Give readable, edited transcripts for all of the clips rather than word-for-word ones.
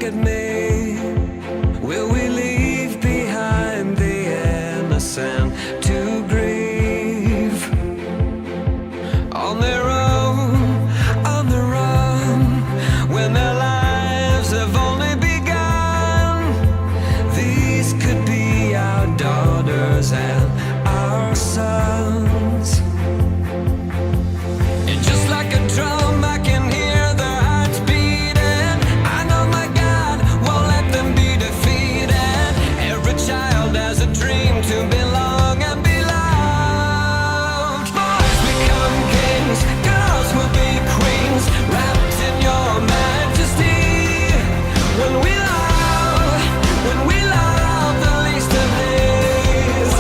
look at me, will we leave behind the innocent to grieve on their own, on the run, when their lives have only begun? These could be our daughters and our sons. And just like a drum, I can hear their hearts beating. I know my God won't let them be defeated. Every child has a dream to belong and be loved. Boys become kings, girls will be queens, wrapped in your majesty. When we love the least of these,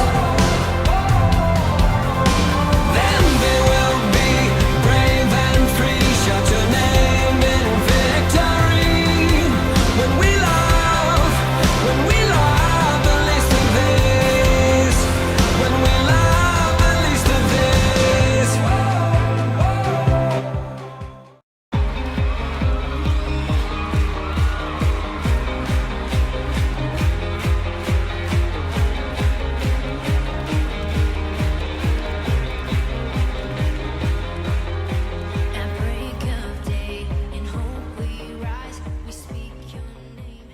then they will be brave and free. Shout your name in victory. When we love the least of these, when we love the least of these. At break of day, in hope we rise, we speak your name.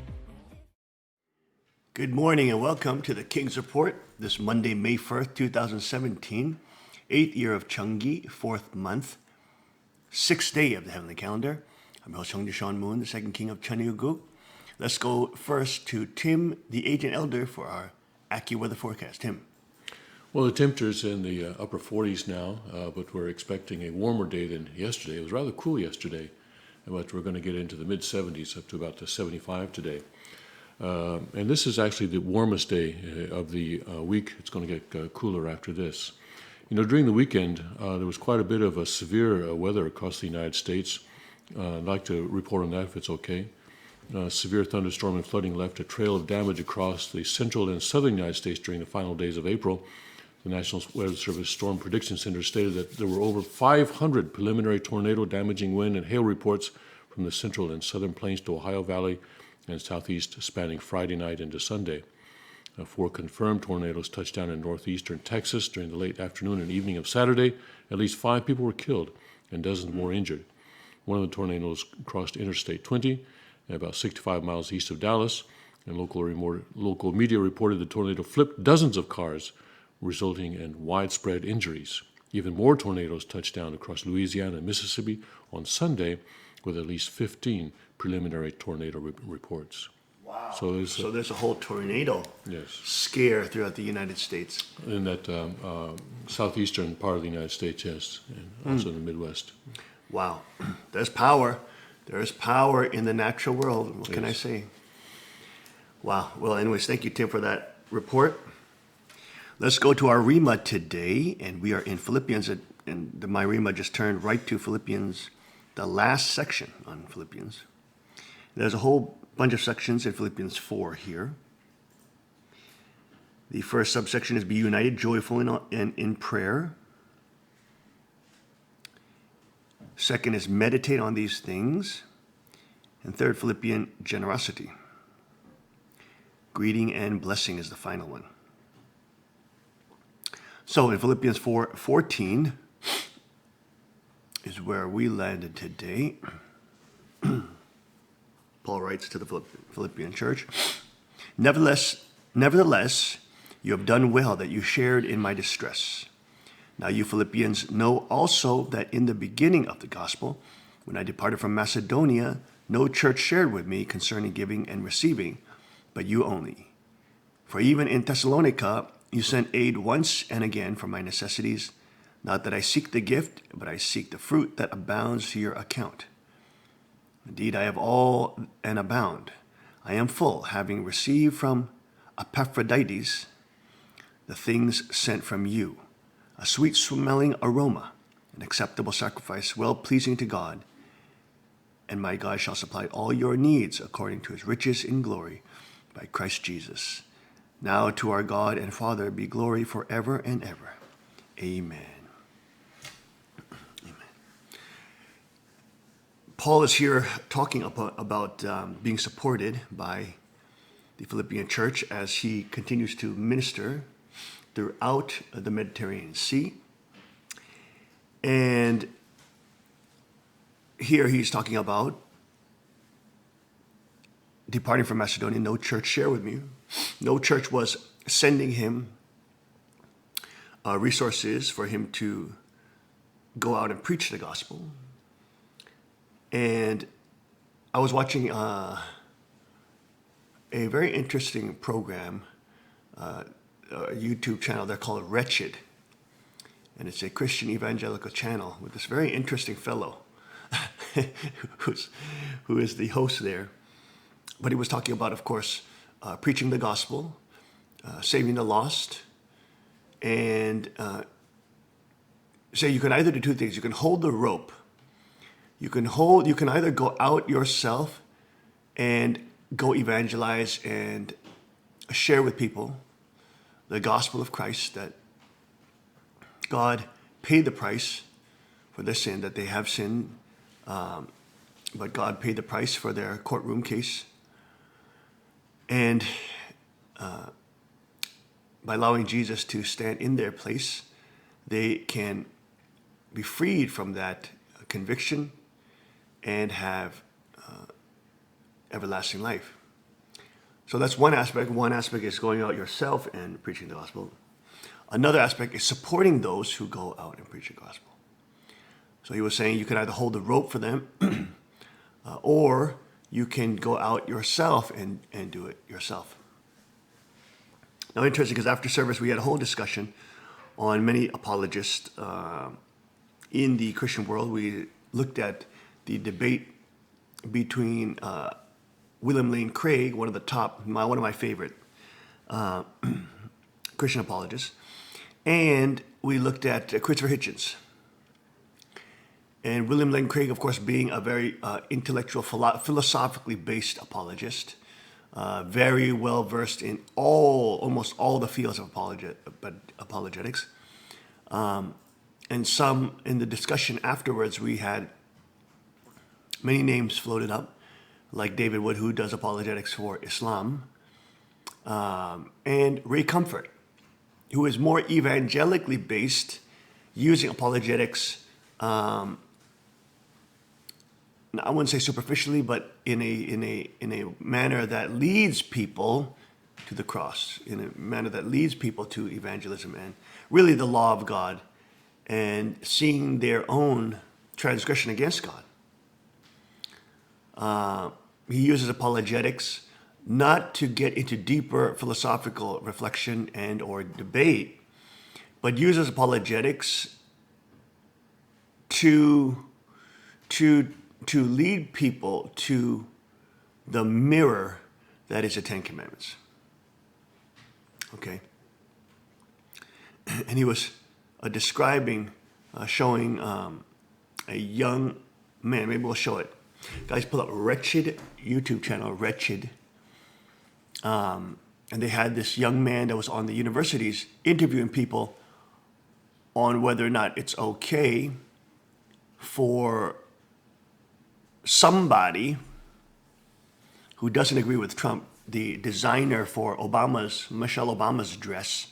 Good morning and welcome to the King's Report this Monday, May 1st, 2017, 8th year of Cheonggi, 4th month, 6th day of the heavenly calendar. I'm host Cheonggi Sean Moon, the second king of Cheongguk. Let's go first to Tim, the agent elder, for our AccuWeather forecast. Tim. Well, the temperature's in the upper 40s now, but we're expecting a warmer day than yesterday. It was rather cool yesterday, but we're going to get into the mid-70s, up to about 75 today. And this is actually the warmest day of the week. It's going to get cooler after this. You know, during the weekend, there was quite a bit of severe weather across the United States. I'd like to report on that if it's okay. Severe thunderstorm and flooding left a trail of damage across the central and southern United States during the final days of April. The National Weather Service Storm Prediction Center stated that there were over 500 preliminary tornado damaging wind and hail reports from the central and southern plains to Ohio Valley and southeast spanning Friday night into Sunday. 4 confirmed tornadoes touched down in northeastern Texas during the late afternoon and evening of Saturday. At least 5 people were killed and dozens more injured. One of the tornadoes crossed Interstate 20 about 65 miles east of Dallas, and local media reported the tornado flipped dozens of cars, resulting in widespread injuries. Even more tornadoes touched down across Louisiana and Mississippi on Sunday, with at least 15 preliminary tornado reports. Wow. So there's a whole tornado scare throughout the United States. in that southeastern part of the United States, yes, and also in the Midwest. Wow. There's power. There is power in the natural world. What can I Yes. say? Wow. Well, anyways, thank you, Tim, for that report. Let's go to our Rima today, and we are in Philippians, and my Rima just turned right to Philippians, the last section on Philippians. There's a whole bunch of sections in Philippians 4 here. The first subsection is be united, joyful in prayer. Second is meditate on these things. And third, Philippian generosity. Greeting and blessing is the final one. So in Philippians 4:14 is where we landed today. Paul writes to the Philippian church, Nevertheless, you have done well that you shared in my distress. Now you Philippians know also that in the beginning of the gospel, when I departed from Macedonia, no church shared with me concerning giving and receiving, but you only. For even in Thessalonica, you sent aid once and again for my necessities. Not that I seek the gift, but I seek the fruit that abounds to your account. Indeed, I have all and abound. I am full, having received from Epaphroditus the things sent from you, a sweet-smelling aroma, an acceptable sacrifice, well-pleasing to God. And my God shall supply all your needs according to his riches in glory by Christ Jesus. Now to our God and Father be glory forever and ever. Amen. Amen. Paul is here talking about being supported by the Philippian church as he continues to minister throughout the Mediterranean Sea. And here he's talking about departing from Macedonia. No church shared with me. No church was sending him resources for him to go out and preach the gospel. And I was watching a very interesting program, a YouTube channel. They're called Wretched. And it's a Christian evangelical channel with this very interesting fellow who is the host there. But he was talking about, of course, preaching the gospel, saving the lost, and say you can either do two things. You can hold the rope. You can either go out yourself and go evangelize and share with people the gospel of Christ, that God paid the price for their sin, that they have sinned, but God paid the price for their courtroom case. And by allowing Jesus to stand in their place, they can be freed from that conviction and have everlasting life. So that's one aspect. One aspect is going out yourself and preaching the gospel. Another aspect is supporting those who go out and preach the gospel. So he was saying you can either hold the rope for them or you can go out yourself and do it yourself. Now, interesting, because after service we had a whole discussion on many apologists in the Christian world. We looked at the debate between William Lane Craig, one of my favorite Christian apologists, and we looked at Christopher Hitchens. And William Lane Craig, of course, being a very intellectual, philosophically based apologist, very well versed in almost all the fields of apologetics. And some in the discussion afterwards, we had many names floated up, like David Wood, who does apologetics for Islam, and Ray Comfort, who is more evangelically based, using apologetics. I wouldn't say superficially, but in a manner that leads people to the cross, in a manner that leads people to evangelism and really the law of God, and seeing their own transgression against God. He uses apologetics not to get into deeper philosophical reflection and or debate, but uses apologetics to lead people to the mirror that is the Ten Commandments. Okay? And he was describing, showing a young man. Maybe we'll show it. Guys, pull up Wretched YouTube channel, Wretched. And they had this young man that was on the universities interviewing people on whether or not it's okay for somebody who doesn't agree with Trump, the designer for Michelle Obama's dress,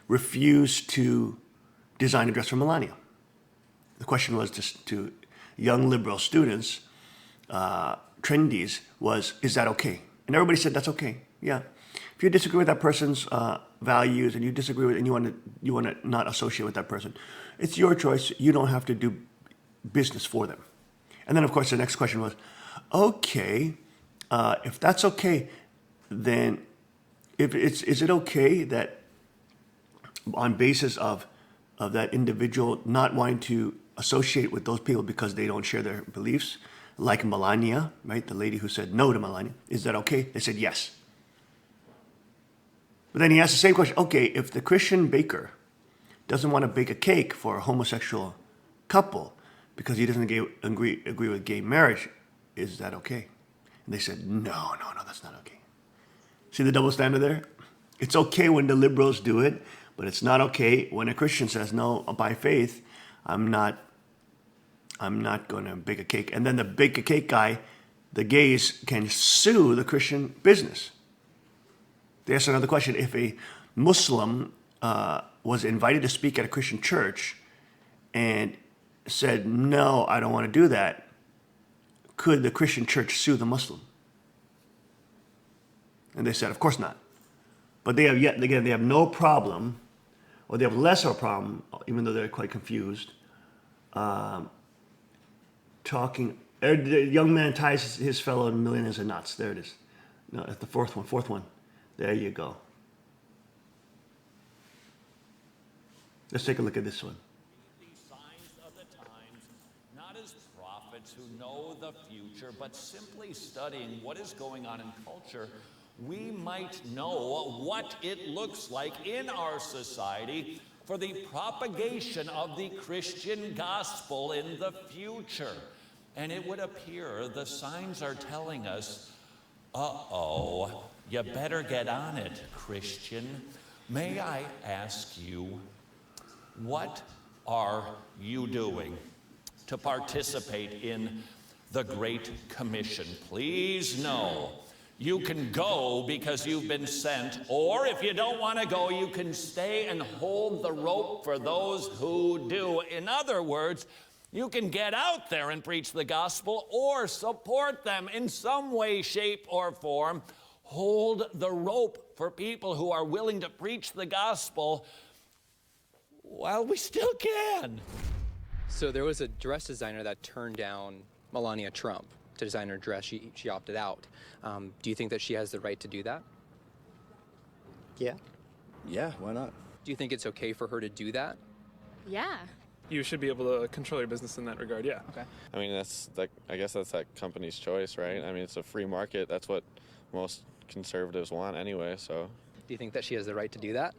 refused to design a dress for Melania. The question was to young liberal students, trendies, is that okay? And everybody said that's okay. Yeah. If you disagree with that person's values and you disagree with, and you want to not associate with that person, it's your choice. You don't have to do business for them. And then, of course, the next question was, okay, if that's okay, then is it okay that on basis of that individual not wanting to associate with those people because they don't share their beliefs, like Melania, right, the lady who said no to Melania, is that okay? They said yes. But then he asked the same question, okay, if the Christian baker doesn't want to bake a cake for a homosexual couple because he doesn't agree with gay marriage, is that okay? And they said, no, that's not okay. See the double standard there? It's okay when the liberals do it, but it's not okay when a Christian says, no, by faith, I'm not I'm not going to bake a cake. And then the bake a cake guy, the gays can sue the Christian business. They asked another question. If a Muslim was invited to speak at a Christian church and said, no, I don't want to do that, could the Christian church sue the Muslim? And they said, of course not. But they have no problem, or they have less of a problem, even though they're quite confused, talking. The young man ties his fellow millionaires in knots. There it is. No, that's the fourth one. There you go. Let's take a look at this one. These signs of the times, not as prophets who know the future, but simply studying what is going on in culture, we might know what it looks like in our society for the propagation of the Christian gospel in the future. And it would appear the signs are telling us, uh-oh, you better get on it, Christian. May I ask you, what are you doing to participate in the Great Commission? Please know you can go because you've been sent, or if you don't want to go, you can stay and hold the rope for those who do. In other words, you can get out there and preach the gospel or support them in some way, shape, or form. Hold the rope for people who are willing to preach the gospel while we still can. So there was a dress designer that turned down Melania Trump to design her dress. She opted out. Do you think that she has the right to do that? Yeah. Yeah, why not? Do you think it's okay for her to do that? Yeah. You should be able to control your business in that regard, yeah. Okay. I mean, I guess that's that company's choice, right? I mean, it's a free market. That's what most conservatives want anyway, so. Do you think that she has the right to do that?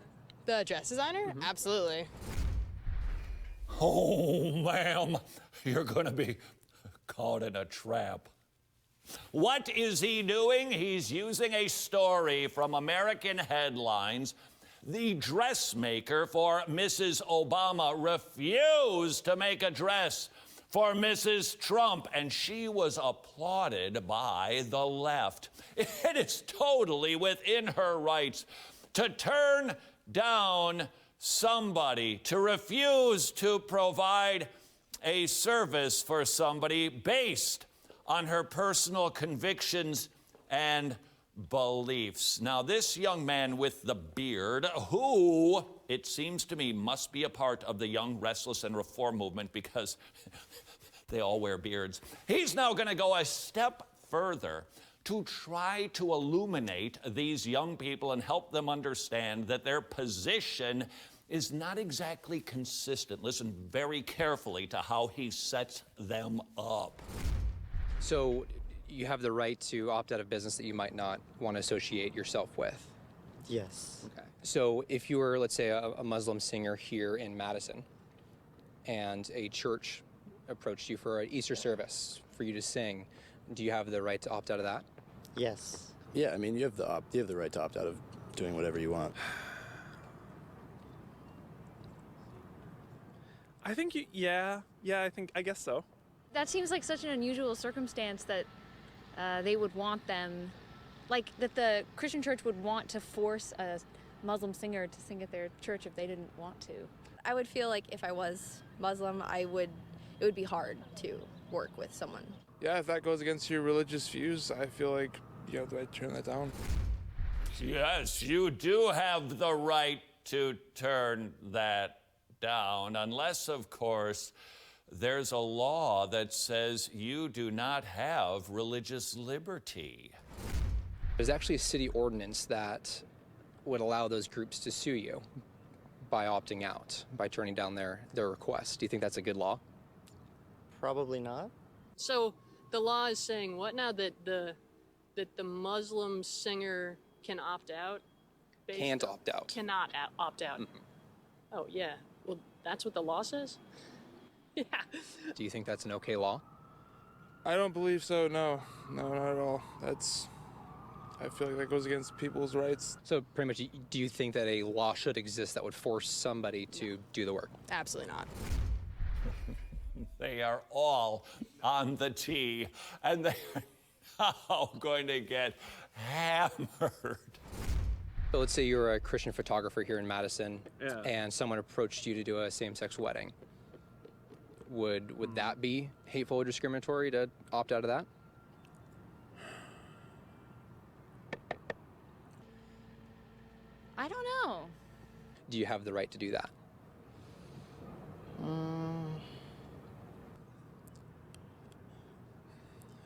The dress designer? Absolutely. Oh, ma'am, you're going to be caught in a trap. What is he doing? He's using a story from American headlines. The dressmaker for Mrs. Obama refused to make a dress for Mrs. Trump, and she was applauded by the left. It is totally within her rights to turn down somebody, to refuse to provide a service for somebody based on her personal convictions and beliefs. Now, this young man with the beard, who it seems to me must be a part of the Young, Restless, and Reform movement because they all wear beards, he's now going to go a step further to try to illuminate these young people and help them understand that their position is not exactly consistent. Listen very carefully to how he sets them up. So you have the right to opt out of business that you might not want to associate yourself with? Yes. Okay. So if you were, let's say, a Muslim singer here in Madison, and a church approached you for an Easter service for you to sing, do you have the right to opt out of that? Yes. Yeah, I mean, you have the right to opt out of doing whatever you want. I think, I guess so. That seems like such an unusual circumstance that they would want them, like that the Christian church would want to force a Muslim singer to sing at their church if they didn't want to. I would feel like if I was Muslim, it would be hard to work with someone. Yeah, if that goes against your religious views, I feel like you have the right to turn that down. Yes, you do have the right to turn that down, unless, of course, there's a law that says you do not have religious liberty. There's actually a city ordinance that would allow those groups to sue you by opting out, by turning down their request. Do you think that's a good law? Probably not. So the law is saying what now, that the Muslim singer can opt out? Can't opt out. Cannot opt out. Mm-hmm. Oh, yeah. Well, that's what the law says? Yeah. Do you think that's an okay law? I don't believe so, no. No, not at all. I feel like that goes against people's rights. So pretty much, do you think that a law should exist that would force somebody to do the work? Absolutely not. They are all on the tee, and they are now going to get hammered. So let's say you're a Christian photographer here in Madison, and someone approached you to do a same-sex wedding. Would that be hateful or discriminatory to opt out of that? I don't know. Do you have the right to do that?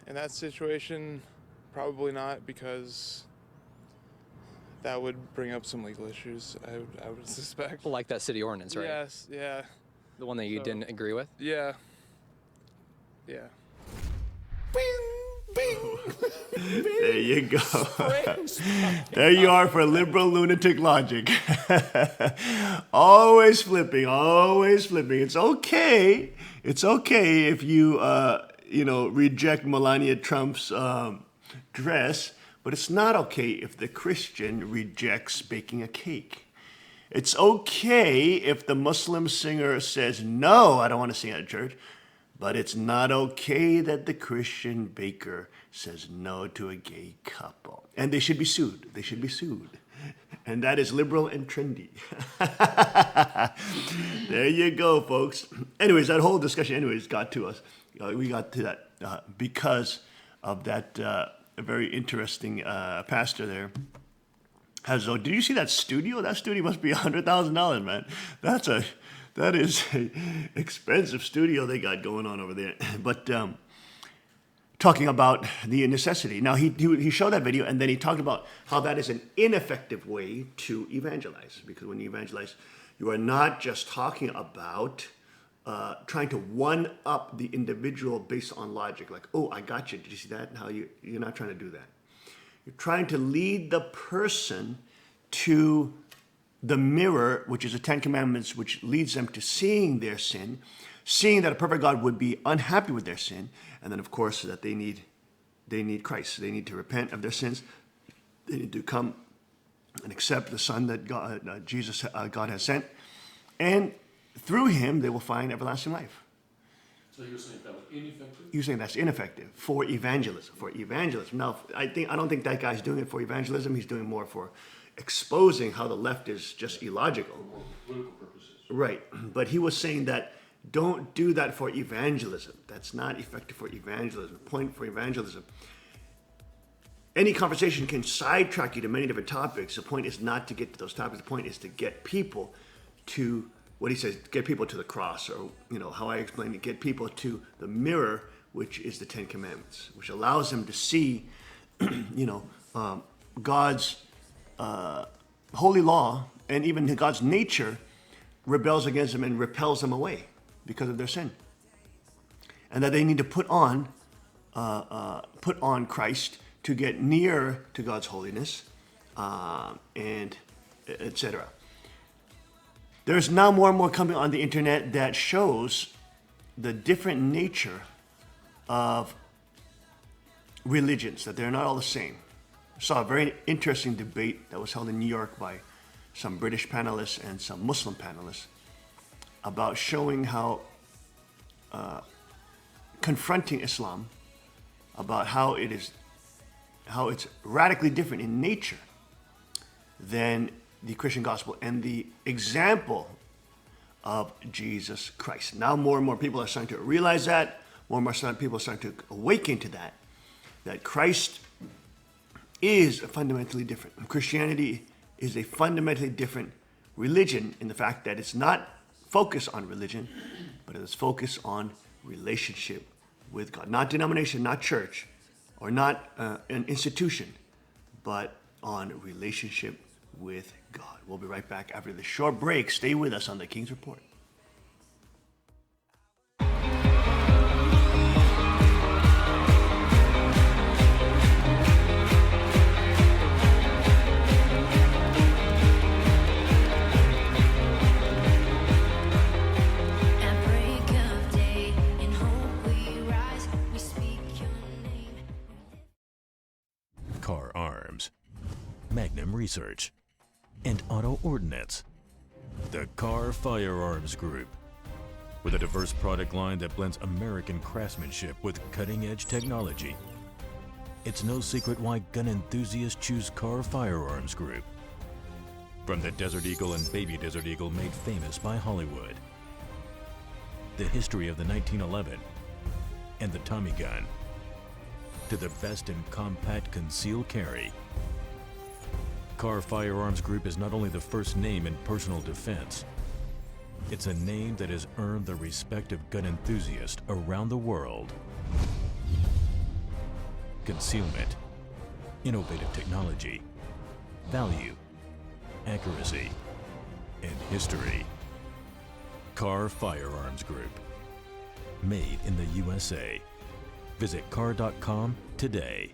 In that situation, probably not, because that would bring up some legal issues, I would suspect. Like that city ordinance, right? Yes, yeah. The one that you didn't agree with? Yeah. Yeah. There you go. There you are for liberal lunatic logic. Always flipping, always flipping. It's okay. It's okay if you, reject Melania Trump's dress, but it's not okay if the Christian rejects baking a cake. It's okay if the Muslim singer says, no, I don't want to sing at church. But it's not okay that the Christian baker says no to a gay couple. And they should be sued. They should be sued. And that is liberal and trendy. There you go, folks. Anyways, that whole discussion got to us. We got to that because of that very interesting pastor there. Did you see that studio? That studio must be $100,000, man. That is an expensive studio they got going on over there. But talking about the necessity. Now, he showed that video, and then he talked about how that is an ineffective way to evangelize. Because when you evangelize, you are not just talking about trying to one-up the individual based on logic. Like, oh, I got you. Did you see that? How you're not trying to do that. You're trying to lead the person to the mirror, which is the Ten Commandments, which leads them to seeing their sin, seeing that a perfect God would be unhappy with their sin, and then, of course, that they need Christ. They need to repent of their sins. They need to come and accept the Son that God has sent, and through him they will find everlasting life. So you're saying that was ineffective? You're saying that's ineffective for evangelism. Now, I don't think that guy's doing it for evangelism. He's doing more for exposing how the left is just illogical. For political purposes. Right. But he was saying that don't do that for evangelism. That's not effective for evangelism. The point for evangelism. Any conversation can sidetrack you to many different topics. The point is not to get to those topics. The point is to get people to what he says, get people to the cross, or how I explain it, get people to the mirror, which is the Ten Commandments, which allows them to see, God's holy law, and even God's nature rebels against them and repels them away because of their sin, and that they need to put on Christ to get near to God's holiness, and etc. There's now more and more coming on the internet that shows the different nature of religions, that they're not all the same. I saw a very interesting debate that was held in New York by some British panelists and some Muslim panelists about showing how confronting Islam, about how it's radically different in nature than the Christian gospel and the example of Jesus Christ. Now more and more people are starting to realize that. More and more people are starting to awaken to that Christ is fundamentally different. Christianity is a fundamentally different religion in the fact that it's not focused on religion, but it is focused on relationship with God. Not denomination, not church, or not an institution, but on relationship with God. We'll be right back after this short break. Stay with us on the King's Report. Car Arms, Magnum Research, and Auto Ordnance. The Car Firearms Group. with a diverse product line that blends American craftsmanship with cutting-edge technology. It's no secret why gun enthusiasts choose Carr Firearms Group. From the Desert Eagle and Baby Desert Eagle made famous by Hollywood, the history of the 1911 and the Tommy gun, to the best in compact concealed carry, Carr Firearms Group is not only the first name in personal defense, it's a name that has earned the respect of gun enthusiasts around the world. Concealment, innovative technology, value, accuracy, and history. Carr Firearms Group. Made in the USA. Visit carr.com today.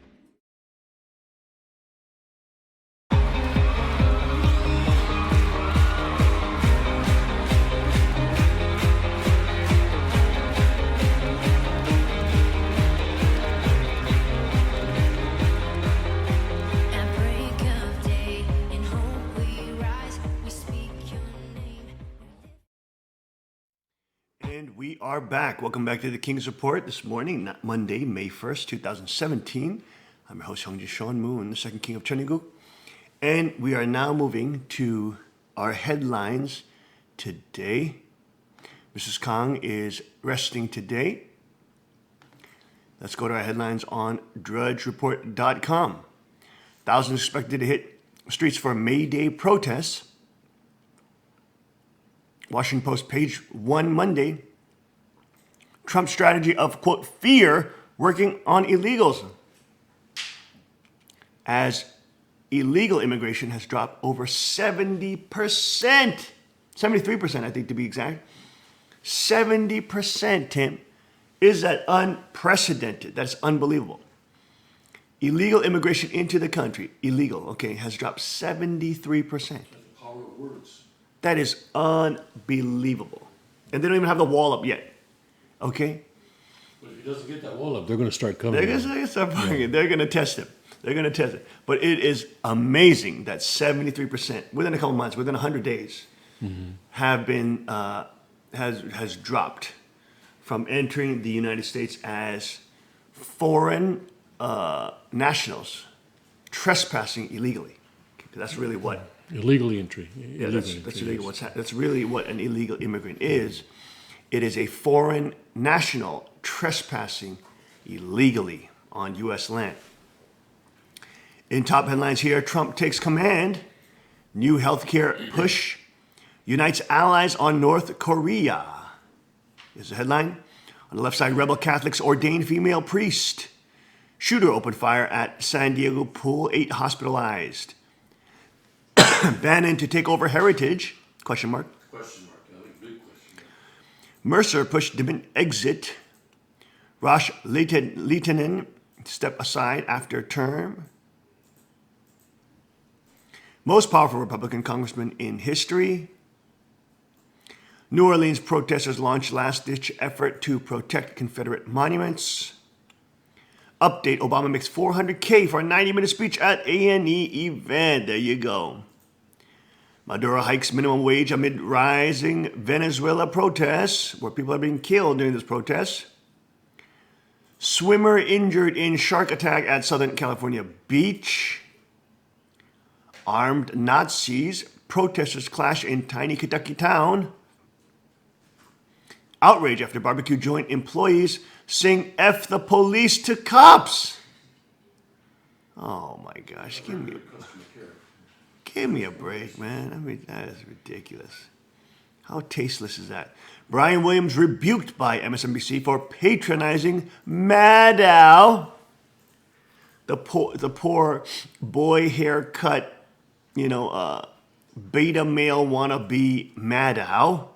At break of day, in hope we rise, we speak your name. And we are back. Welcome back to the King's Report this morning, Monday, May 1st, 2017. I'm your host, Hyungji Sean Moon, the second king of Cheongguk. And we are now moving to our headlines today. Mrs. Kang is resting today. Let's go to our headlines on drudgereport.com. Thousands expected to hit streets for May Day protests. Washington Post, page 1 Monday. Trump's strategy of, quote, fear working on illegals. As illegal immigration has dropped over 70%. 73%, I think, to be exact. 70%, Tim. Is that unprecedented? That's unbelievable. Illegal immigration into the country, illegal, okay, has dropped 73%. Power of words. That is unbelievable. And they don't even have the wall up yet, okay? But if he doesn't get that wall up, they're going to start coming. They're going to start parking. They're going to test him. They're going to test it. But it is amazing that 73%, within a couple months, within 100 days, have been, has dropped from entering the United States as foreign nationals trespassing illegally. Okay, that's really what. Illegally entry. Yeah, that's illegal. That's really what an illegal immigrant is. It is a foreign national trespassing illegally on U.S. land. In top headlines here, Trump takes command. New healthcare push unites allies on North Korea. Here's the headline. On the left side, rebel Catholics ordain female priest. Shooter opened fire at San Diego pool, 8 hospitalized. Bannon to take over Heritage? Question mark. Question mark. Big question mark. Mercer pushed Dimon exit. Rosh Lieutenant step aside after term. Most powerful Republican congressman in history. New Orleans protesters launched last-ditch effort to protect Confederate monuments. Update, Obama makes $400K for a 90-minute speech at A&E event. There you go. Maduro hikes minimum wage amid rising Venezuela protests, where people are being killed during this protest. Swimmer injured in shark attack at Southern California beach. Armed Nazis, protesters clash in tiny Kentucky town. Outrage after barbecue joint employees sing F the police to cops. Oh my gosh, give me a break, man. I mean, that is ridiculous. How tasteless is that? Brian Williams rebuked by MSNBC for patronizing Maddow. The poor boy haircut, beta male wannabe Maddow.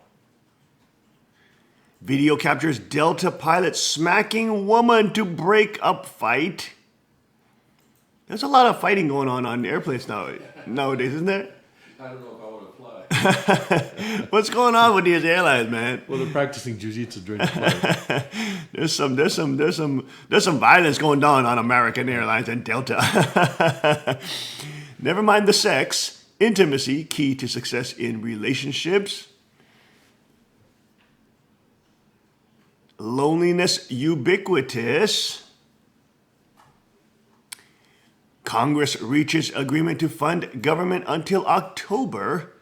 Video captures Delta pilot smacking woman to break up fight. There's a lot of fighting going on airplanes nowadays, isn't there? I don't know if I want to fly. What's going on with these airlines, man? Well, they're practicing jiu-jitsu during the flight. There's some violence going on American Airlines and Delta. Never mind the sex, intimacy key to success in relationships. Loneliness ubiquitous. Congress reaches agreement to fund government until October.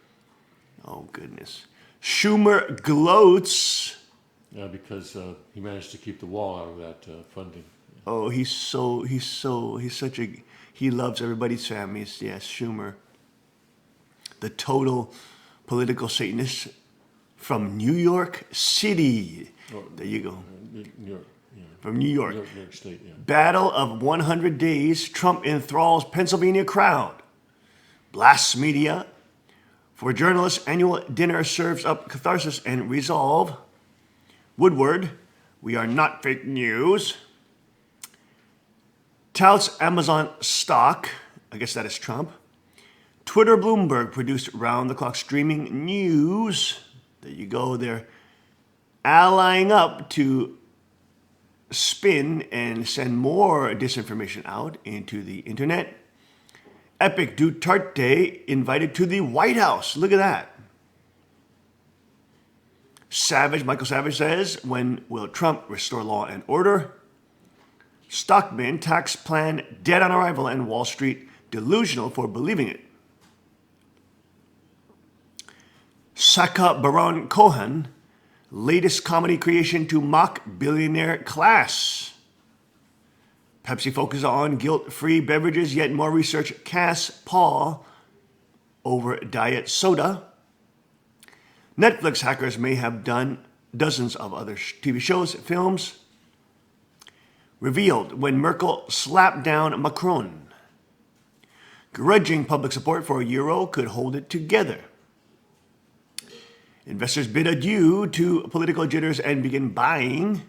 Oh, goodness. Schumer gloats. Yeah, because he managed to keep the wall out of that funding. Oh, he's such a, he loves everybody's families. Yes, Schumer. The total political Satanist from New York City. There you go. New York. Yeah. From New York. New York State, yeah. Battle of 100 Days. Trump enthralls Pennsylvania crowd. Blasts media. For journalists, annual dinner serves up catharsis and resolve. Woodward. We are not fake news. Touts Amazon stock. I guess that is Trump. Twitter Bloomberg produced round-the-clock streaming news. There you go. They're allying up to spin and send more disinformation out into the internet. Epic Duterte invited to the White House. Look at that. Michael Savage says, when will Trump restore law and order? Stockman tax plan dead on arrival and Wall Street delusional for believing it. Sacha Baron Cohen, latest comedy creation to mock billionaire class. Pepsi focuses on guilt-free beverages, yet more research casts paw over diet soda. Netflix hackers may have done dozens of other TV shows, films. Revealed when Merkel slapped down Macron. Grudging public support for euro could hold it together. Investors bid adieu to political jitters and begin buying.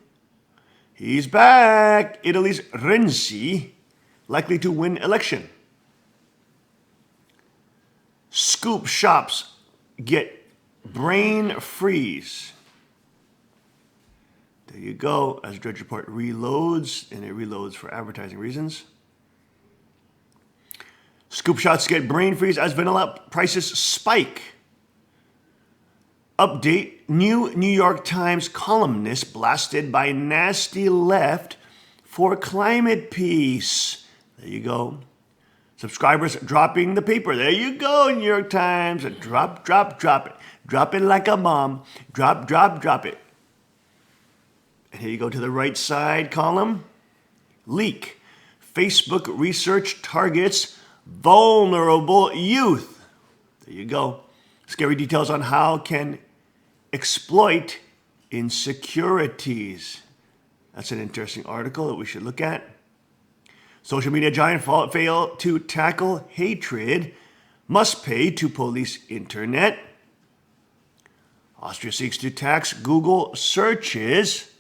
He's back. Italy's Renzi, likely to win election. Scoop shops get brain freeze. There you go. As Drudge Report reloads, and it reloads for advertising reasons. Scoop shots get brain freeze as vanilla prices spike. Update, new New York Times columnist blasted by nasty left for climate peace. There you go. Subscribers dropping the paper. There you go, New York Times. Drop it. Drop it like a bomb. Drop it. And here you go to the right side column. Leak. Facebook research targets vulnerable youth. There you go. Scary details on how can exploit insecurities. That's an interesting article that we should look at. Social media giant fail to tackle hatred. Must pay to police internet. Austria seeks to tax Google searches.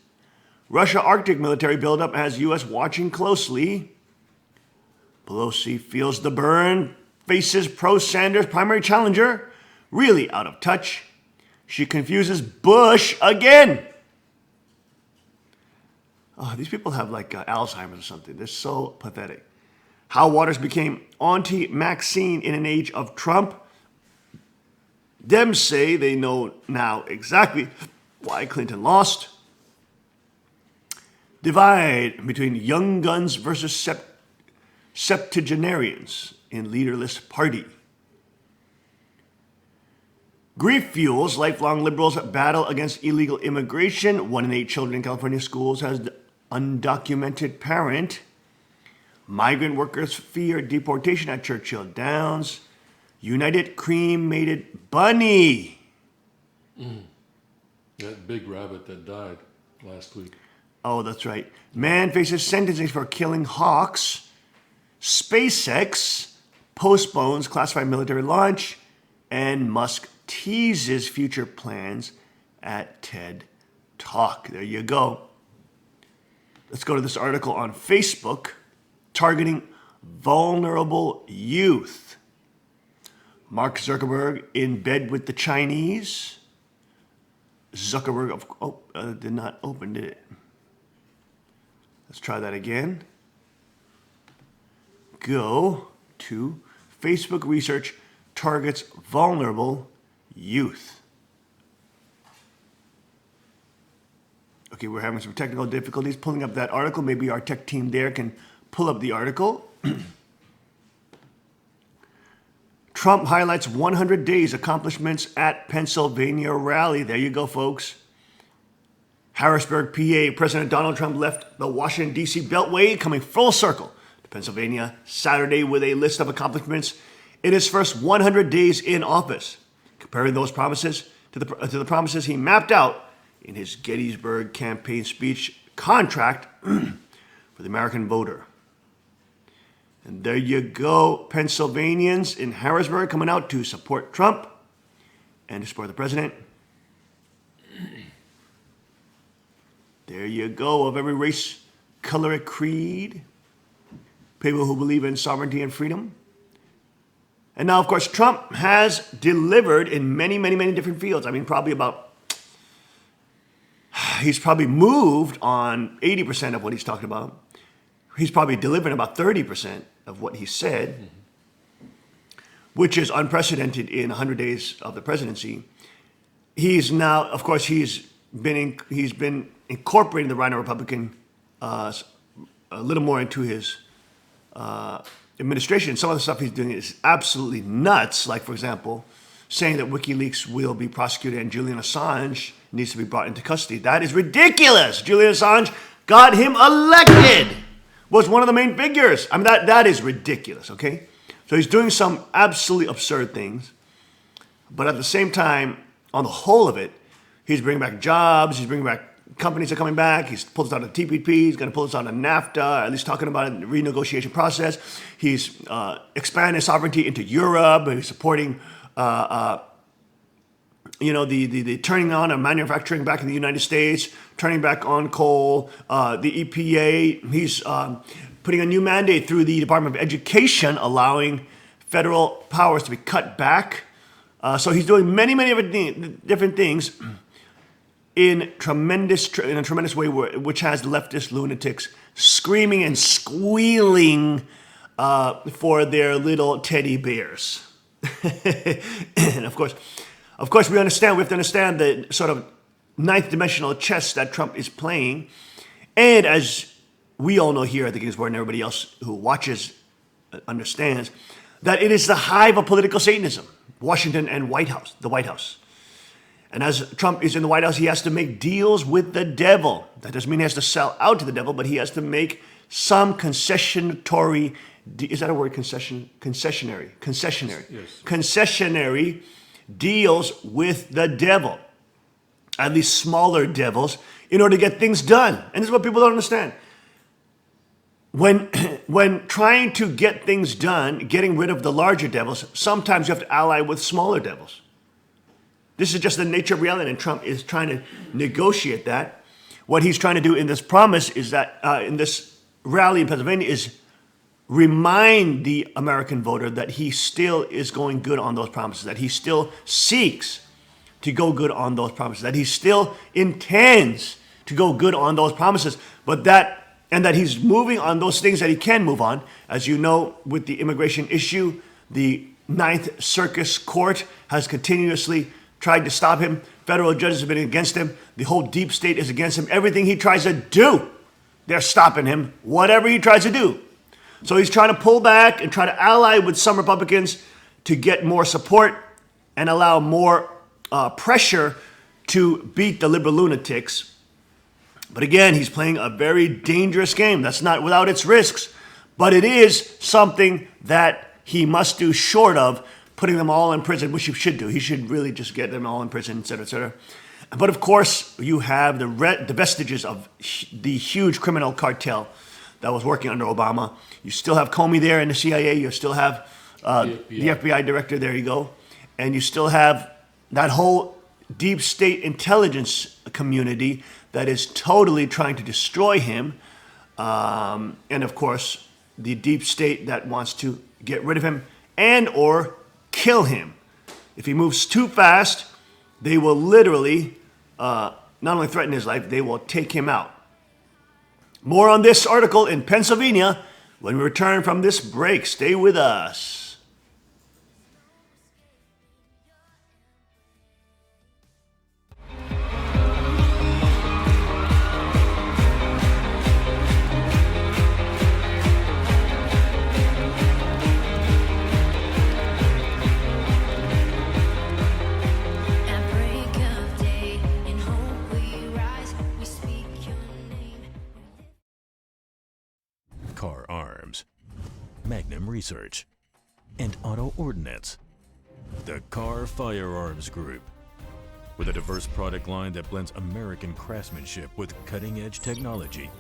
Russia Arctic military buildup has U.S. watching closely. Pelosi feels the burn, faces pro-Sanders primary challenger. Really out of touch. She confuses Bush again. Oh, these people have like Alzheimer's or something. They're so pathetic. How Waters became anti-Maxine in an age of Trump. Them say they know now exactly why Clinton lost. Divide between young guns versus septuagenarians in leaderless party. Grief fuels lifelong liberals' battle against illegal immigration. 1 in 8 children in California schools has undocumented parent. Migrant workers fear deportation at Churchill Downs. United cremated bunny. That big rabbit that died last week. Oh, that's right. Man faces sentencing for killing hawks. SpaceX postpones classified military launch. And Musk teases future plans at TED Talk. There you go. Let's go to this article on Facebook, targeting vulnerable youth. Mark Zuckerberg in bed with the Chinese. Zuckerberg did not open, did it? Let's try that again. Go to Facebook research targets vulnerable youth. Okay, we're having some technical difficulties pulling up that article. Maybe our tech team there can pull up the article. Trump highlights 100 days accomplishments at Pennsylvania rally. There you go, folks. Harrisburg, PA. President Donald Trump left the Washington, D.C. Beltway, coming full circle to Pennsylvania Saturday with a list of accomplishments in his first 100 days in office, comparing those promises to the promises he mapped out in his Gettysburg campaign speech contract for the American voter. And there you go, Pennsylvanians in Harrisburg coming out to support Trump and to support the president. There you go, of every race, color, creed, people who believe in sovereignty and freedom. And now, of course, Trump has delivered in many, many, many different fields. I mean, he's probably moved on 80% of what he's talked about. He's probably delivered about 30% of what he said, which is unprecedented in 100 days of the presidency. He's now, of course, he's been incorporating the Rhino Republican a little more into his administration. Some of the stuff he's doing is absolutely nuts. Like, for example, saying that WikiLeaks will be prosecuted and Julian Assange needs to be brought into custody. That is ridiculous. Julian Assange got him elected, was one of the main figures. I mean, that is ridiculous, okay? So he's doing some absolutely absurd things. But at the same time, on the whole of it, he's bringing back jobs, he's bringing back companies are coming back, he's pulled us out of TPP, he's going to pull us out of NAFTA, at least talking about it in the renegotiation process. He's expanding sovereignty into Europe, and he's supporting the turning on of manufacturing back in the United States, turning back on coal, the EPA. He's putting a new mandate through the Department of Education, allowing federal powers to be cut back. So he's doing many, many different things in a tremendous way, which has leftist lunatics screaming and squealing for their little teddy bears. And of course, we have to understand the sort of ninth dimensional chess that Trump is playing. And as we all know here at the Ginsburg and everybody else who watches understands, that it is the hive of political Satanism, Washington and the White House. And as Trump is in the White House, he has to make deals with the devil. That doesn't mean he has to sell out to the devil, but he has to make some concessionary, is that a word, concessionary? Yes. Concessionary deals with the devil, at least smaller devils, in order to get things done. And this is what people don't understand. When trying to get things done, getting rid of the larger devils, sometimes you have to ally with smaller devils. This is just the nature of reality, and Trump is trying to negotiate that. What he's trying to do in this promise is that, in this rally in Pennsylvania, is remind the American voter that he still is going good on those promises, that he still seeks to go good on those promises, that he still intends to go good on those promises, and that he's moving on those things that he can move on. As you know, with the immigration issue, the Ninth Circus Court has continuously tried to stop him. Federal judges have been against him. The whole deep state is against him. Everything he tries to do, they're stopping him, whatever he tries to do. So he's trying to pull back and try to ally with some Republicans to get more support and allow more pressure to beat the liberal lunatics. But again, he's playing a very dangerous game. That's not without its risks, but it is something that he must do short of putting them all in prison, which he should do. He should really just get them all in prison, et cetera, et cetera. But of course, you have the vestiges of the huge criminal cartel that was working under Obama. You still have Comey there in the CIA. You still have the FBI director. There you go. And you still have that whole deep state intelligence community that is totally trying to destroy him. And of course, the deep state that wants to get rid of him and or kill him. If he moves too fast, they will literally not only threaten his life, they will take him out. More on this article in Pennsylvania when we return from this break. Stay with us. research, and auto ordnance. The Carr Firearms Group. With a diverse product line that blends American craftsmanship with cutting-edge technology,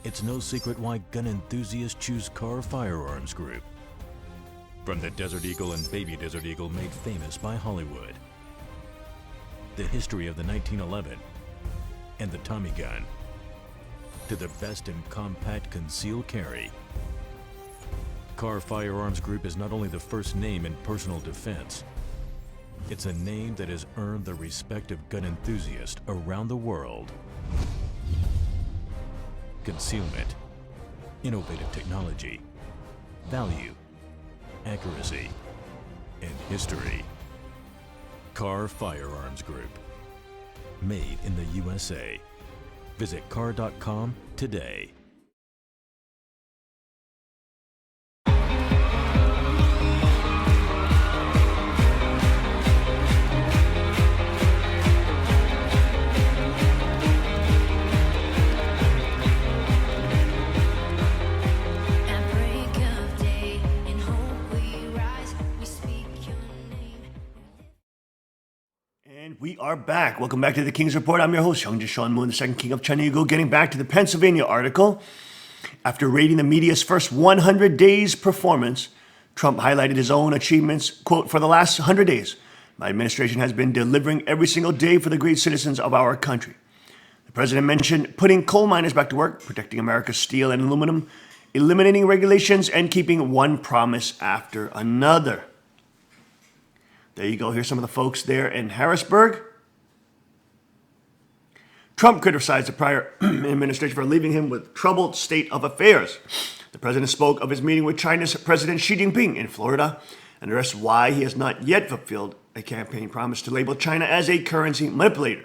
it's no secret why gun enthusiasts choose Carr Firearms Group. From the Desert Eagle and Baby Desert Eagle made famous by Hollywood, the history of the 1911 and the Tommy gun, to the best in compact concealed carry. Carr Firearms Group is not only the first name in personal defense, it's a name that has earned the respect of gun enthusiasts around the world. Concealment, innovative technology, value, accuracy, and history. Carr Firearms Group. Made in the USA. Visit carr.com today. At break of day, in hope we rise, we speak your name. And we are back. Welcome back to the King's Report. I'm your host, Young Sean Moon, the second king of China Yugo. Getting back to the Pennsylvania article. After rating the media's first 100 days performance, Trump highlighted his own achievements. Quote, "For the last 100 days, my administration has been delivering every single day for the great citizens of our country." The president mentioned putting coal miners back to work, protecting America's steel and aluminum, eliminating regulations, and keeping one promise after another. There you go. Here's some of the folks there in Harrisburg. Trump criticized the prior administration for leaving him with troubled state of affairs. The president spoke of his meeting with China's President Xi Jinping in Florida and addressed why he has not yet fulfilled a campaign promise to label China as a currency manipulator.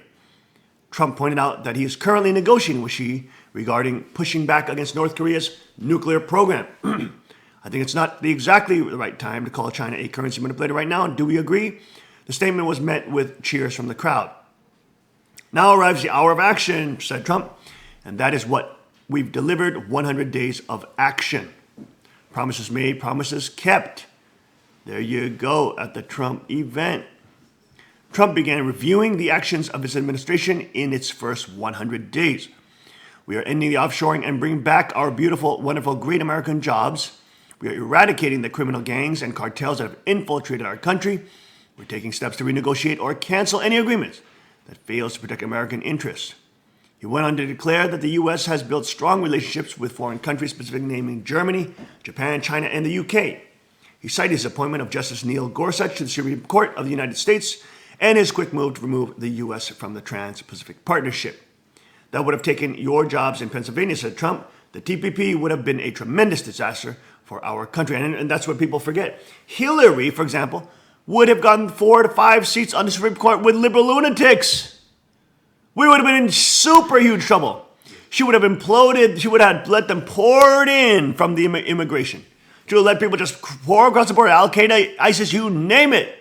Trump pointed out that he is currently negotiating with Xi regarding pushing back against North Korea's nuclear program. I think it's not exactly the right time to call China a currency manipulator right now. Do we agree? The statement was met with cheers from the crowd. Now arrives the hour of action, said Trump, and that is what we've delivered, 100 days of action. Promises made, promises kept. There you go at the Trump event. Trump began reviewing the actions of his administration in its first 100 days. We are ending the offshoring and bringing back our beautiful, wonderful, great American jobs. We are eradicating the criminal gangs and cartels that have infiltrated our country. We're taking steps to renegotiate or cancel any agreements that fails to protect American interests. He went on to declare that the U.S. has built strong relationships with foreign countries, specifically naming Germany, Japan, China, and the U.K. He cited his appointment of Justice Neil Gorsuch to the Supreme Court of the United States and his quick move to remove the U.S. from the Trans-Pacific Partnership. That would have taken your jobs in Pennsylvania, said Trump. The TPP would have been a tremendous disaster for our country. And that's what people forget. Hillary, for example, would have gotten 4 to 5 seats on the Supreme Court with liberal lunatics. We would have been in super huge trouble. She would have imploded. She would have let them pour it in from the immigration. She would let people just pour across the border. Al-Qaeda, ISIS, you name it.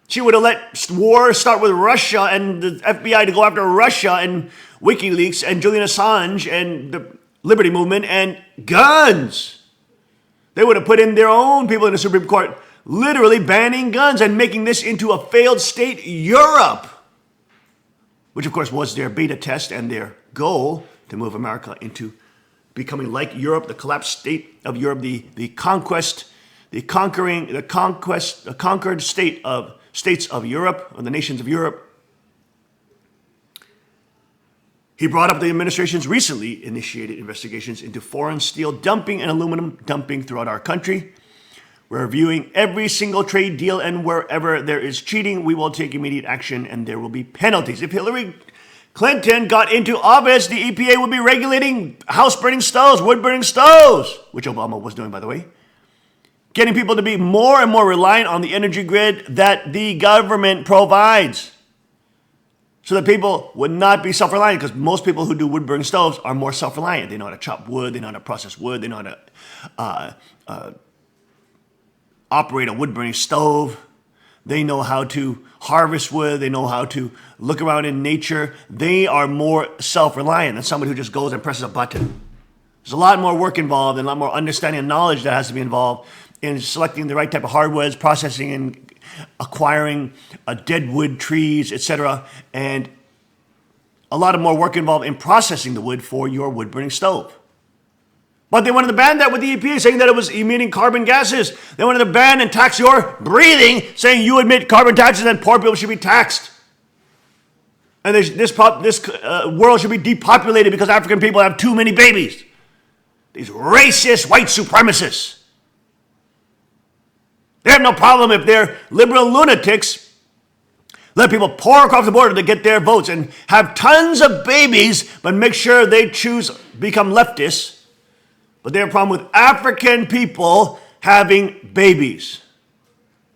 She would have let war start with Russia and the FBI to go after Russia and WikiLeaks and Julian Assange and the Liberty Movement and guns. They would have put in their own people in the Supreme Court, literally banning guns and making this into a failed state Europe, which of course was their beta test and their goal to move America into becoming like Europe, the collapsed state of Europe, the conquered states of Europe, or the nations of Europe. He brought up the administration's recently initiated investigations into foreign steel dumping and aluminum dumping throughout our country. We're reviewing every single trade deal, and wherever there is cheating, we will take immediate action and there will be penalties. If Hillary Clinton got into office, the EPA would be regulating house-burning stoves, wood-burning stoves, which Obama was doing, by the way, getting people to be more and more reliant on the energy grid that the government provides, so that people would not be self-reliant, because most people who do wood-burning stoves are more self-reliant. They know how to chop wood, they know how to process wood, they know how to operate a wood-burning stove. They know how to harvest wood. They know how to look around in nature. They are more self-reliant than somebody who just goes and presses a button. There's a lot more work involved and a lot more understanding and knowledge that has to be involved in selecting the right type of hardwoods, processing and acquiring dead wood trees, etc. And a lot of more work involved in processing the wood for your wood-burning stove. But they wanted to ban that with the EPA, saying that it was emitting carbon gases. They wanted to ban and tax your breathing, saying you emit carbon taxes and poor people should be taxed. And this world should be depopulated because African people have too many babies. These racist white supremacists. They have no problem if they're liberal lunatics let people pour across the border to get their votes and have tons of babies, but make sure they become leftists. But they have a problem with African people having babies.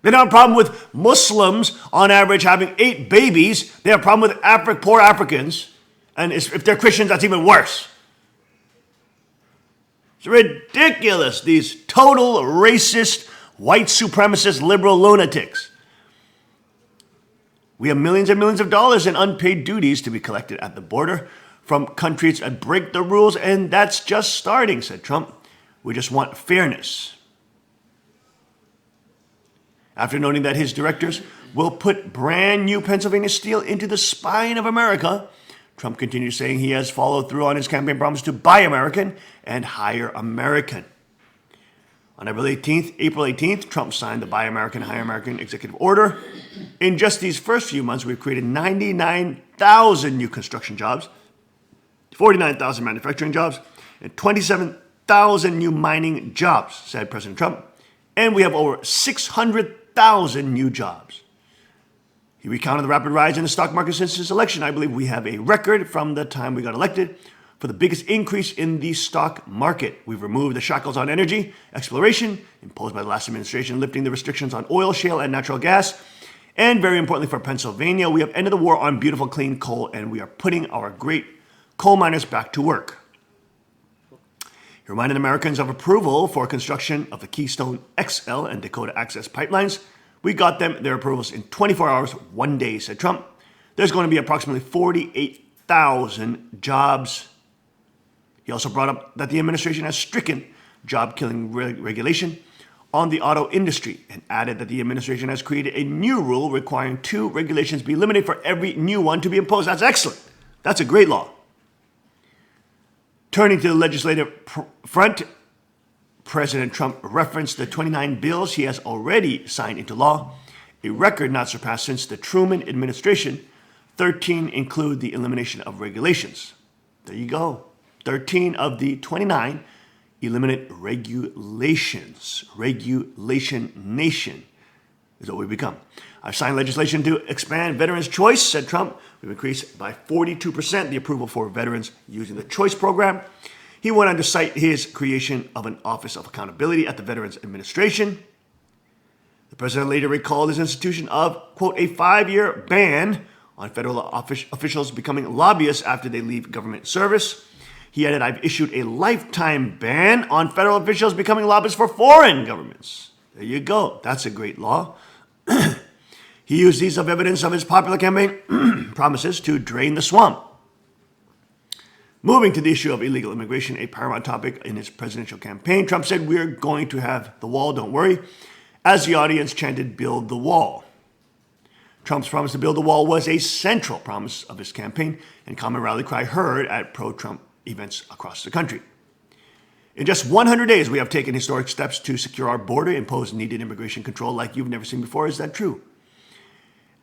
They don't have a problem with Muslims, on average, having 8 babies. They have a problem with poor Africans. And if they're Christians, that's even worse. It's ridiculous, these total racist, white supremacist, liberal lunatics. We have millions and millions of dollars in unpaid duties to be collected at the border from countries that break the rules, and that's just starting, said Trump. We just want fairness. After noting that his directors will put brand new Pennsylvania steel into the spine of America, Trump continues saying he has followed through on his campaign promise to buy American and hire American. On April 18th, Trump signed the Buy American, Hire American executive order. In just these first few months, we've created 99,000 new construction jobs, 49,000 manufacturing jobs, and 27,000 new mining jobs, said President Trump. And we have over 600,000 new jobs. He recounted the rapid rise in the stock market since his election. I believe we have a record from the time we got elected for the biggest increase in the stock market. We've removed the shackles on energy exploration imposed by the last administration, lifting the restrictions on oil, shale, and natural gas. And very importantly for Pennsylvania, we have ended the war on beautiful clean coal, and we are putting our great coal miners back to work. He reminded Americans of approval for construction of the Keystone XL and Dakota Access pipelines. We got them their approvals in 24 hours, 1 day, said Trump. There's going to be approximately 48,000 jobs. He also brought up that the administration has stricken job-killing regulation on the auto industry and added that the administration has created a new rule requiring 2 regulations be eliminated for every new one to be imposed. That's excellent. That's a great law. Turning to the legislative front, President Trump referenced the 29 bills he has already signed into law, a record not surpassed since the Truman administration. 13 include the elimination of regulations. There you go. 13 of the 29 eliminate regulations. Regulation nation is what we've become. I've signed legislation to expand veterans' choice, said Trump. We've increased by 42% the approval for veterans using the choice program. He went on to cite his creation of an Office of Accountability at the Veterans Administration. The president later recalled his institution of, quote, a 5-year ban on federal officials becoming lobbyists after they leave government service. He added, I've issued a lifetime ban on federal officials becoming lobbyists for foreign governments. There you go. That's a great law. He used these as evidence of his popular campaign promises to drain the swamp. Moving to the issue of illegal immigration, a paramount topic in his presidential campaign, Trump said, we're going to have the wall, don't worry, as the audience chanted, build the wall. Trump's promise to build the wall was a central promise of his campaign and common rally cry heard at pro-Trump events across the country. In just 100 days, we have taken historic steps to secure our border, impose needed immigration control like you've never seen before. Is that true?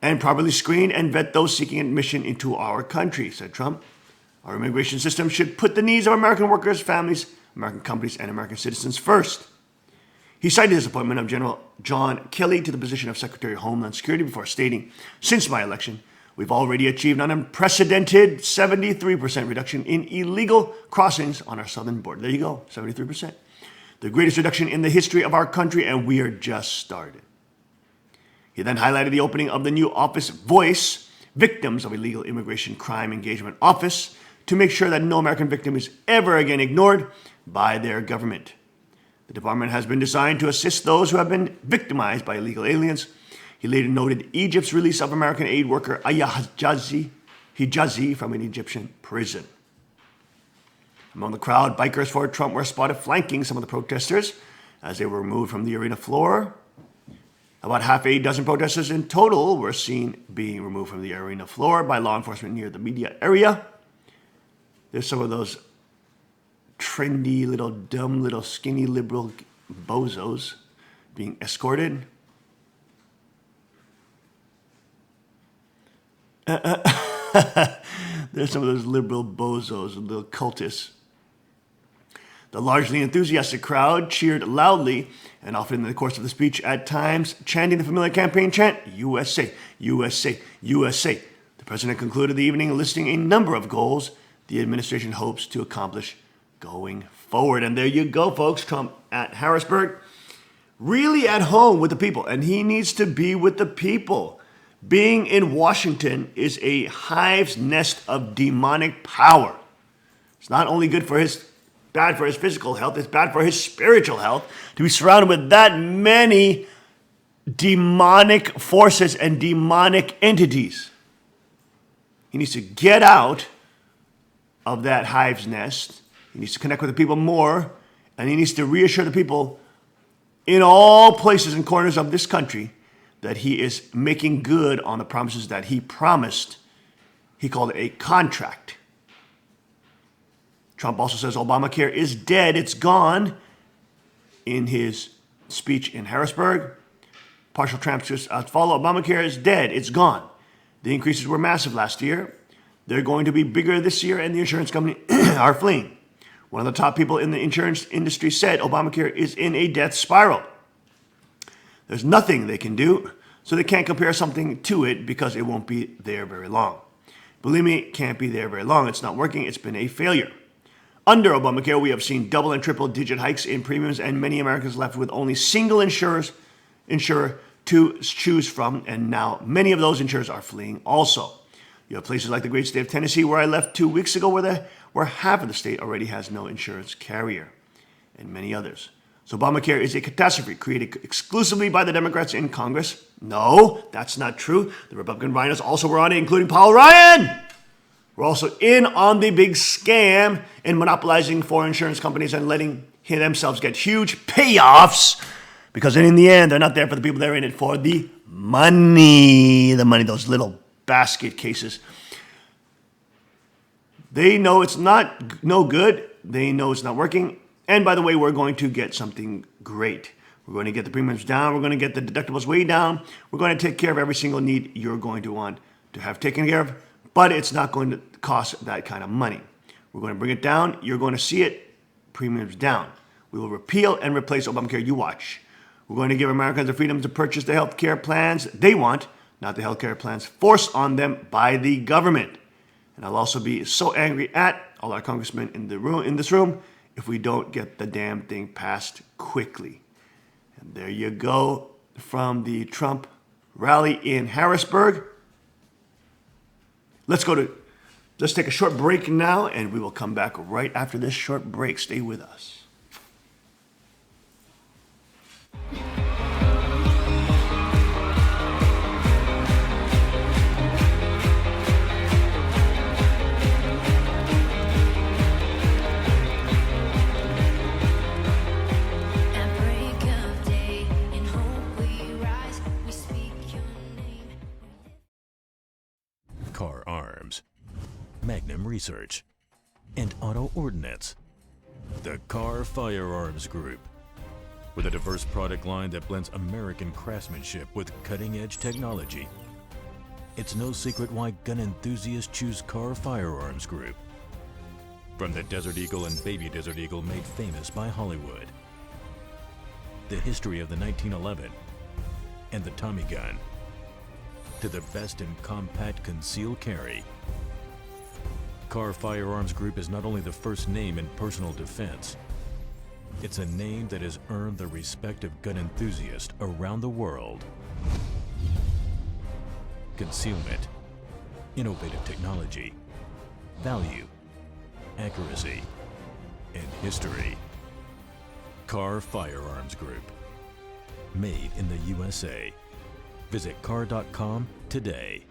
And properly screen and vet those seeking admission into our country, said Trump. Our immigration system should put the needs of American workers, families, American companies, and American citizens first. He cited his appointment of General John Kelly to the position of Secretary of Homeland Security before stating, since my election, we've already achieved an unprecedented 73% reduction in illegal crossings on our southern border. There you go, 73%. The greatest reduction in the history of our country, and we are just started. He then highlighted the opening of the new Office Voice, Victims of Illegal Immigration Crime Engagement Office, to make sure that no American victim is ever again ignored by their government. The department has been designed to assist those who have been victimized by illegal aliens. He later noted Egypt's release of American aid worker Aya Hijazi from an Egyptian prison. Among the crowd, bikers for Trump were spotted flanking some of the protesters as they were removed from the arena floor. About half a dozen protesters in total were seen being removed from the arena floor by law enforcement near the media area. There's some of those trendy, little, dumb, little, skinny liberal bozos being escorted. There's some of those liberal bozos, little cultists. The largely enthusiastic crowd cheered loudly and often in the course of the speech at times, chanting the familiar campaign chant, USA, USA, USA. The president concluded the evening listing a number of goals the administration hopes to accomplish going forward. And there you go, folks. Trump at Harrisburg, really at home with the people, and he needs to be with the people. Being in Washington is a hive's nest of demonic power. It's not only bad for his physical health, it's bad for his spiritual health to be surrounded with that many demonic forces and demonic entities. He needs to get out of that hive's nest. He needs to connect with the people more, and he needs to reassure the people in all places and corners of this country that he is making good on the promises that he promised. He called it a contract. Trump also says Obamacare is dead, it's gone, in his speech in Harrisburg. Partial transcripts as follow: Obamacare is dead, it's gone. The increases were massive last year. They're going to be bigger this year, and the insurance company are fleeing. One of the top people in the insurance industry said Obamacare is in a death spiral. There's nothing they can do, so they can't compare something to it because it won't be there very long. Believe me, it can't be there very long. It's not working. It's been a failure. Under Obamacare, we have seen double and triple digit hikes in premiums, and many Americans left with only single insurer to choose from, and now many of those insurers are fleeing also. You have places like the great state of Tennessee, where I left 2 weeks ago, where half of the state already has no insurance carrier, and many others. So Obamacare is a catastrophe created exclusively by the Democrats in Congress. No, that's not true. The Republican rhinos also were on it, including Paul Ryan. We're also in on the big scam in monopolizing foreign insurance companies and letting themselves get huge payoffs, because in the end, they're not there for the people. They're in it for the money. The money, those little basket cases. They know it's no good. They know it's not working. And by the way, we're going to get something great. We're going to get the premiums down. We're going to get the deductibles way down. We're going to take care of every single need you're going to want to have taken care of. But it's not going to cost that kind of money. We're going to bring it down. You're going to see it. Premiums down. We will repeal and replace Obamacare. You watch. We're going to give Americans the freedom to purchase the health care plans they want, not the health care plans forced on them by the government. And I'll also be so angry at all our congressmen in this room if we don't get the damn thing passed quickly. And there you go from the Trump rally in Harrisburg. Let's take a short break now, and we will come back right after this short break. Stay with us. Car Arms, Magnum Research, and Auto Ordnance. The Car Firearms Group, with a diverse product line that blends American craftsmanship with cutting-edge technology. It's no secret why gun enthusiasts choose Car Firearms Group. From the Desert Eagle and Baby Desert Eagle made famous by Hollywood, the history of the 1911 and the Tommy gun, to the best in compact concealed carry. Car Firearms Group is not only the first name in personal defense, it's a name that has earned the respect of gun enthusiasts around the world. Concealment, innovative technology, value, accuracy, and history. Car Firearms Group, made in the USA. Visit car.com today.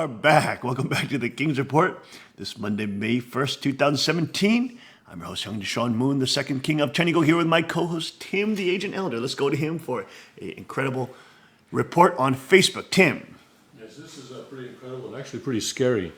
are back. Welcome back to the King's Report. This Monday, May 1st, 2017. I'm your host, Young Deshaun Moon, the second king of Chenigo, here with my co-host, Tim, the Agent Elder. Let's go to him for an incredible report on Facebook. Tim. Yes, this is pretty incredible and actually pretty scary.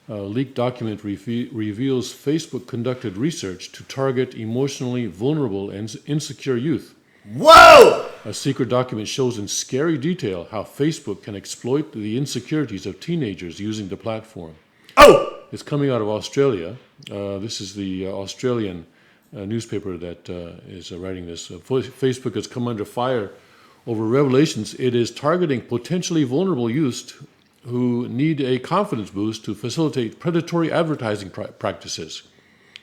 A leaked document reveals Facebook conducted research to target emotionally vulnerable and insecure youth. Whoa! A secret document shows in scary detail how Facebook can exploit the insecurities of teenagers using the platform. Oh! It's coming out of Australia. This is the Australian newspaper that is writing this. Facebook has come under fire over revelations. It is targeting potentially vulnerable youth who need a confidence boost to facilitate predatory advertising practices.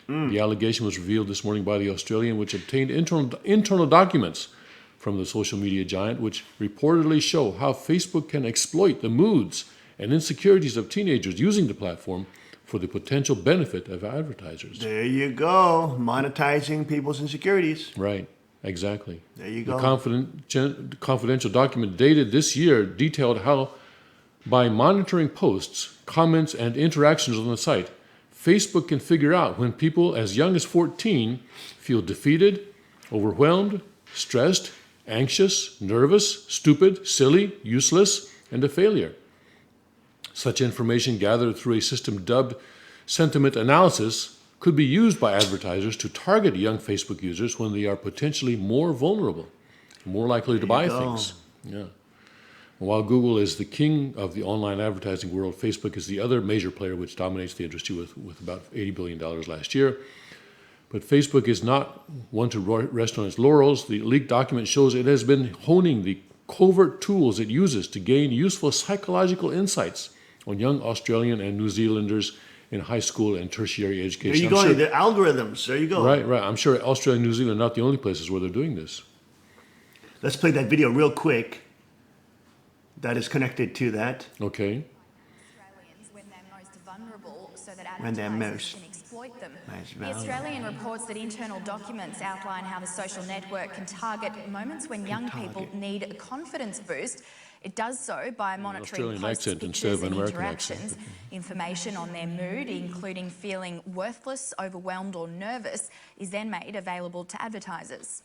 The allegation was revealed this morning by the Australian, which obtained internal documents from the social media giant, which reportedly show how Facebook can exploit the moods and insecurities of teenagers using the platform for the potential benefit of advertisers. There you go. Monetizing people's insecurities. Right, exactly. There you go. The confidential document dated this year detailed how, by monitoring posts, comments, and interactions on the site, Facebook can figure out when people as young as 14 feel defeated, overwhelmed, stressed, anxious, nervous, stupid, silly, useless, and a failure. Such information gathered through a system dubbed sentiment analysis could be used by advertisers to target young Facebook users when they are potentially more vulnerable, more likely to buy things. Yeah. While Google is the king of the online advertising world, Facebook is the other major player which dominates the industry with about $80 billion last year. But Facebook is not one to rest on its laurels. The leaked document shows it has been honing the covert tools it uses to gain useful psychological insights on young Australian and New Zealanders in high school and tertiary education. There you go, the algorithms. There you go. Right. I'm sure Australia and New Zealand are not the only places where they're doing this. Let's play that video real quick. That is connected to that. Okay. When they're most vulnerable, so that When they're advertisers most can exploit them. most The Australian reports that internal documents outline how the social network can target moments when young people need a confidence boost. It does so by monitoring Australian posts, accent instead pictures of an and American interactions, accent. information on their mood, including feeling worthless, overwhelmed or nervous, is then made available to advertisers.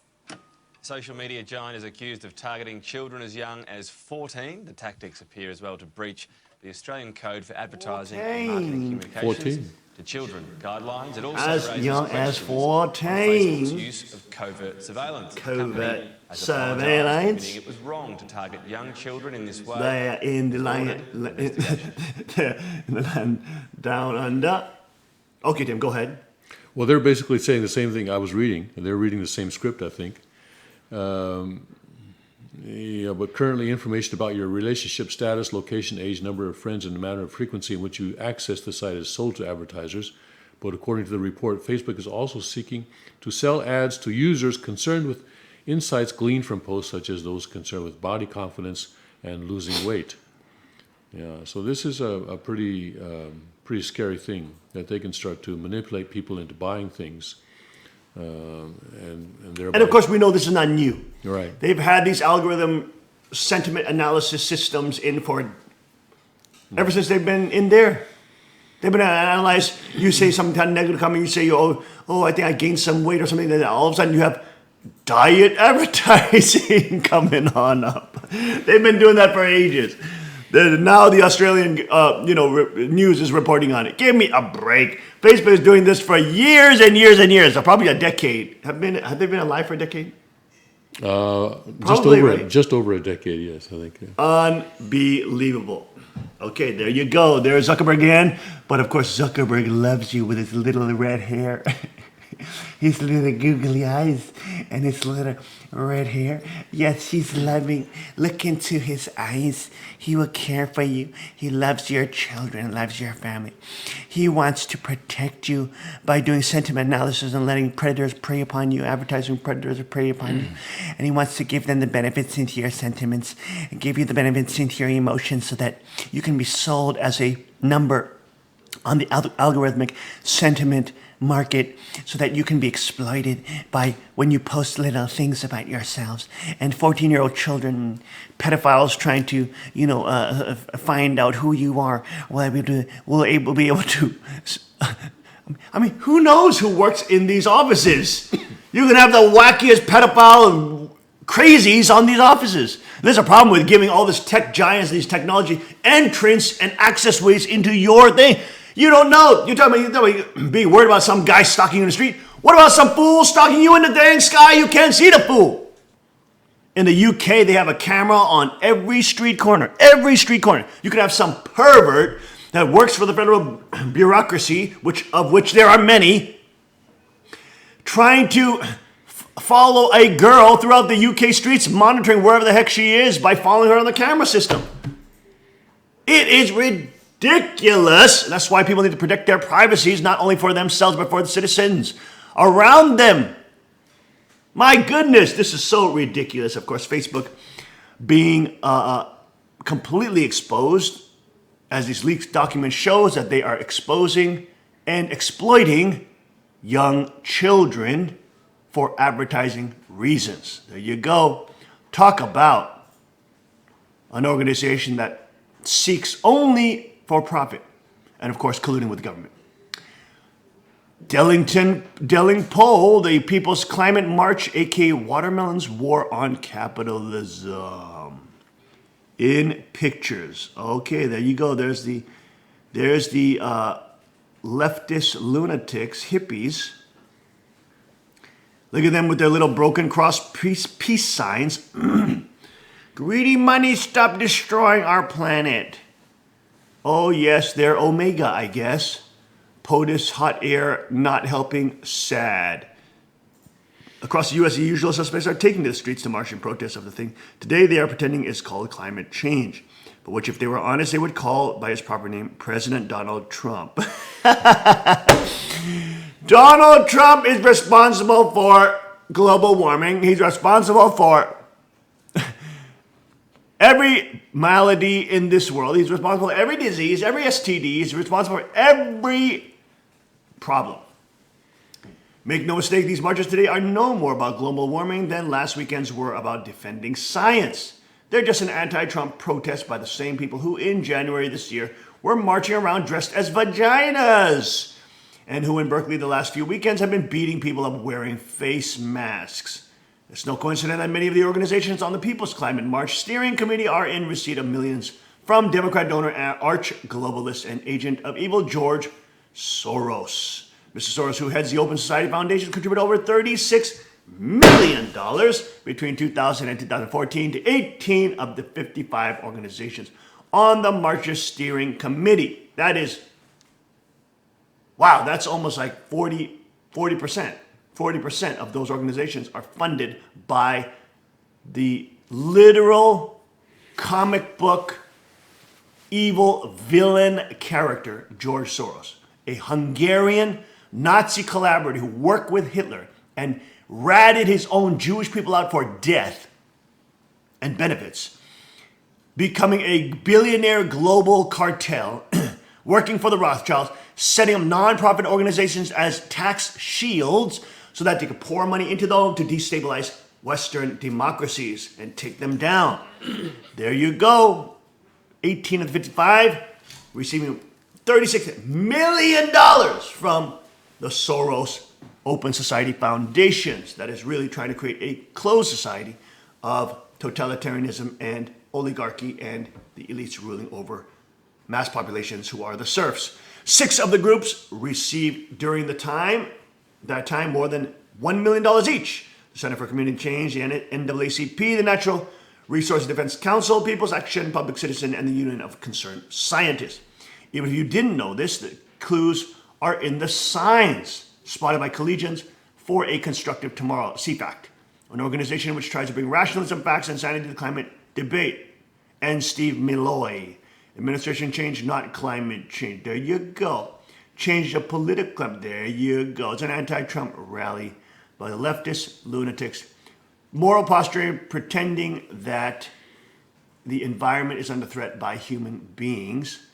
Social media giant is accused of targeting children as young as 14. The tactics appear as well to breach the Australian Code for Advertising and Marketing Communications to Children guidelines. It also As raises young as questions on 14. Facebook's use of covert surveillance. The Covert company has surveillance. apologised, admitting it was wrong to target young children in this way. They're in the land, in the land down under. Okay, Tim, go ahead. Well, they're basically saying the same thing I was reading, and they're reading the same script, I think. But currently information about your relationship status, location, age, number of friends, and the manner of frequency in which you access the site is sold to advertisers. But according to the report, Facebook is also seeking to sell ads to users concerned with insights gleaned from posts such as those concerned with body confidence and losing weight. Yeah, so this is a pretty scary thing, that they can start to manipulate people into buying things. And of course, we know this is not new. Right. They've had these algorithm sentiment analysis systems in for ever since they've been in there. They've been analyzed. You say some kind of negative comment. You say, oh, I think I gained some weight or something. Then all of a sudden you have diet advertising coming on up. They've been doing that for ages. Now the Australian, news is reporting on it. Give me a break. Facebook is doing this for years and years and years, probably a decade. Have they been alive for a decade? Just over a decade, yes, I think. Yeah. Unbelievable. Okay, there you go. There's Zuckerberg again. But of course, Zuckerberg loves you with his little red hair. His little googly eyes and his little red hair. Yes, he's loving. Look into his eyes. He will care for you. He loves your children, loves your family. He wants to protect you by doing sentiment analysis and letting predators prey upon you, advertising predators prey upon you. And he wants to give them the benefits into your sentiments and give you the benefits into your emotions so that you can be sold as a number on the algorithmic sentiment market so that you can be exploited by when you post little things about yourselves. And 14-year-old children, pedophiles trying to, find out who you are will be able to. I mean, who knows who works in these offices? You can have the wackiest pedophile crazies on these offices. There's a problem with giving all these tech giants, these technology entrance and access ways into your thing. You don't know. You're talking about being worried about some guy stalking you in the street. What about some fool stalking you in the dang sky? You can't see the fool. In the UK, they have a camera on every street corner. Every street corner. You could have some pervert that works for the federal bureaucracy, of which there are many, trying to follow a girl throughout the UK streets, monitoring wherever the heck she is by following her on the camera system. It is ridiculous. That's why people need to protect their privacies, not only for themselves, but for the citizens around them. My goodness, this is so ridiculous. Of course, Facebook being completely exposed, as these leaked documents shows that they are exposing and exploiting young children for advertising reasons. There you go. Talk about an organization that seeks only for profit and, of course, colluding with the government. Delingpole, the People's Climate March, aka Watermelon's War on Capitalism. In pictures. Okay, there you go. There's the leftist lunatics, hippies. Look at them with their little broken cross peace signs. Greedy money, stop destroying our planet. Oh yes, they're Omega, I guess. POTUS, hot air, not helping, sad. Across the U.S., the usual suspects are taking to the streets to march in protest of the thing today they are pretending is called climate change, but which, if they were honest, they would call by its proper name, President Donald Trump. Donald Trump is responsible for global warming. He's responsible for every malady in this world. He's responsible for every disease, every STD. He's responsible for every problem. Make no mistake, these marches today are no more about global warming than last weekend's were about defending science. They're just an anti-Trump protest by the same people who in January this year were marching around dressed as vaginas, and who in Berkeley the last few weekends have been beating people up wearing face masks. It's no coincidence that many of the organizations on the People's Climate March Steering Committee are in receipt of millions from Democrat donor, arch-globalist, and agent of evil George Soros. Mr. Soros, who heads the Open Society Foundation, contributed over $36 million between 2000 and 2014 to 18 of the 55 organizations on the March's Steering Committee. That is, wow, that's almost like 40%. 40% of those organizations are funded by the literal comic book evil villain character, George Soros, a Hungarian Nazi collaborator who worked with Hitler and ratted his own Jewish people out for death and benefits, becoming a billionaire global cartel, working for the Rothschilds, setting up non-profit organizations as tax shields so that they could pour money into them to destabilize Western democracies and take them down. There you go. 18 of the 55 receiving $36 million from the Soros Open Society Foundations that is really trying to create a closed society of totalitarianism and oligarchy and the elites ruling over mass populations who are the serfs. 6 of the groups received during that time more than $1 million each. The Center for Community Change, the NAACP, the Natural Resources Defense Council, People's Action, Public Citizen, and the Union of Concerned Scientists. Even if you didn't know this, the clues are in the signs spotted by collegians for a constructive tomorrow, CFACT, an organization which tries to bring rationalism, facts, and sanity to the climate debate. And Steve Milloy, administration change, not climate change. There you go. Change the political climate. There you go. It's an anti-Trump rally by the leftist lunatics. Moral posturing, pretending that the environment is under threat by human beings.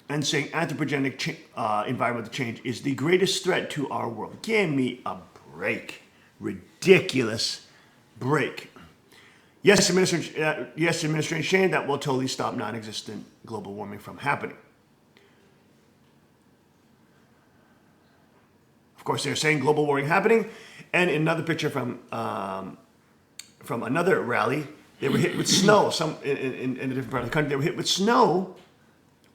and saying anthropogenic environmental change is the greatest threat to our world. Give me a break. Ridiculous break. Yes, Administration Shane, that will totally stop non-existent global warming from happening. Of course, they're saying global warming happening, and in another picture from another rally, they were hit with snow. Some in a different part of the country, they were hit with snow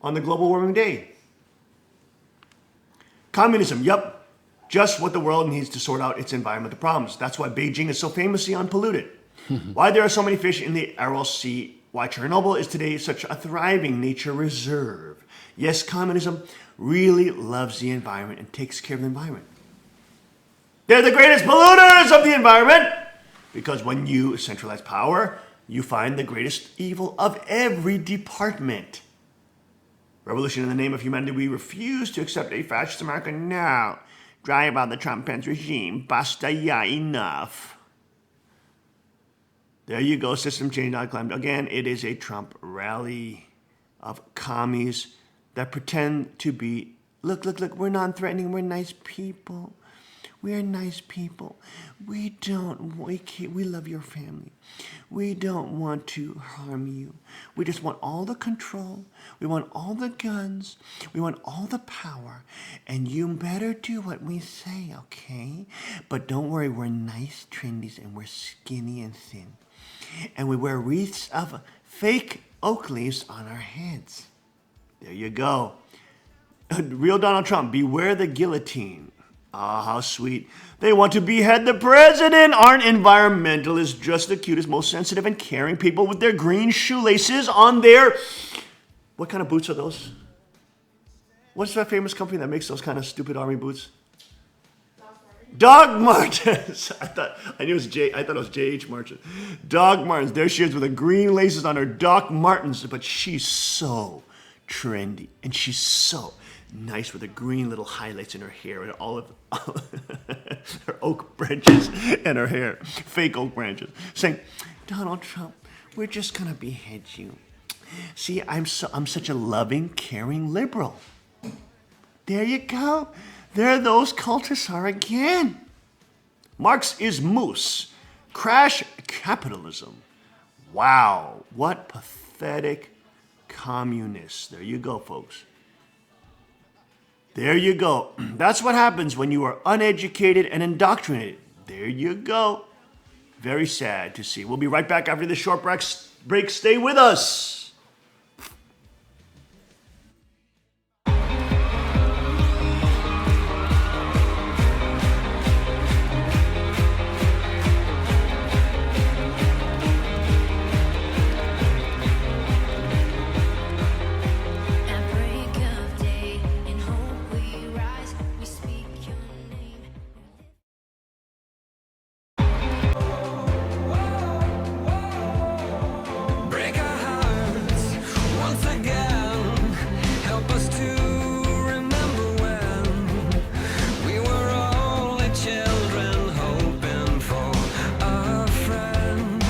on the global warming day. Communism, yup, just what the world needs to sort out its environmental problems. That's why Beijing is so famously unpolluted. Why there are so many fish in the Aral Sea. Why Chernobyl is today such a thriving nature reserve. Yes, communism really loves the environment and takes care of the environment. They're the greatest polluters of the environment because when you centralize power, you find the greatest evil of every department. Revolution in the name of humanity. We refuse to accept a fascist America now. Drive out the Trump-Pence regime. Basta ya, enough. There you go, system change not climbed. Again, it is a Trump rally of commies that pretend to be, look, we're non-threatening, we're nice people. We are nice people. We love your family. We don't want to harm you. We just want all the control. We want all the guns. We want all the power. And you better do what we say, okay? But don't worry, we're nice trendies and we're skinny and thin. And we wear wreaths of fake oak leaves on our heads. There you go. Real Donald Trump, beware the guillotine. Ah, how sweet. They want to behead the president. Aren't environmentalists just the cutest, most sensitive and caring people with their green shoelaces on their... What kind of boots are those? What's that famous company that makes those kind of stupid army boots? Doc Martens. I thought it was J.H. Martin. Doc Martens. There she is with the green laces on her Doc Martens, but she's so trendy and she's so nice with the green little highlights in her hair and all of her oak branches and her hair, fake oak branches, saying, Donald Trump, we're just gonna behead you. See, I'm such a loving, caring liberal. There you go. There those cultists are again. Marx is moose. Crash capitalism. Wow, what pathetic communists. There you go, folks. There you go. That's what happens when you are uneducated and indoctrinated. There you go. Very sad to see. We'll be right back after this short break. Stay with us. Break our hearts once again. Help us to remember when we were only children hoping for a friend.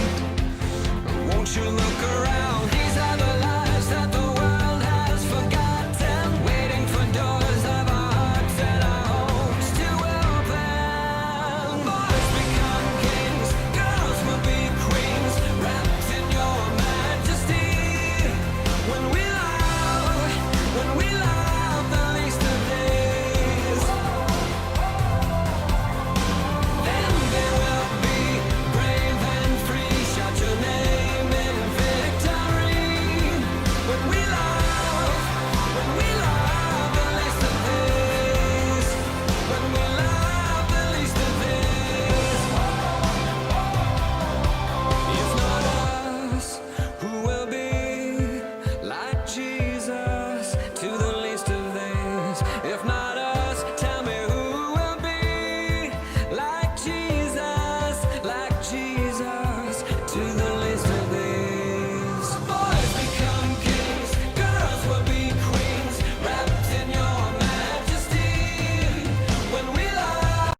Won't you look around? These are the lives that the world has forgotten, waiting for doors of our hearts and our homes to open. Boys become kings, girls will be queens, wrapped in your majesty. When we love the least of these, then they will be brave and free. Shout your name in victory. When we love the least of these, when we love the least of these, if not us, who will be like Jesus to the least of these? If not us, tell me who will be like Jesus to the least of these. Boys become kings, girls will be queens, wrapped in your majesty. When we love.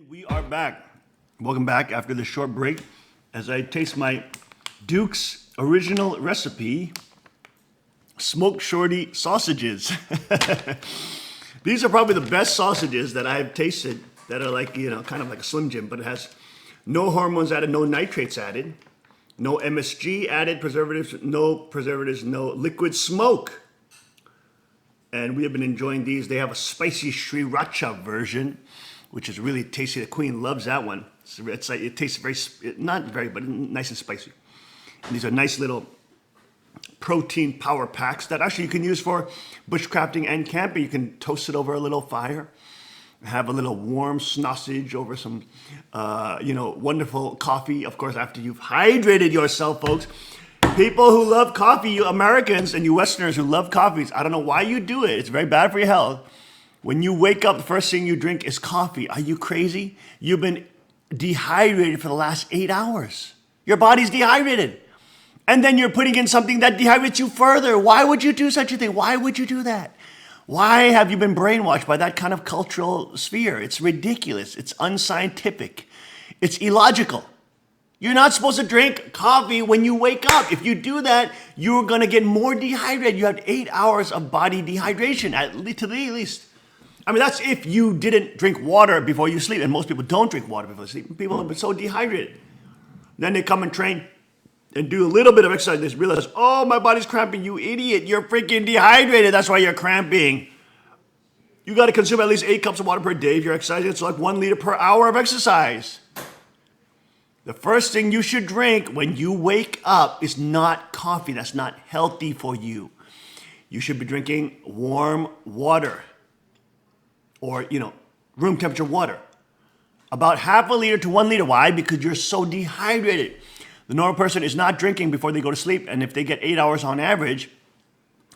We are back. Welcome back after this short break as I taste my Duke's original recipe smoked shorty sausages. These are probably the best sausages that I've tasted that are like, kind of like a Slim Jim, but it has no hormones added, no nitrates added, no MSG added, preservatives, no liquid smoke. And we have been enjoying these. They have a spicy sriracha version, which is really tasty. The Queen loves that one. It's like, it tastes not very, but nice and spicy. And these are nice little protein power packs that actually you can use for bushcrafting and camping. You can toast it over a little fire, have a little warm sausage over some, wonderful coffee. Of course, after you've hydrated yourself, folks. People who love coffee, you Americans and you Westerners who love coffees, I don't know why you do it. It's very bad for your health. When you wake up, the first thing you drink is coffee. Are you crazy? You've been dehydrated for the last 8 hours. Your body's dehydrated. And then you're putting in something that dehydrates you further. Why would you do such a thing? Why would you do that? Why have you been brainwashed by that kind of cultural sphere? It's ridiculous. It's unscientific. It's illogical. You're not supposed to drink coffee when you wake up. If you do that, you're going to get more dehydrated. You have 8 hours of body dehydration, to the least. I mean, that's if you didn't drink water before you sleep. And most people don't drink water before they sleep. People have been so dehydrated. Then they come and train and do a little bit of exercise. They realize, oh, my body's cramping. You idiot. You're freaking dehydrated. That's why you're cramping. You got to consume at least 8 cups of water per day if you're exercising. It's like 1 liter per hour of exercise. The first thing you should drink when you wake up is not coffee. That's not healthy for you. You should be drinking warm water or, room temperature water. About half a liter to 1 liter. Why? Because you're so dehydrated. The normal person is not drinking before they go to sleep. And if they get 8 hours on average,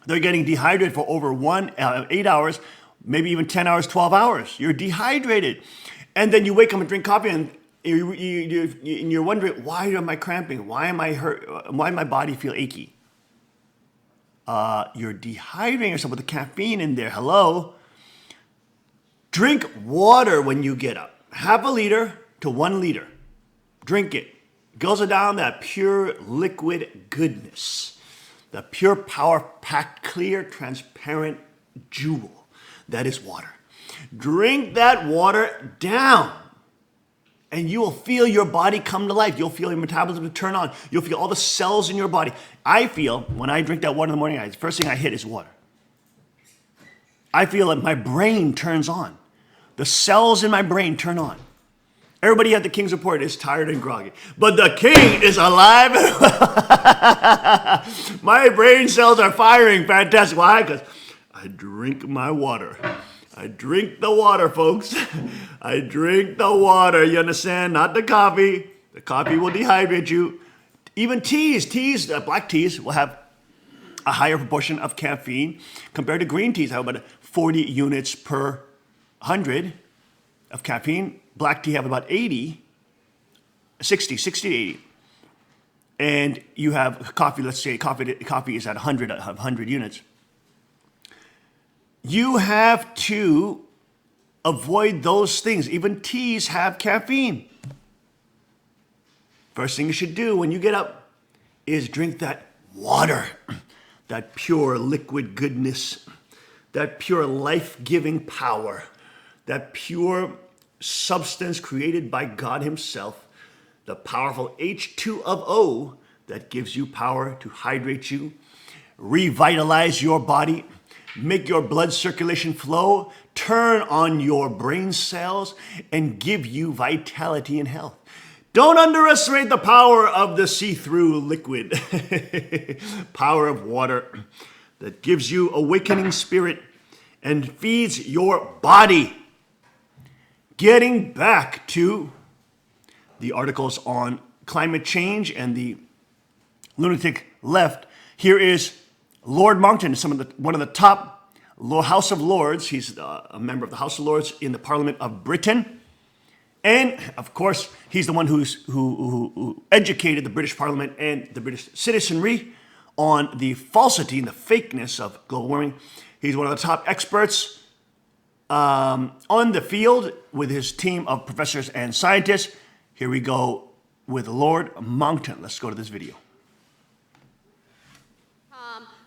they're getting dehydrated for over 8 hours, maybe even 10 hours, 12 hours. You're dehydrated. And then you wake up and drink coffee and you're wondering, why am I cramping? Why am I hurt? Why does my body feel achy? You're dehydrating yourself with the caffeine in there. Hello? Drink water when you get up. Half a liter to 1 liter. Drink it. It goes down that pure liquid goodness. The pure power packed, clear, transparent jewel that is water. Drink that water down. And you will feel your body come to life. You'll feel your metabolism turn on. You'll feel all the cells in your body. I feel when I drink that water in the morning, the first thing I hit is water. I feel like my brain turns on. The cells in my brain turn on. Everybody at the King's Report is tired and groggy. But the King is alive. My brain cells are firing. Fantastic. Why? Because I drink my water. I drink the water, folks. I drink the water, you understand? Not the coffee. The coffee will dehydrate you. Even teas, black teas will have a higher proportion of caffeine compared to green teas. How about 40 units per 100 of caffeine? Black tea have about 60 to 80. And you have coffee, let's say coffee is at 100 units. You have to avoid those things. Even teas have caffeine. First thing you should do when you get up is drink that water, that pure liquid goodness, that pure life-giving power, that pure substance created by God Himself, the powerful H2O that gives you power to hydrate you, revitalize your body, make your blood circulation flow, turn on your brain cells, and give you vitality and health. Don't underestimate the power of the see-through liquid, power of water that gives you awakening spirit and feeds your body. Getting back to the articles on climate change and the lunatic left, here is Lord Monckton, one of the top House of Lords. He's a member of the House of Lords in the Parliament of Britain. And, of course, he's the one who educated the British Parliament and the British citizenry on the falsity and the fakeness of global warming. He's one of the top experts on the field with his team of professors and scientists. Here we go with Lord Monckton. Let's go to this video.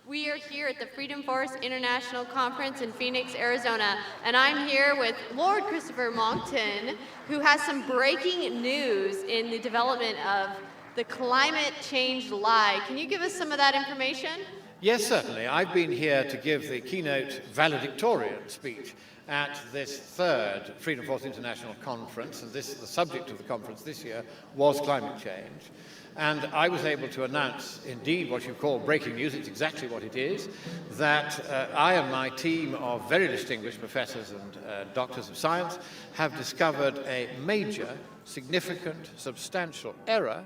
We are here at the Freedom Force International Conference in Phoenix, Arizona, and I'm here with Lord Christopher Monckton, who has some breaking news in the development of the climate change lie. Can you give us some of that information? Yes, certainly. I've been here to give the keynote valedictorian speech at this third Freedom Force International Conference, and the subject of the conference this year was climate change. And I was able to announce, indeed, what you call breaking news, it's exactly what it is, that I and my team of very distinguished professors and doctors of science have discovered a major, significant, substantial error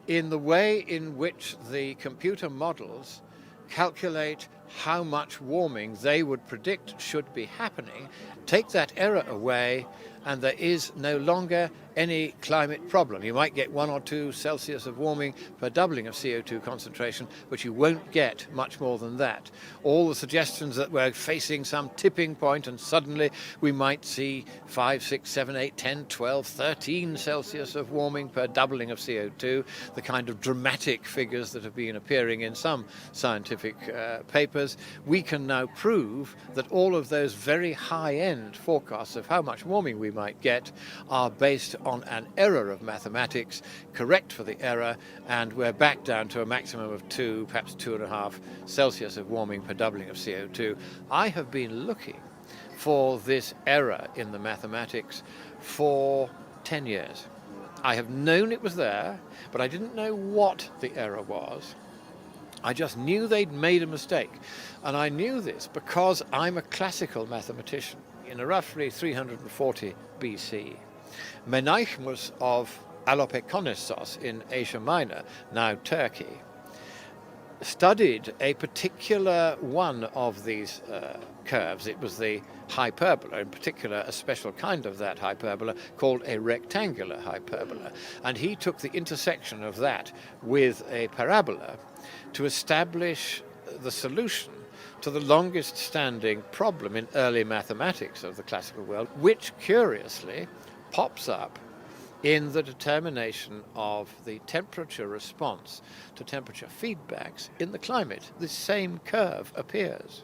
in the way in which the computer models calculate how much warming they would predict should be happening. Take that error away, and there is no longer any climate problem. You might get 1 or 2 Celsius of warming per doubling of CO2 concentration, but you won't get much more than that. All the suggestions that we're facing some tipping point and suddenly we might see 5, 6, 7, 8, 10, 12, 13 Celsius of warming per doubling of CO2, the kind of dramatic figures that have been appearing in some scientific papers, we can now prove that all of those very high-end forecasts of how much warming we might get are based on an error of mathematics, correct for the error, and we're back down to a maximum of 2, perhaps 2.5 Celsius of warming per doubling of CO2. I have been looking for this error in the mathematics for 10 years. I have known it was there, but I didn't know what the error was. I just knew they'd made a mistake. And I knew this because I'm a classical mathematician. In roughly 340 BC, Menaichmus of Alopekonissos in Asia Minor, now Turkey, studied a particular one of these curves. It was the hyperbola, in particular a special kind of that hyperbola called a rectangular hyperbola. And he took the intersection of that with a parabola to establish the solution to the longest standing problem in early mathematics of the classical world, which curiously pops up in the determination of the temperature response to temperature feedbacks in the climate. This same curve appears,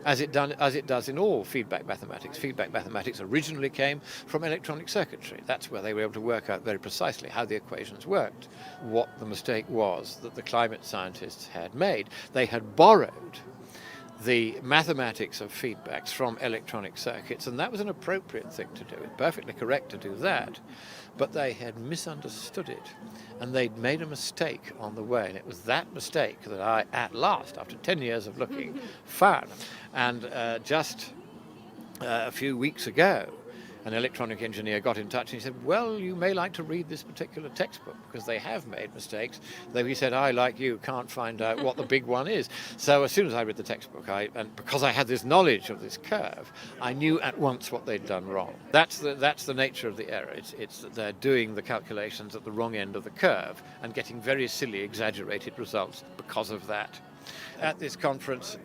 as it does in all feedback mathematics. Feedback mathematics originally came from electronic circuitry. That's where they were able to work out very precisely how the equations worked. What the mistake was that the climate scientists had made, they had borrowed the mathematics of feedbacks from electronic circuits, and that was an appropriate thing to do. It's perfectly correct to do that, but they had misunderstood it, and they'd made a mistake on the way, and it was that mistake that I, at last, after 10 years of looking, found. And just a few weeks ago, an electronic engineer got in touch and he said, well, you may like to read this particular textbook because they have made mistakes, though he said, I, like you, can't find out what the big one is. So as soon as I read the textbook, and because I had this knowledge of this curve, I knew at once what they'd done wrong. That's the nature of the error. It's that they're doing the calculations at the wrong end of the curve and getting very silly, exaggerated results because of that. At this conference,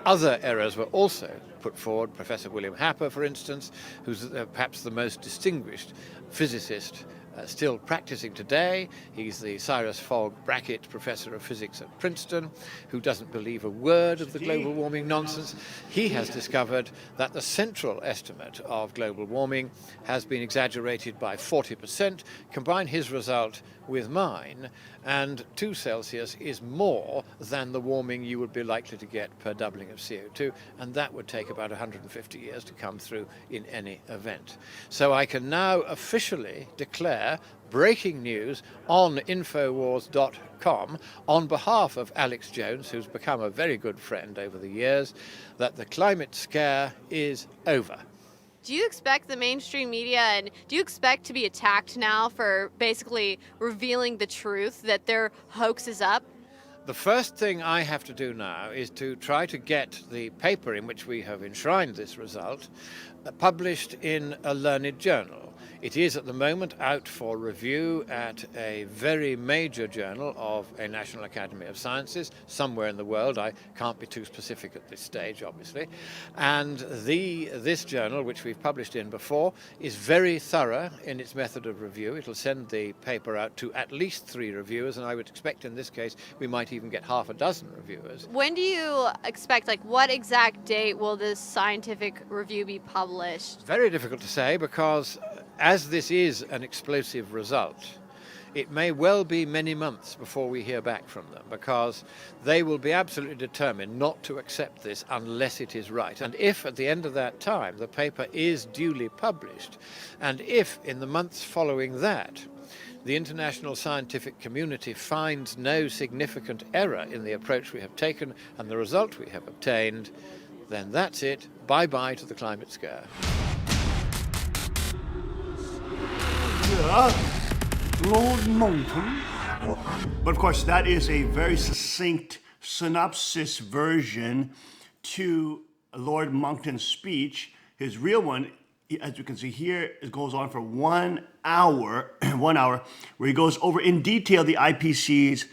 other errors were also put forward. Professor William Happer, for instance, who's perhaps the most distinguished physicist still practicing today. He's the Cyrus Fogg Brackett Professor of Physics at Princeton, who doesn't believe a word of the global warming nonsense. He has discovered that the central estimate of global warming has been exaggerated by 40%. Combine his result with mine, and 2 Celsius is more than the warming you would be likely to get per doubling of CO2, and that would take about 150 years to come through in any event. So I can now officially declare breaking news on Infowars.com on behalf of Alex Jones, who's become a very good friend over the years, that the climate scare is over. Do you expect the mainstream media, and do you expect to be attacked now for basically revealing the truth that their hoax is up? The first thing I have to do now is to try to get the paper in which we have enshrined this result published in a learned journal. It is at the moment out for review at a very major journal of a National Academy of Sciences somewhere in the world. I can't be too specific at this stage, obviously. And this journal, which we've published in before, is very thorough in its method of review. It'll send the paper out to at least 3 reviewers, and I would expect in this case we might even get half a dozen reviewers. When do you expect, like, what exact date will this scientific review be published? Very difficult to say, because as this is an explosive result, it may well be many months before we hear back from them, because they will be absolutely determined not to accept this unless it is right. And if at the end of that time the paper is duly published, and if in the months following that the international scientific community finds no significant error in the approach we have taken and the result we have obtained, then that's it. Bye-bye to the climate scare. Lord Monckton. But of course, that is a very succinct synopsis version to Lord Monckton's speech. His real one, as you can see here, it goes on for 1 hour, 1 hour, where he goes over in detail the IPCC's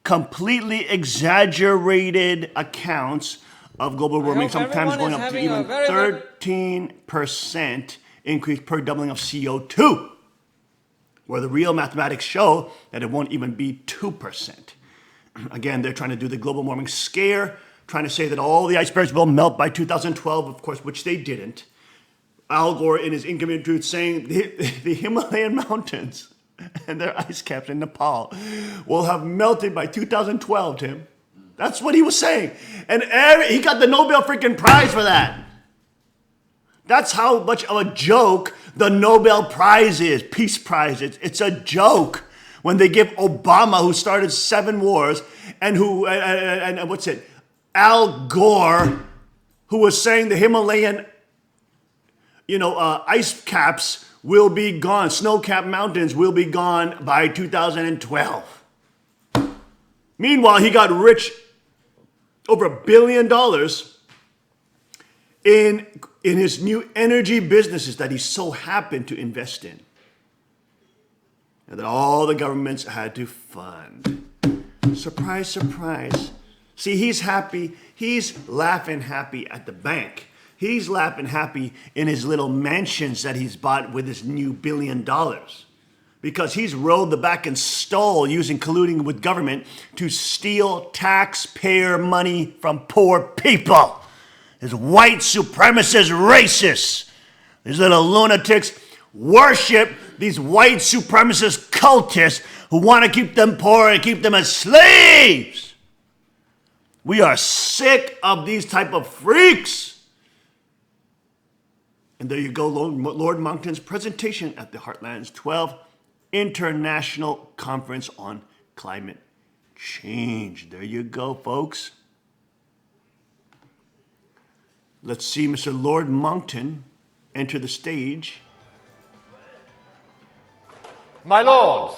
completely exaggerated accounts of global warming, sometimes going up to even 13% increase per doubling of CO2, where the real mathematics show that it won't even be 2%. Again, they're trying to do the global warming scare, trying to say that all the icebergs will melt by 2012, of course, which they didn't. Al Gore, in his Inconvenient Truth, saying the Himalayan mountains and their ice caps in Nepal will have melted by 2012, Tim. That's what he was saying. And he got the Nobel freaking Prize for that. That's how much of a joke the Nobel Prize is, Peace Prize. It's a joke when they give Obama, who started 7 wars, and Al Gore, who was saying the Himalayan, ice caps will be gone, snow-capped mountains will be gone by 2012. Meanwhile, he got rich, over $1 billion in his new energy businesses that he so happened to invest in, and that all the governments had to fund. Surprise, surprise. See, he's happy. He's laughing happy at the bank. He's laughing happy in his little mansions that he's bought with his new $1 billion. Because he's rolled the back and stole, colluding with government to steal taxpayer money from poor people. His white supremacist racists, these little lunatics, worship these white supremacist cultists who want to keep them poor and keep them as slaves. We are sick of these type of freaks. And there you go, Lord Monckton's presentation at the Heartland's 12th International Conference on Climate Change. There you go, folks. Let's see Mr. Lord Monckton enter the stage. My lords,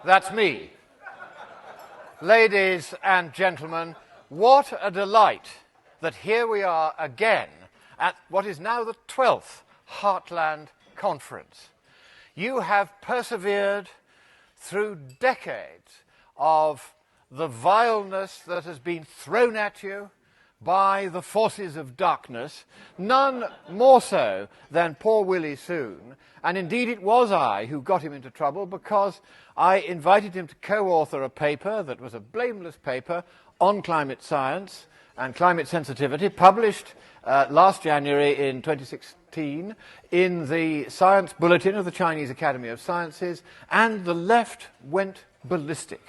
that's me. Ladies and gentlemen, what a delight that here we are again at what is now the 12th Heartland Conference. You have persevered through decades of the vileness that has been thrown at you by the forces of darkness, none more so than poor Willie Soon. And indeed it was I who got him into trouble, because I invited him to co-author a paper that was a blameless paper on climate science and climate sensitivity, published last January in 2016 in the Science Bulletin of the Chinese Academy of Sciences, and the left went ballistic.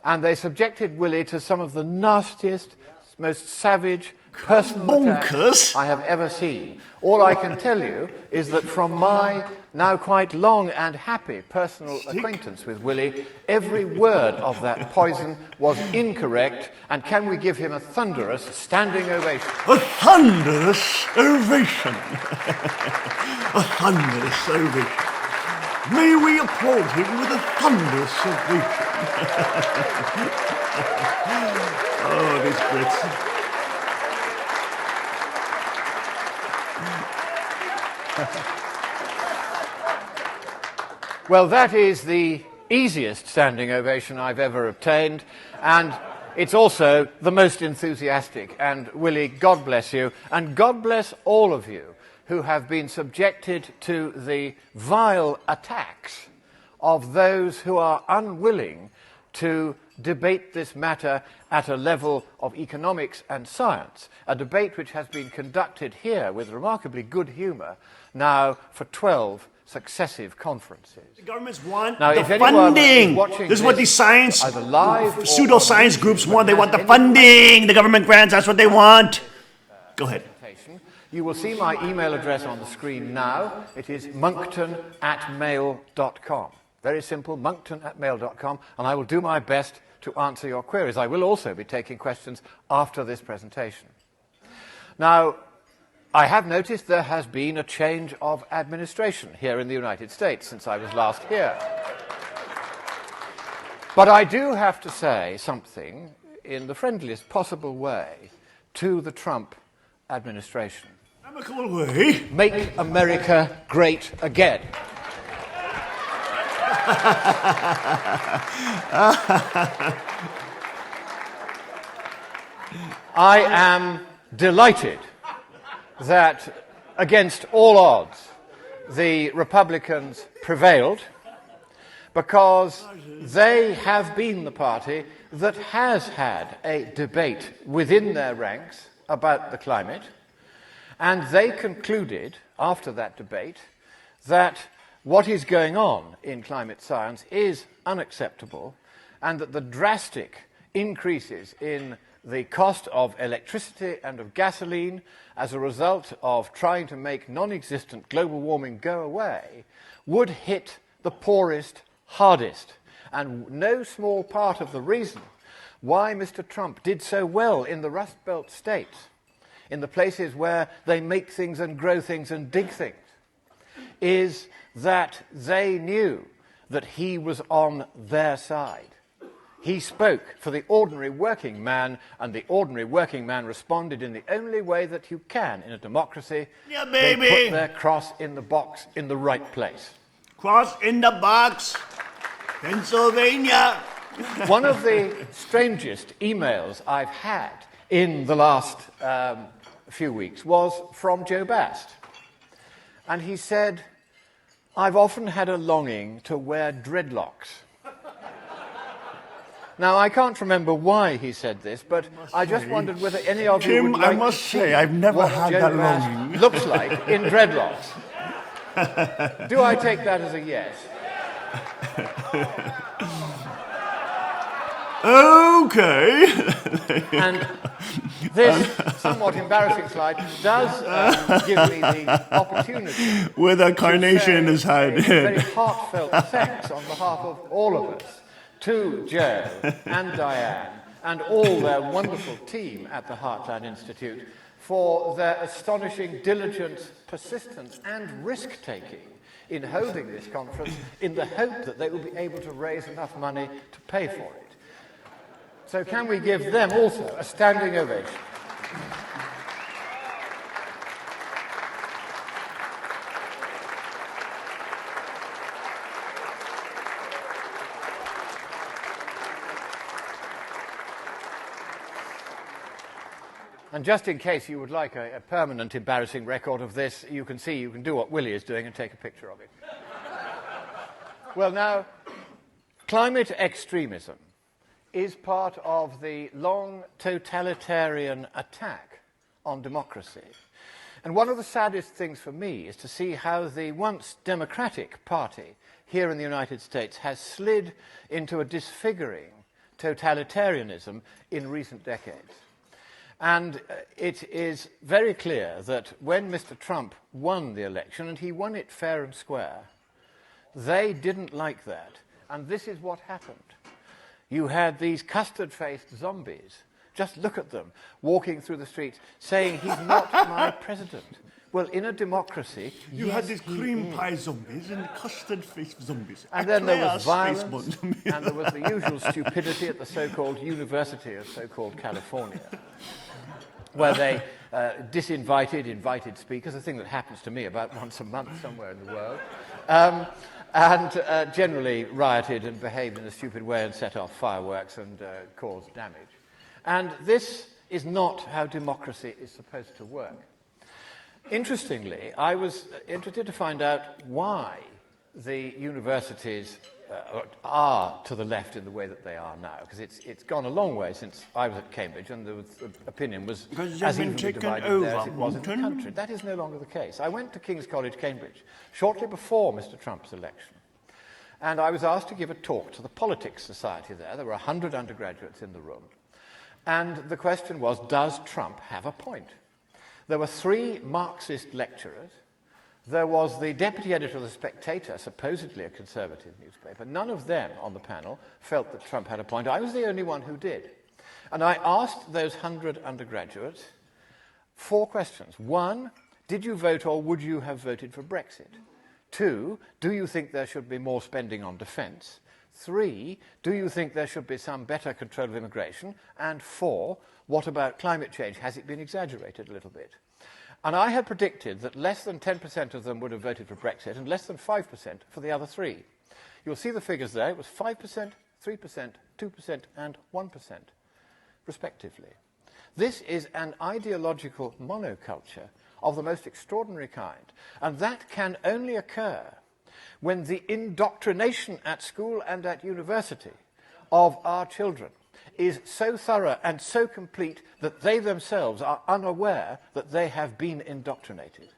And they subjected Willie to some of the nastiest, most savage personal attacks I have ever seen. All I can tell you is that from my now quite long and happy personal acquaintance with Willie, every word of that poison was incorrect. And can we give him a thunderous standing ovation? A thunderous ovation. A thunderous ovation. May we applaud him with a thunderous ovation. Oh, these Brits. Well, that is the easiest standing ovation I've ever obtained, and it's also the most enthusiastic. And Willie, God bless you, and God bless all of you who have been subjected to the vile attacks of those who are unwilling to debate this matter at a level of economics and science, a debate which has been conducted here with remarkably good humour now for 12 successive conferences. The governments want now, the funding. This is what these science, pseudoscience groups want. They want the funding, the government grants. That's what they want. Go ahead. You will see my email address on the screen now. It is monkton@mail.com. Very simple, monkton@mail.com, and I will do my best to answer your queries. I will also be taking questions after this presentation. Now, I have noticed there has been a change of administration here in the United States since I was last here. But I do have to say something in the friendliest possible way to the Trump administration. Amicable way. Make America great again. I am delighted that, against all odds, the Republicans prevailed, because they have been the party that has had a debate within their ranks about the climate, and they concluded after that debate that what is going on in climate science is unacceptable, and that the drastic increases in the cost of electricity and of gasoline as a result of trying to make non-existent global warming go away would hit the poorest hardest. And no small part of the reason why Mr. Trump did so well in the Rust Belt states, in the places where they make things and grow things and dig things, is that they knew that he was on their side. He spoke for the ordinary working man, and the ordinary working man responded in the only way that you can in a democracy. Yeah, baby. They put their cross in the box in the right place. Cross in the box, Pennsylvania. One of the strangest emails I've had in the last few weeks was from Joe Bast. And he said, "I've often had a longing to wear dreadlocks." Now, I can't remember why he said this, but I just wondered whether any of you would like I must to see say, I've never what had Joe that Bast longing. looks like in dreadlocks. Do I take that as a yes? Okay. And this somewhat embarrassing slide does give me the opportunity with a carnation in his head. very heartfelt thanks on behalf of all of us to Joe and Diane and all their wonderful team at the Heartland Institute for their astonishing diligence, persistence and risk-taking in holding this conference in the hope that they will be able to raise enough money to pay for it. So can we give them also a standing ovation? And just in case you would like a permanent embarrassing record of this, you can do what Willie is doing and take a picture of it. Well, now, climate extremism is part of the long totalitarian attack on democracy. And one of the saddest things for me is to see how the once democratic party here in the United States has slid into a disfiguring totalitarianism in recent decades. And it is very clear that when Mr. Trump won the election, and he won it fair and square, they didn't like that. And this is what happened. You had these custard-faced zombies, just look at them, walking through the streets, saying, "He's not my president." Well, in a democracy, You yes, had these he cream is. pie zombies and custard-faced zombies. And then there was Eclairs-faced violence, zombies. and there was the usual stupidity at the so-called University of so-called California, where they invited speakers, a thing that happens to me about once a month somewhere in the world. and generally rioted and behaved in a stupid way and set off fireworks and caused damage. And this is not how democracy is supposed to work. Interestingly, I was interested to find out why the universities are to the left in the way that they are now, because it's gone a long way since I was at Cambridge, and the opinion was as evenly divided there as it was in the country. That is no longer the case. I went to King's College, Cambridge, shortly before Mr. Trump's election, and I was asked to give a talk to the Politics Society there. There were 100 undergraduates in the room, and the question was, does Trump have a point? There were 3 Marxist lecturers. There was the deputy editor of The Spectator, supposedly a conservative newspaper. None of them on the panel felt that Trump had a point. I was the only one who did. And I asked those 100 undergraduates 4 questions. 1, did you vote or would you have voted for Brexit? 2, do you think there should be more spending on defence? 3, do you think there should be some better control of immigration? And 4, what about climate change? Has it been exaggerated a little bit? And I had predicted that less than 10% of them would have voted for Brexit and less than 5% for the other 3. You'll see the figures there. It was 5%, 3%, 2%, and 1%, respectively. This is an ideological monoculture of the most extraordinary kind, and that can only occur when the indoctrination at school and at university of our children is so thorough and so complete that they themselves are unaware that they have been indoctrinated.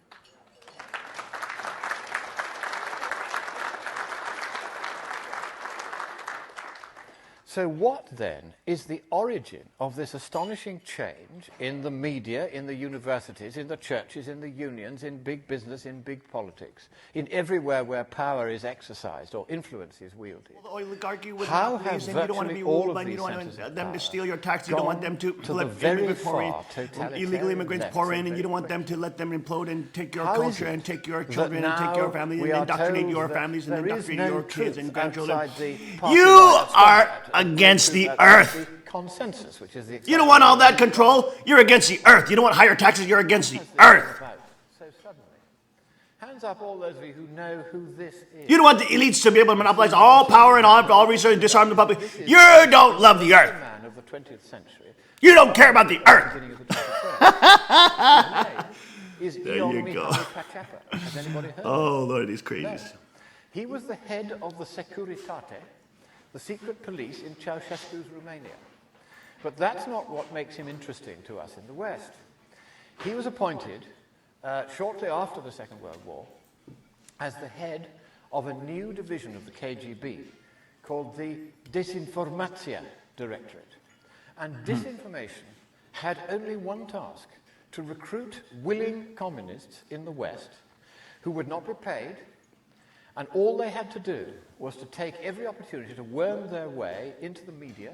So what then is the origin of this astonishing change in the media, in the universities, in the churches, in the unions, in big business, in big politics, in everywhere where power is exercised or influence is wielded? Well, the oligarchy with How have monopolies, and you don't want to be virtually all ruled of by, you these don't want centers of them to power steal your taxes, you don't want them to the let very immigrants pour in, far totalitarian illegal immigrants left pour in, of and you it? don't want them to let them implode and take your How is culture it and take your that children and take your now family we and are indoctrinate told your that families and there is indoctrinate no your kids truth and grandchildren? outside the party You line? are against the earth. Consensus, which is the You don't want all that control. You're against the earth. You don't want higher taxes. You're against the earth. So suddenly, hands up all those of you who know who this is. You don't want the elites to be able to monopolize all power and all research and disarm the public. You don't love the earth. Man of the 20th century. You don't care about the earth. There you go. Has anybody heard Oh, Lord, these crazies. No. He was the head of the Securitate, the secret police in Ceausescu's Romania. But that's not what makes him interesting to us in the West. He was appointed shortly after the Second World War as the head of a new division of the KGB called the Desinformatia Directorate. And disinformation had only one task: to recruit willing communists in the West who would not be paid, and all they had to do was to take every opportunity to worm their way into the media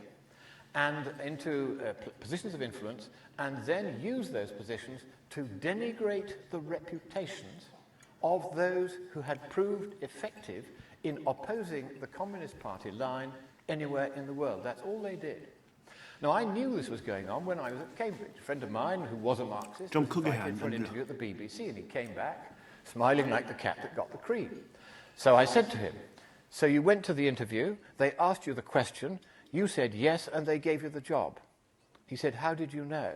and into positions of influence, and then use those positions to denigrate the reputations of those who had proved effective in opposing the Communist Party line anywhere in the world. That's all they did. Now, I knew this was going on when I was at Cambridge. A friend of mine who was a Marxist was invited for an interview at the BBC, and he came back smiling like the cat that got the cream. So I said to him, "So you went to the interview, they asked you the question, you said yes, and they gave you the job." He said, "How did you know?"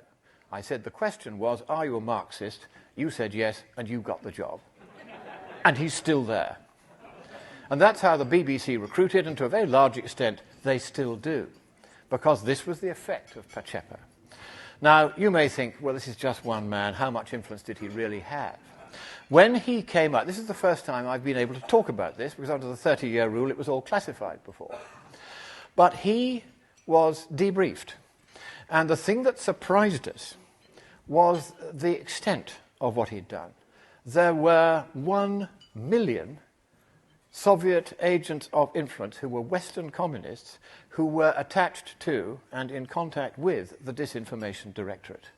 I said, "The question was, are you a Marxist? You said yes, and you got the job." And he's still there. And that's how the BBC recruited, and to a very large extent, they still do, because this was the effect of Pacepa. Now, you may think, well, this is just one man. How much influence did he really have? When he came out, this is the first time I've been able to talk about this, because under the 30-year rule, it was all classified before. But he was debriefed. And the thing that surprised us was the extent of what he'd done. There were 1 million Soviet agents of influence who were Western communists who were attached to and in contact with the Disinformation Directorate.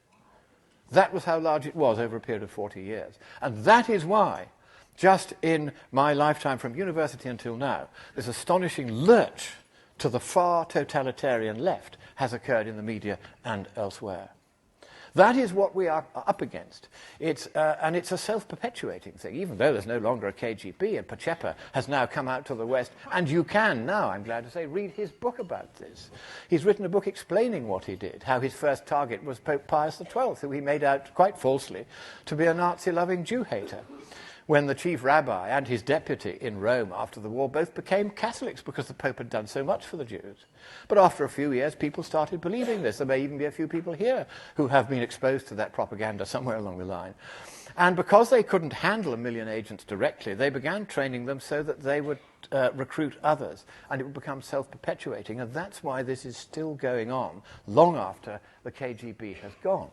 That was how large it was over a period of 40 years. And that is why, just in my lifetime from university until now, this astonishing lurch to the far totalitarian left has occurred in the media and elsewhere. That is what we are up against. And it's a self-perpetuating thing, even though there's no longer a KGB, and Pacepa has now come out to the West, and you can now, I'm glad to say, read his book about this. He's written a book explaining what he did, how his first target was Pope Pius XII, who he made out, quite falsely, to be a Nazi-loving Jew-hater, when the chief rabbi and his deputy in Rome after the war both became Catholics because the Pope had done so much for the Jews. But after a few years, people started believing this. There may even be a few people here who have been exposed to that propaganda somewhere along the line. And because they couldn't handle 1 million agents directly, they began training them so that they would recruit others, and it would become self-perpetuating. And that's why this is still going on long after the KGB has gone.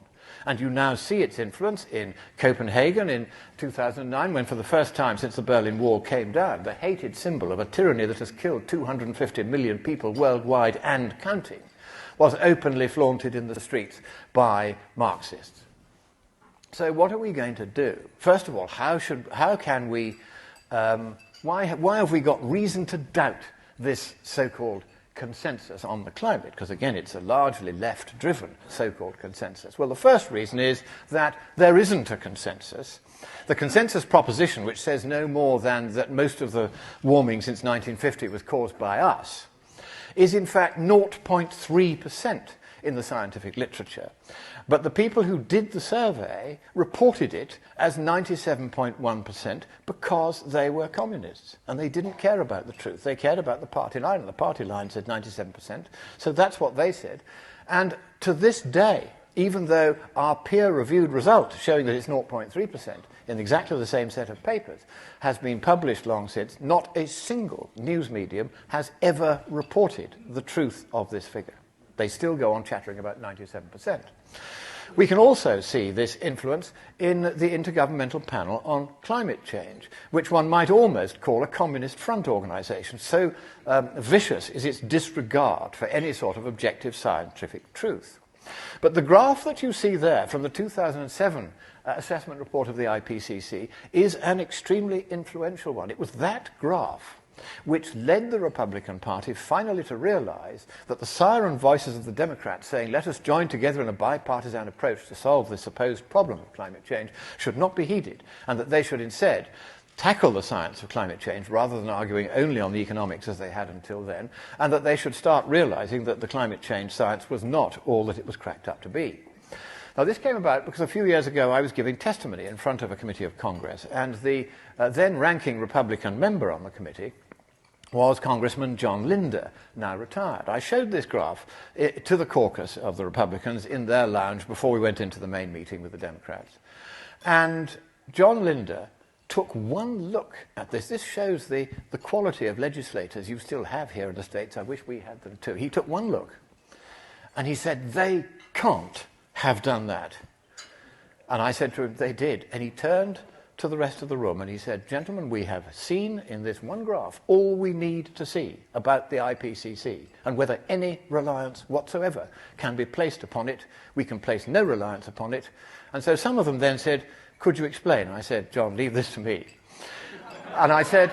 And you now see its influence in Copenhagen in 2009, when for the first time since the Berlin Wall came down, the hated symbol of a tyranny that has killed 250 million people worldwide and counting was openly flaunted in the streets by Marxists. So what are we going to do? First of all, why have we got reason to doubt this so-called consensus on the climate? Because again, it's a largely left-driven so-called consensus. Well, the first reason is that there isn't a consensus. The consensus proposition, which says no more than that most of the warming since 1950 was caused by us, is in fact 0.3% in the scientific literature. But the people who did the survey reported it as 97.1% because they were communists and they didn't care about the truth. They cared about the party line, and the party line said 97%. So that's what they said. And to this day, even though our peer-reviewed result showing that it's 0.3% in exactly the same set of papers has been published long since, not a single news medium has ever reported the truth of this figure. They still go on chattering about 97%. We can also see this influence in the Intergovernmental Panel on Climate Change, which one might almost call a communist front organization. So vicious is its disregard for any sort of objective scientific truth. But the graph that you see there from the 2007 assessment report of the IPCC is an extremely influential one. It was that graph which led the Republican Party finally to realize that the siren voices of the Democrats saying, let us join together in a bipartisan approach to solve the supposed problem of climate change, should not be heeded, and that they should instead tackle the science of climate change rather than arguing only on the economics as they had until then, and that they should start realizing that the climate change science was not all that it was cracked up to be. Now, this came about because a few years ago I was giving testimony in front of a committee of Congress, and the then ranking Republican member on the committee was Congressman John Linder, now retired. I showed this graph to the caucus of the Republicans in their lounge before we went into the main meeting with the Democrats. And John Linder took one look at this. This shows the quality of legislators you still have here in the States. I wish we had them too. He took one look and he said, they can't have done that. And I said to him, they did. And he turned to the rest of the room and he said, gentlemen, we have seen in this one graph all we need to see about the IPCC and whether any reliance whatsoever can be placed upon it. We can place no reliance upon it. And so some of them then said, could you explain? I said, John, leave this to me. And I said,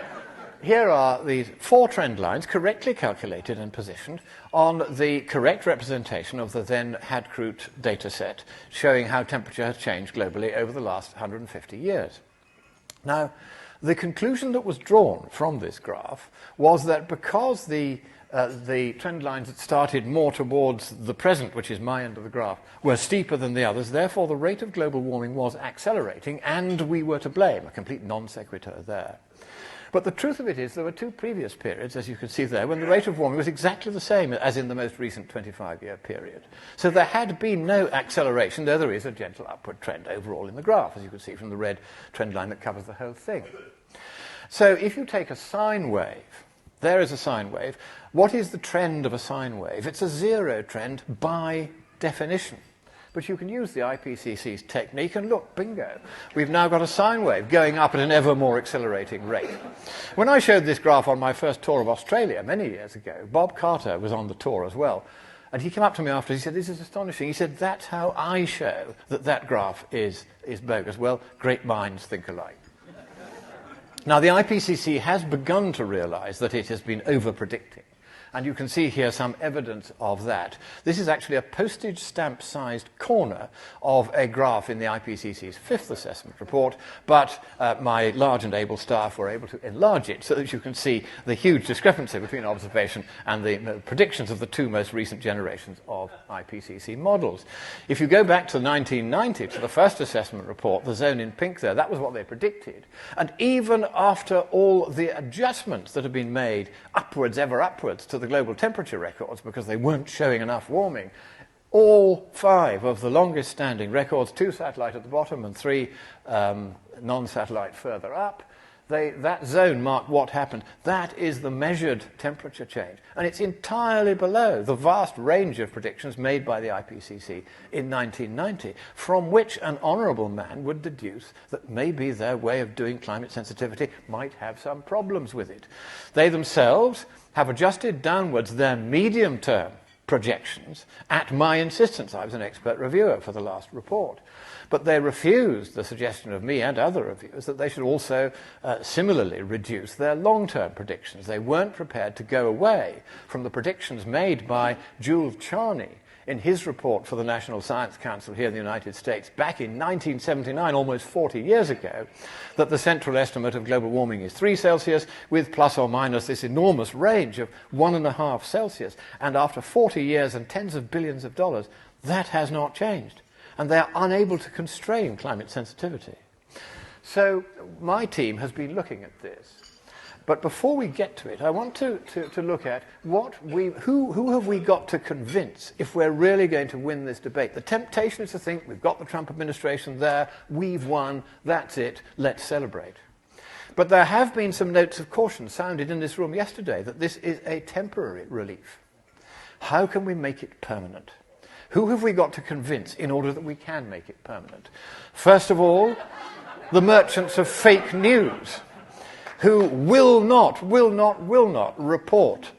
here are these 4 trend lines correctly calculated and positioned on the correct representation of the then Hadkrut data set showing how temperature has changed globally over the last 150 years. Now, the conclusion that was drawn from this graph was that because the trend lines that started more towards the present, which is my end of the graph, were steeper than the others, therefore the rate of global warming was accelerating and we were to blame, a complete non sequitur there. But the truth of it is there were 2 previous periods, as you can see there, when the rate of warming was exactly the same as in the most recent 25-year period. So there had been no acceleration, though there is a gentle upward trend overall in the graph, as you can see from the red trend line that covers the whole thing. So if you take a sine wave, there is a sine wave. What is the trend of a sine wave? It's a zero trend by definition. But you can use the IPCC's technique and look, bingo, we've now got a sine wave going up at an ever more accelerating rate. When I showed this graph on my first tour of Australia many years ago, Bob Carter was on the tour as well, and he came up to me after, he said, this is astonishing. He said, that's how I show that that graph is bogus. Well, great minds think alike. Now, the IPCC has begun to realize that it has been over-predicting, And you can see here some evidence of that. This is actually a postage stamp-sized corner of a graph in the IPCC's 5th assessment report, but my large and able staff were able to enlarge it so that you can see the huge discrepancy between observation and the predictions of the two most recent generations of IPCC models. If you go back to 1990, to the first assessment report, the zone in pink there, that was what they predicted. And even after all the adjustments that have been made upwards, ever upwards, to the global temperature records because they weren't showing enough warming, all 5 of the longest standing records, 2 satellite at the bottom and 3 non-satellite further up, that zone marked what happened. That is the measured temperature change. And it's entirely below the vast range of predictions made by the IPCC in 1990, from which an honourable man would deduce that maybe their way of doing climate sensitivity might have some problems with it. They themselves have adjusted downwards their medium-term projections at my insistence. I was an expert reviewer for the last report. But they refused the suggestion of me and other reviewers that they should also similarly reduce their long-term predictions. They weren't prepared to go away from the predictions made by Jules Charney in his report for the National Science Council here in the United States back in 1979, almost 40 years ago, that the central estimate of global warming is 3 Celsius with plus or minus this enormous range of 1.5 Celsius. And after 40 years and tens of billions of dollars, that has not changed. And they are unable to constrain climate sensitivity. So my team has been looking at this. But before we get to it, I want to look at who have we got to convince if we're really going to win this debate. The temptation is to think we've got the Trump administration there, we've won, that's it, let's celebrate. But there have been some notes of caution sounded in this room yesterday that this is a temporary relief. How can we make it permanent? Who have we got to convince in order that we can make it permanent? First of all, the merchants of fake news, who will not report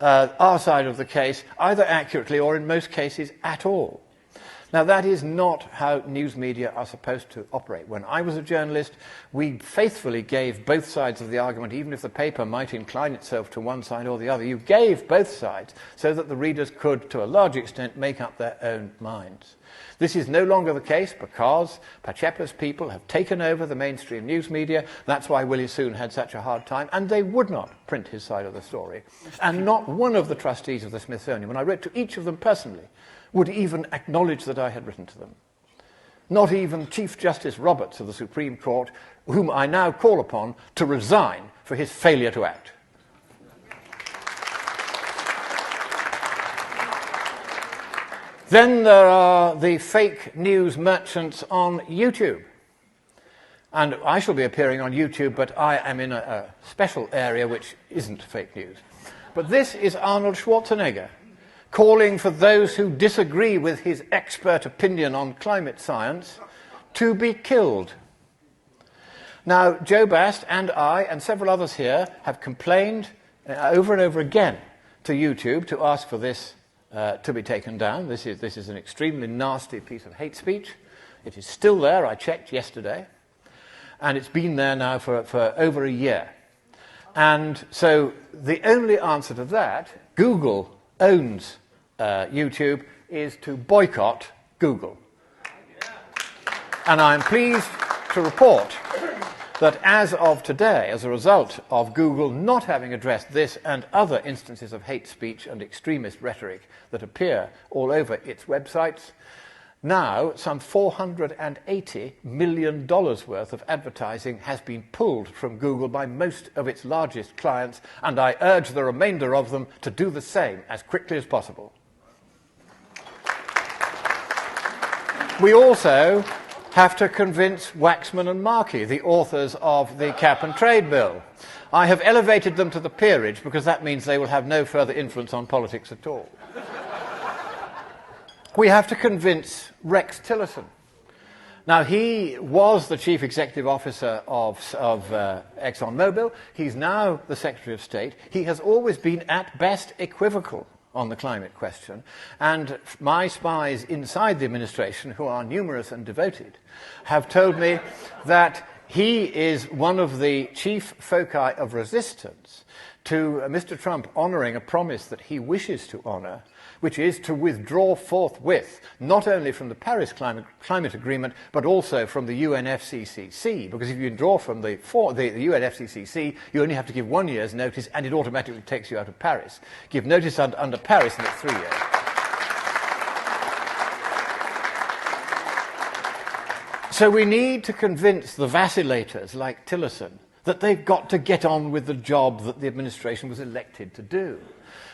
our side of the case either accurately or in most cases at all. Now, that is not how news media are supposed to operate. When I was a journalist, we faithfully gave both sides of the argument, even if the paper might incline itself to one side or the other. You gave both sides so that the readers could, to a large extent, make up their own minds. This is no longer the case because Pacepa's people have taken over the mainstream news media. That's why Willie Soon had such a hard time, and they would not print his side of the story. And not one of the trustees of the Smithsonian, when I wrote to each of them personally, would even acknowledge that I had written to them. Not even Chief Justice Roberts of the Supreme Court, whom I now call upon to resign for his failure to act. Then there are the fake news merchants on YouTube. And I shall be appearing on YouTube, but I am in a special area which isn't fake news. But this is Arnold Schwarzenegger, calling for those who disagree with his expert opinion on climate science to be killed. Now, Joe Bast and I and several others here have complained over and over again to YouTube to ask for this to be taken down. This is an extremely nasty piece of hate speech. It is still there. I checked yesterday. And it's been there now for over a year. And so the only answer to that, Google owns YouTube, is to boycott Google. And I'm pleased to report that as of today, as a result of Google not having addressed this and other instances of hate speech and extremist rhetoric that appear all over its websites, now some $480 million worth of advertising has been pulled from Google by most of its largest clients, and I urge the remainder of them to do the same as quickly as possible. We also have to convince Waxman and Markey, the authors of the Cap and Trade Bill. I have elevated them to the peerage because that means they will have no further influence on politics at all. We have to convince Rex Tillerson. Now, he was the chief executive officer of ExxonMobil. He's now the Secretary of State. He has always been, at best, equivocal on the climate question, and my spies inside the administration, who are numerous and devoted, have told me that he is one of the chief foci of resistance to Mr. Trump honouring a promise that he wishes to honour, which is to withdraw forthwith, not only from the Paris Climate Agreement, but also from the UNFCCC, because if you withdraw from the UNFCCC, you only have to give 1 year's notice, and it automatically takes you out of Paris. Give notice under Paris, and it's 3 years. So we need to convince the vacillators like Tillerson that they've got to get on with the job that the administration was elected to do.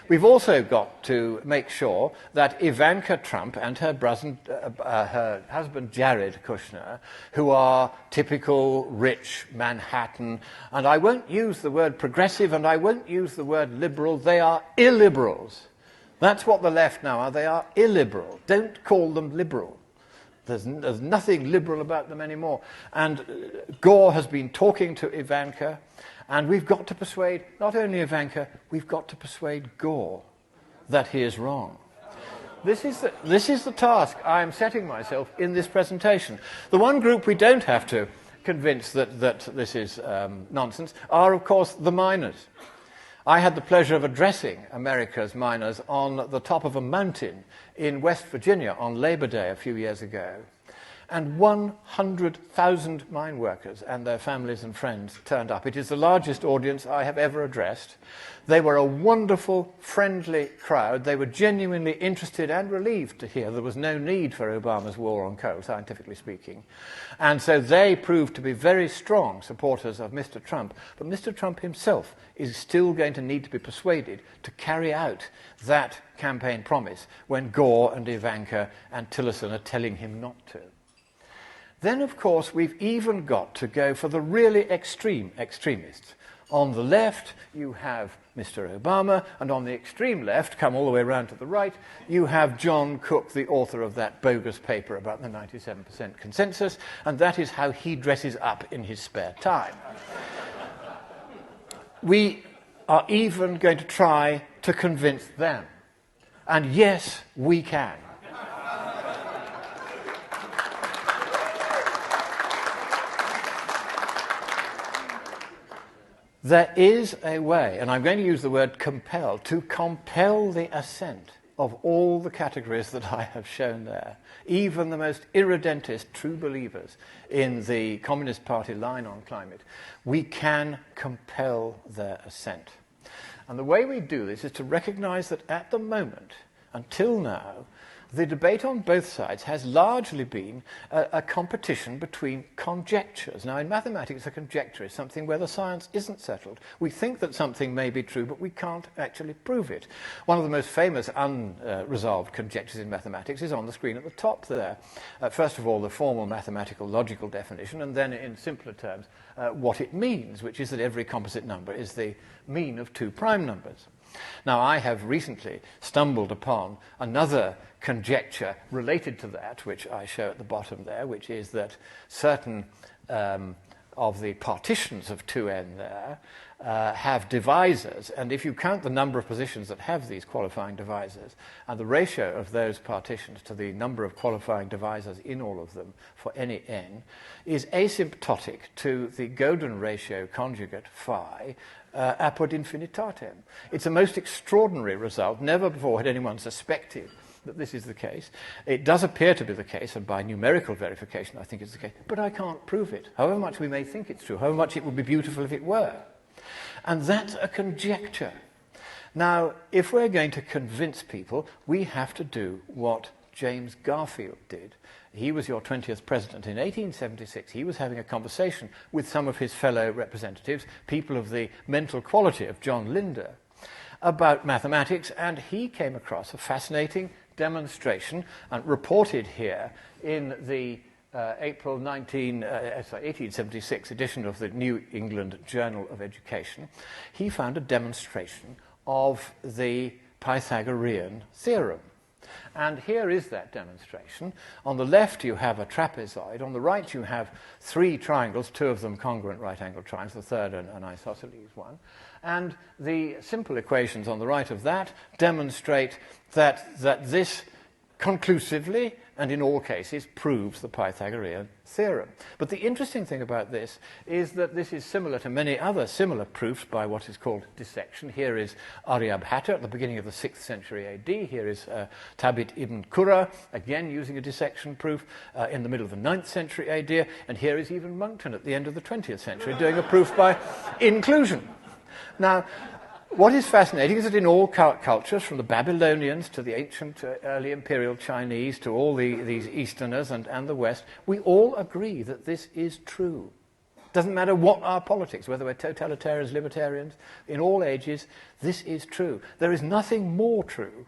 We've also got to make sure that Ivanka Trump and her husband Jared Kushner, who are typical rich Manhattan, and I won't use the word progressive and I won't use the word liberal, they are illiberals. That's what the left now are, they are illiberal. Don't call them liberal. There's nothing liberal about them anymore. And Gore has been talking to Ivanka, and we've got to persuade not only Ivanka, we've got to persuade Gore that he is wrong. This is the task I am setting myself in this presentation. The one group we don't have to convince that this is nonsense are, of course, the miners. I had the pleasure of addressing America's miners on the top of a mountain in West Virginia on Labor Day a few years ago. And 100,000 mine workers and their families and friends turned up. It is the largest audience I have ever addressed. They were a wonderful, friendly crowd. They were genuinely interested and relieved to hear there was no need for Obama's war on coal, scientifically speaking. And so they proved to be very strong supporters of Mr. Trump. But Mr. Trump himself is still going to need to be persuaded to carry out that campaign promise when Gore and Ivanka and Tillerson are telling him not to. Then, of course, we've even got to go for the really extreme extremists. On the left, you have Mr. Obama, and on the extreme left, come all the way around to the right, you have John Cook, the author of that bogus paper about the 97% consensus, and that is how he dresses up in his spare time. We are even going to try to convince them. And yes, we can. There is a way, and I'm going to use the word compel, to compel the assent of all the categories that I have shown there, even the most irredentist true believers in the Communist Party line on climate. We can compel their assent. And the way we do this is to recognize that at the moment, until now, the debate on both sides has largely been a competition between conjectures. Now, in mathematics, a conjecture is something where the science isn't settled. We think that something may be true, but we can't actually prove it. One of the most famous unresolved conjectures in mathematics is on the screen at the top there. First of all, the formal mathematical logical definition, and then in simpler terms, what it means, which is that every composite number is the mean of two prime numbers. Now, I have recently stumbled upon another conjecture related to that, which I show at the bottom there, which is that certain of the partitions of 2n there have divisors, and if you count the number of positions that have these qualifying divisors, and the ratio of those partitions to the number of qualifying divisors in all of them for any n, is asymptotic to the Godin ratio conjugate phi apud infinitatem. It's a most extraordinary result. Never before had anyone suspected that this is the case. It does appear to be the case, and by numerical verification I think it's the case, but I can't prove it. However much we may think it's true, however much it would be beautiful if it were. And that's a conjecture. Now, if we're going to convince people, we have to do what James Garfield did. He was your 20th president. In 1876, he was having a conversation with some of his fellow representatives, people of the mental quality of John Linder, about mathematics, and he came across a fascinating demonstration and reported here in the April 1876 edition of the New England Journal of Education. He found a demonstration of the Pythagorean theorem. And here is that demonstration. On the left you have a trapezoid. On the right you have three triangles, two of them congruent right-angled triangles, the third an isosceles one. And the simple equations on the right of that demonstrate that this conclusively and in all cases proves the Pythagorean theorem. But the interesting thing about this is that this is similar to many other similar proofs by what is called dissection. Here is Aryabhata at the beginning of the 6th century AD. Here is Tabit ibn Qurra, again using a dissection proof in the middle of the 9th century AD. And here is even Monckton at the end of the 20th century doing a proof by inclusion. Now, what is fascinating is that in all cultures, from the Babylonians to the ancient early imperial Chinese to all these Easterners and the West, we all agree that this is true. Doesn't matter what our politics, whether we're totalitarians, libertarians, in all ages, this is true. There is nothing more true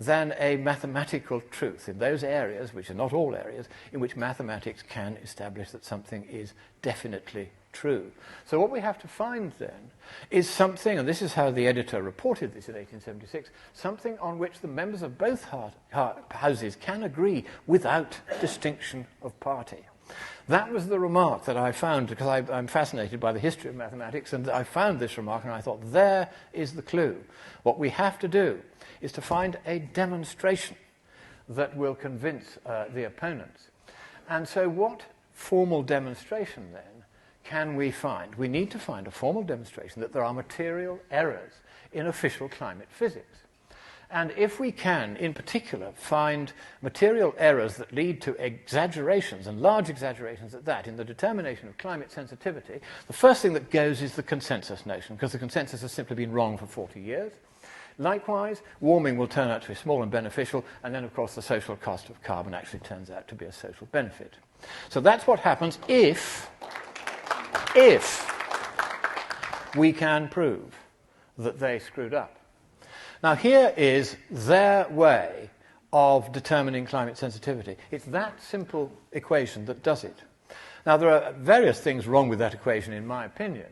than a mathematical truth in those areas, which are not all areas, in which mathematics can establish that something is definitely true. So what we have to find then is something, and this is how the editor reported this in 1876, something on which the members of both houses can agree without distinction of party. That was the remark that I found, because I'm fascinated by the history of mathematics, and I found this remark and I thought, there is the clue. What we have to do is to find a demonstration that will convince the opponents. And so what formal demonstration then can we find? We need to find a formal demonstration that there are material errors in official climate physics. And if we can, in particular, find material errors that lead to exaggerations, and large exaggerations at that, in the determination of climate sensitivity, the first thing that goes is the consensus notion, because the consensus has simply been wrong for 40 years. Likewise, warming will turn out to be small and beneficial, and then, of course, the social cost of carbon actually turns out to be a social benefit. So that's what happens if we can prove that they screwed up. Now, here is their way of determining climate sensitivity. It's that simple equation that does it. Now, there are various things wrong with that equation, in my opinion.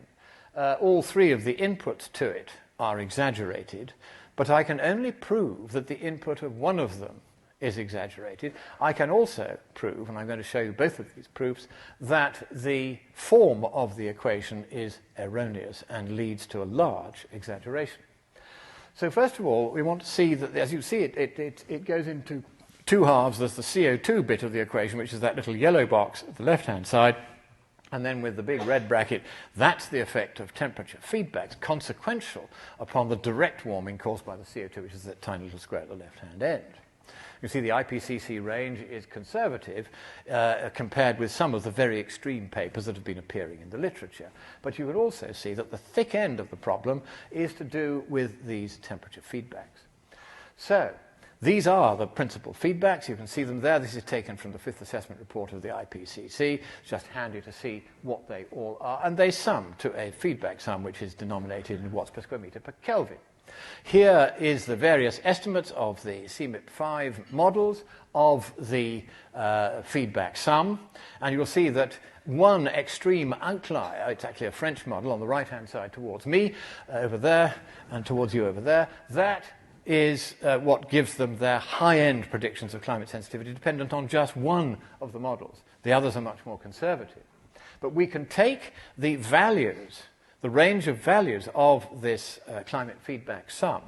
All three of the inputs to it are exaggerated, but I can only prove that the input of one of them is exaggerated. I can also prove, and I'm going to show you both of these proofs, that the form of the equation is erroneous and leads to a large exaggeration. So first of all, we want to see that, as you see, it goes into two halves. There's the CO2 bit of the equation, which is that little yellow box at the left-hand side, and then with the big red bracket, that's the effect of temperature feedbacks, consequential upon the direct warming caused by the CO2, which is that tiny little square at the left-hand end. You see the IPCC range is conservative compared with some of the very extreme papers that have been appearing in the literature. But you can also see that the thick end of the problem is to do with these temperature feedbacks. So these are the principal feedbacks. You can see them there. This is taken from the fifth assessment report of the IPCC. It's just handy to see what they all are. And they sum to a feedback sum, which is denominated in watts per square meter per Kelvin. Here is the various estimates of the CMIP5 models of the feedback sum, and you'll see that one extreme outlier, it's actually a French model on the right-hand side towards me, over there, and towards you over there, that is what gives them their high-end predictions of climate sensitivity dependent on just one of the models. The others are much more conservative. But we can take the values, the range of values of this climate feedback sum,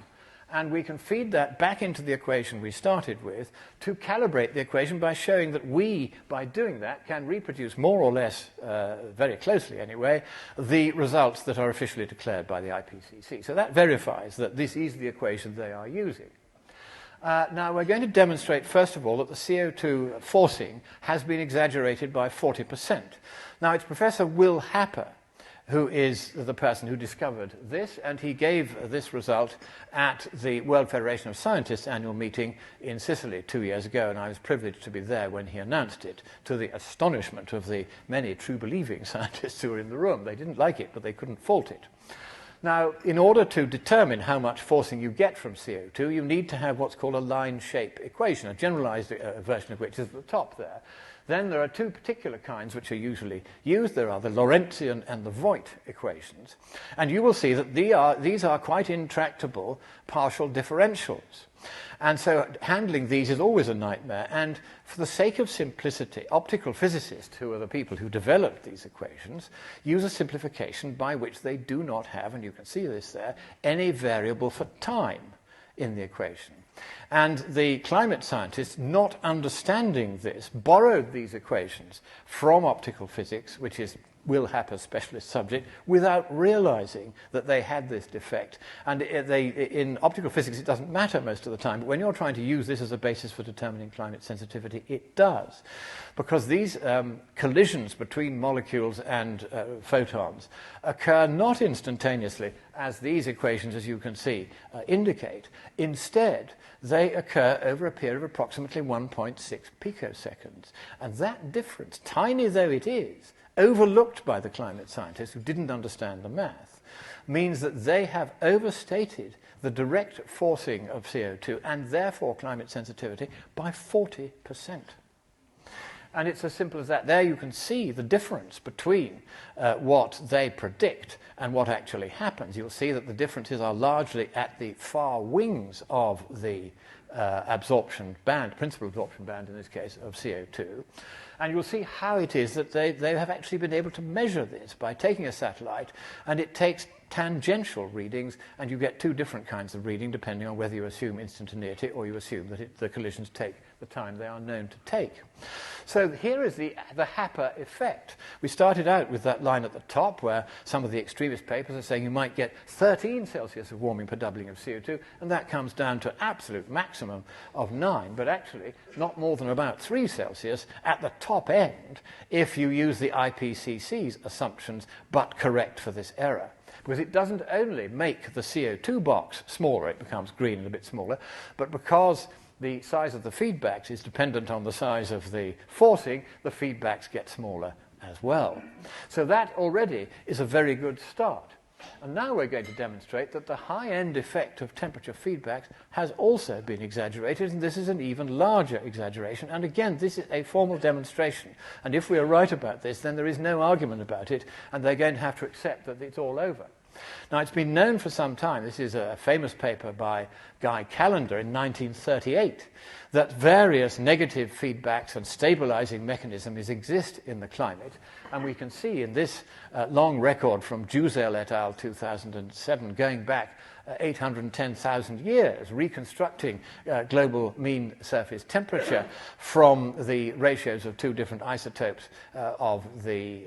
and we can feed that back into the equation we started with to calibrate the equation by showing that we, by doing that, can reproduce more or less, very closely anyway, the results that are officially declared by the IPCC. So that verifies that this is the equation they are using. Now, we're going to demonstrate, first of all, that the CO2 forcing has been exaggerated by 40%. Now, it's Professor Will Happer who is the person who discovered this, and he gave this result at the World Federation of Scientists annual meeting in Sicily 2 years ago, and I was privileged to be there when he announced it, to the astonishment of the many true-believing scientists who were in the room. They didn't like it, but they couldn't fault it. Now, in order to determine how much forcing you get from CO2, you need to have what's called a line shape equation, a generalized version of which is at the top there. Then there are two particular kinds which are usually used. There are the Lorentzian and the Voigt equations. And you will see that these are quite intractable partial differentials. And so handling these is always a nightmare. And for the sake of simplicity, optical physicists, who are the people who developed these equations, use a simplification by which they do not have, and you can see this there, any variable for time in the equation. And the climate scientists, not understanding this, borrowed these equations from optical physics, which is Will Happer's specialist subject, without realizing that they had this defect. And in optical physics, it doesn't matter most of the time, but when you're trying to use this as a basis for determining climate sensitivity, it does. Because these collisions between molecules and photons occur not instantaneously, as these equations, as you can see, indicate. Instead, they occur over a period of approximately 1.6 picoseconds. And that difference, tiny though it is, overlooked by the climate scientists who didn't understand the math, means that they have overstated the direct forcing of CO2 and therefore climate sensitivity by 40%. And it's as simple as that. There you can see the difference between what they predict and what actually happens. You'll see that the differences are largely at the far wings of the absorption band, principal absorption band in this case, of CO2. And you'll see how it is that they have actually been able to measure this by taking a satellite, and it takes tangential readings, and you get two different kinds of reading depending on whether you assume instantaneity or you assume that the collisions take the time they are known to take. So here is the Happer effect. We started out with that line at the top where some of the extremist papers are saying you might get 13 Celsius of warming per doubling of CO2, and that comes down to absolute maximum of 9, but actually not more than about 3 Celsius at the top end if you use the IPCC's assumptions but correct for this error. Because it doesn't only make the CO2 box smaller, it becomes green and a bit smaller, but because the size of the feedbacks is dependent on the size of the forcing, the feedbacks get smaller as well. So that already is a very good start. And now we're going to demonstrate that the high-end effect of temperature feedbacks has also been exaggerated, and this is an even larger exaggeration. And again, this is a formal demonstration. And if we are right about this, then there is no argument about it, and they're going to have to accept that it's all over. Now, it's been known for some time, this is a famous paper by Guy Callender in 1938, that various negative feedbacks and stabilizing mechanisms exist in the climate. And we can see in this long record from Juzel et al. 2007, going back 810,000 years, reconstructing global mean surface temperature from the ratios of two different isotopes of the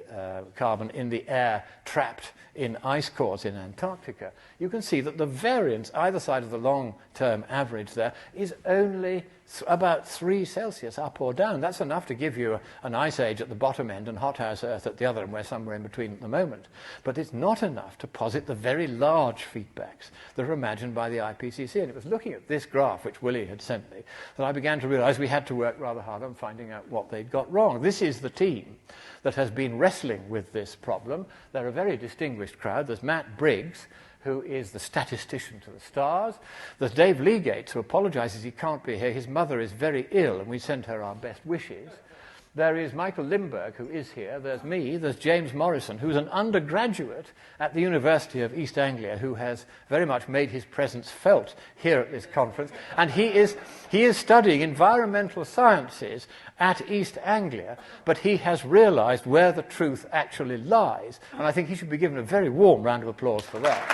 carbon in the air trapped in ice cores in Antarctica, you can see that the variance either side of the long-term average there is only about 3 Celsius up or down. That's enough to give you an ice age at the bottom end and hothouse Earth at the other, and we're somewhere in between at the moment. But it's not enough to posit the very large feedbacks that are imagined by the IPCC. And it was looking at this graph, which Willie had sent me, that I began to realize we had to work rather hard on finding out what they'd got wrong. This is the team that has been wrestling with this problem. They're a very distinguished crowd. There's Matt Briggs, who is the statistician to the stars. There's Dave Legates, who apologizes he can't be here. His mother is very ill, and we send her our best wishes. There is Michael Limburg, who is here. There's me. There's James Morrison, who's an undergraduate at the University of East Anglia, who has very much made his presence felt here at this conference. And he is studying environmental sciences at East Anglia, but he has realized where the truth actually lies. And I think he should be given a very warm round of applause for that.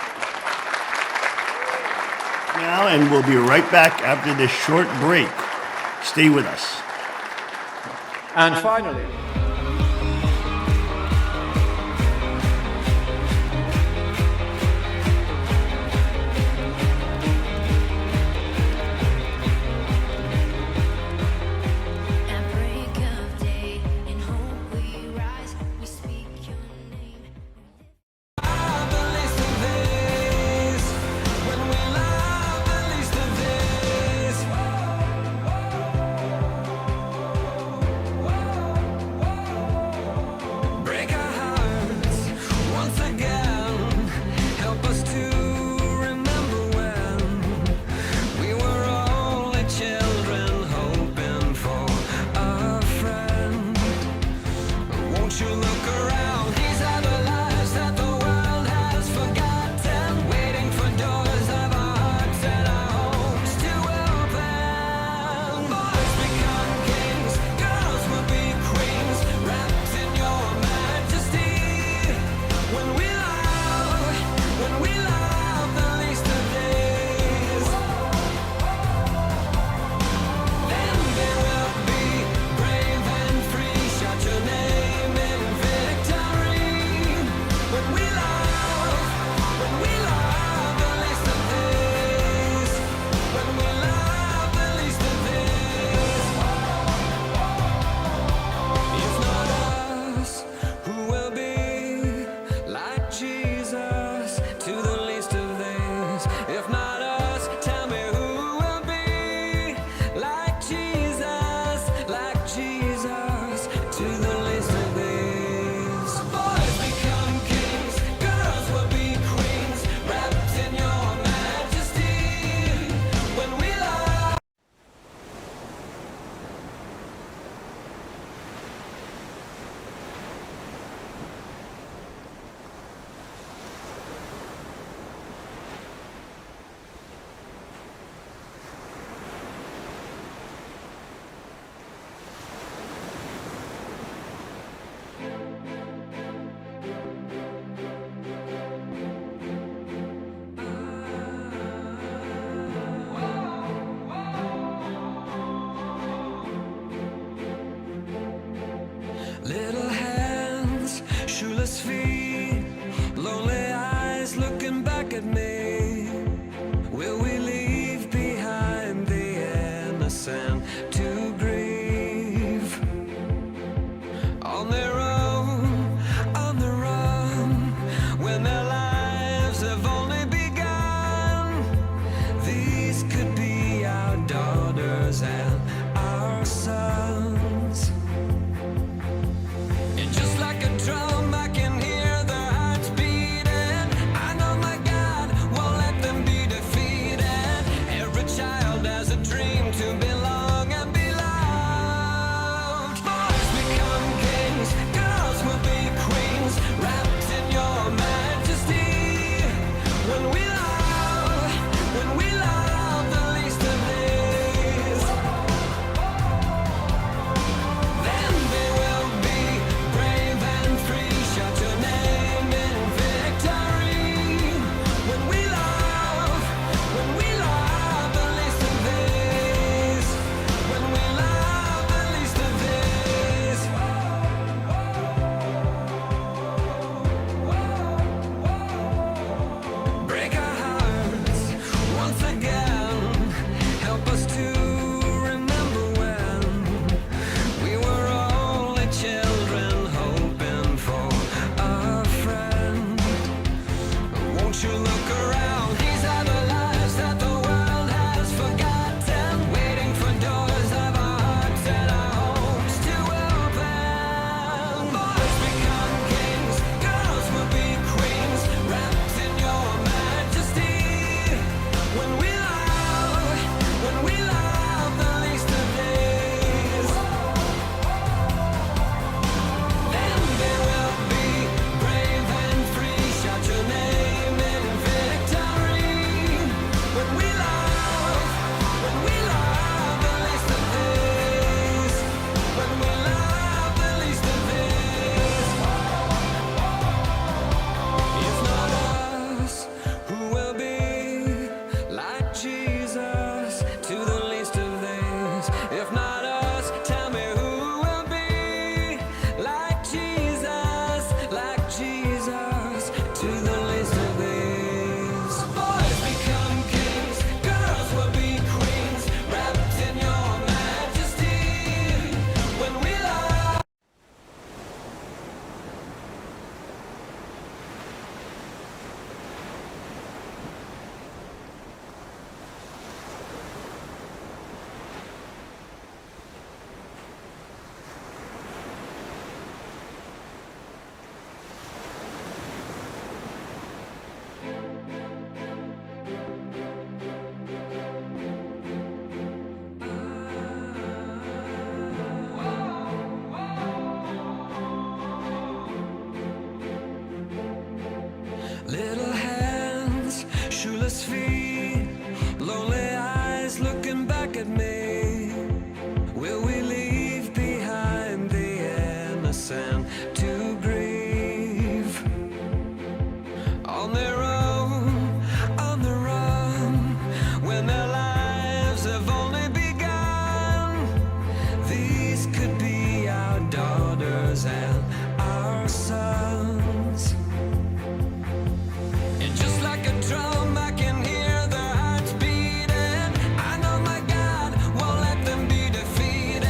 Now, and we'll be right back after this short break. Stay with us. And finally, Little hands, shoeless feet, lonely eyes looking back at me. Will we leave behind the innocent to grieve? On their own, on the run, when their lives have only begun. These could be our daughters and our sons. And just like a drum, I can hear their hearts beating. I know my God won't let them be defeated.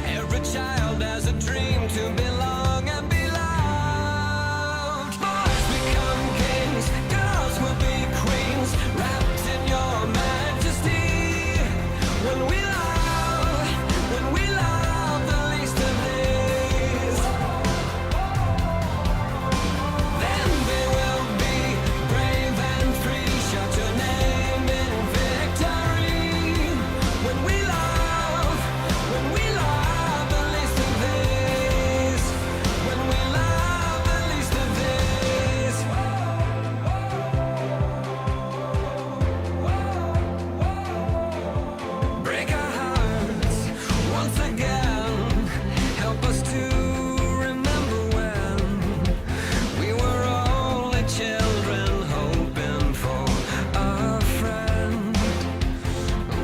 Every child has a dream to belong and be loved. Boys become kings, girls will be queens, wrapped in your majesty. When we love the least of these, then they will be brave and free. Shout your name in victory. When we love the least of these, when we love the least of these. Break our hearts once again. Help us to remember when we were only children hoping for a friend.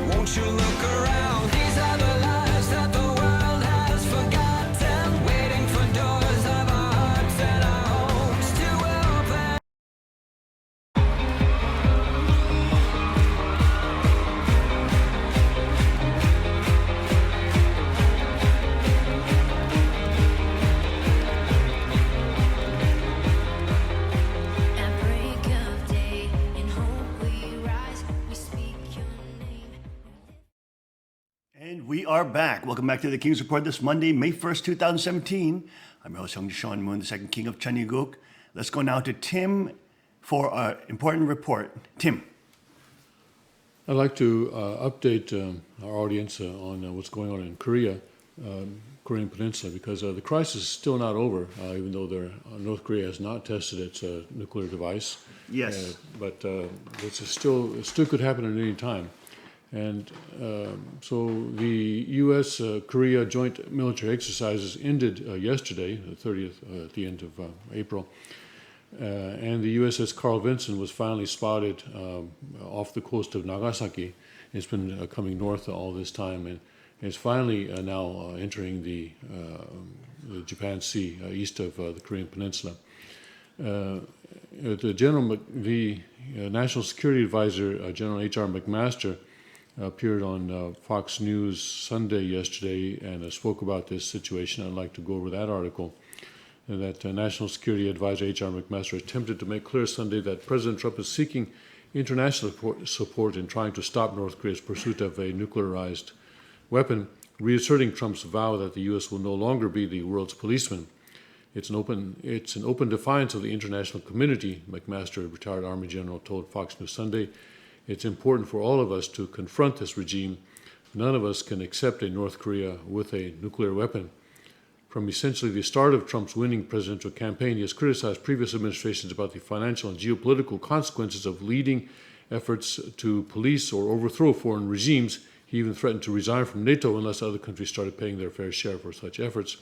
Won't you look around? These are the lives that the world has forgotten, waiting for doors of our hearts and our homes to open. At break of day, in hope we rise, we speak your name. And we are back. Welcome back to the King's Report this Monday, May 1st, 2017. I'm your host, Hung Sean Moon, the second king of Chanuguk. Let's go now to Tim for our important report. Tim. I'd like to update our audience on what's going on in Korea. Korean Peninsula, because the crisis is still not over, even though North Korea has not tested its nuclear device. Yes. But it still could happen at any time. And so the U.S.-Korea joint military exercises ended yesterday, the 30th, at the end of April. And the USS Carl Vinson was finally spotted off the coast of Nagasaki. It's been coming north all this time, and it's finally now entering the Japan Sea east of the Korean Peninsula. The National Security Advisor, General H.R. McMaster, appeared on Fox News Sunday yesterday and spoke about this situation. I'd like to go over that article. That National Security Advisor H.R. McMaster attempted to make clear Sunday that President Trump is seeking international support in trying to stop North Korea's pursuit of a nuclearized weapon, reasserting Trump's vow that the U.S. will no longer be the world's policeman. It's an open defiance of the international community, McMaster, a retired Army general, told Fox News Sunday. It's important for all of us to confront this regime. None of us can accept a North Korea with a nuclear weapon. From essentially the start of Trump's winning presidential campaign, he has criticized previous administrations about the financial and geopolitical consequences of leading efforts to police or overthrow foreign regimes. He even threatened to resign from NATO unless other countries started paying their fair share for such efforts.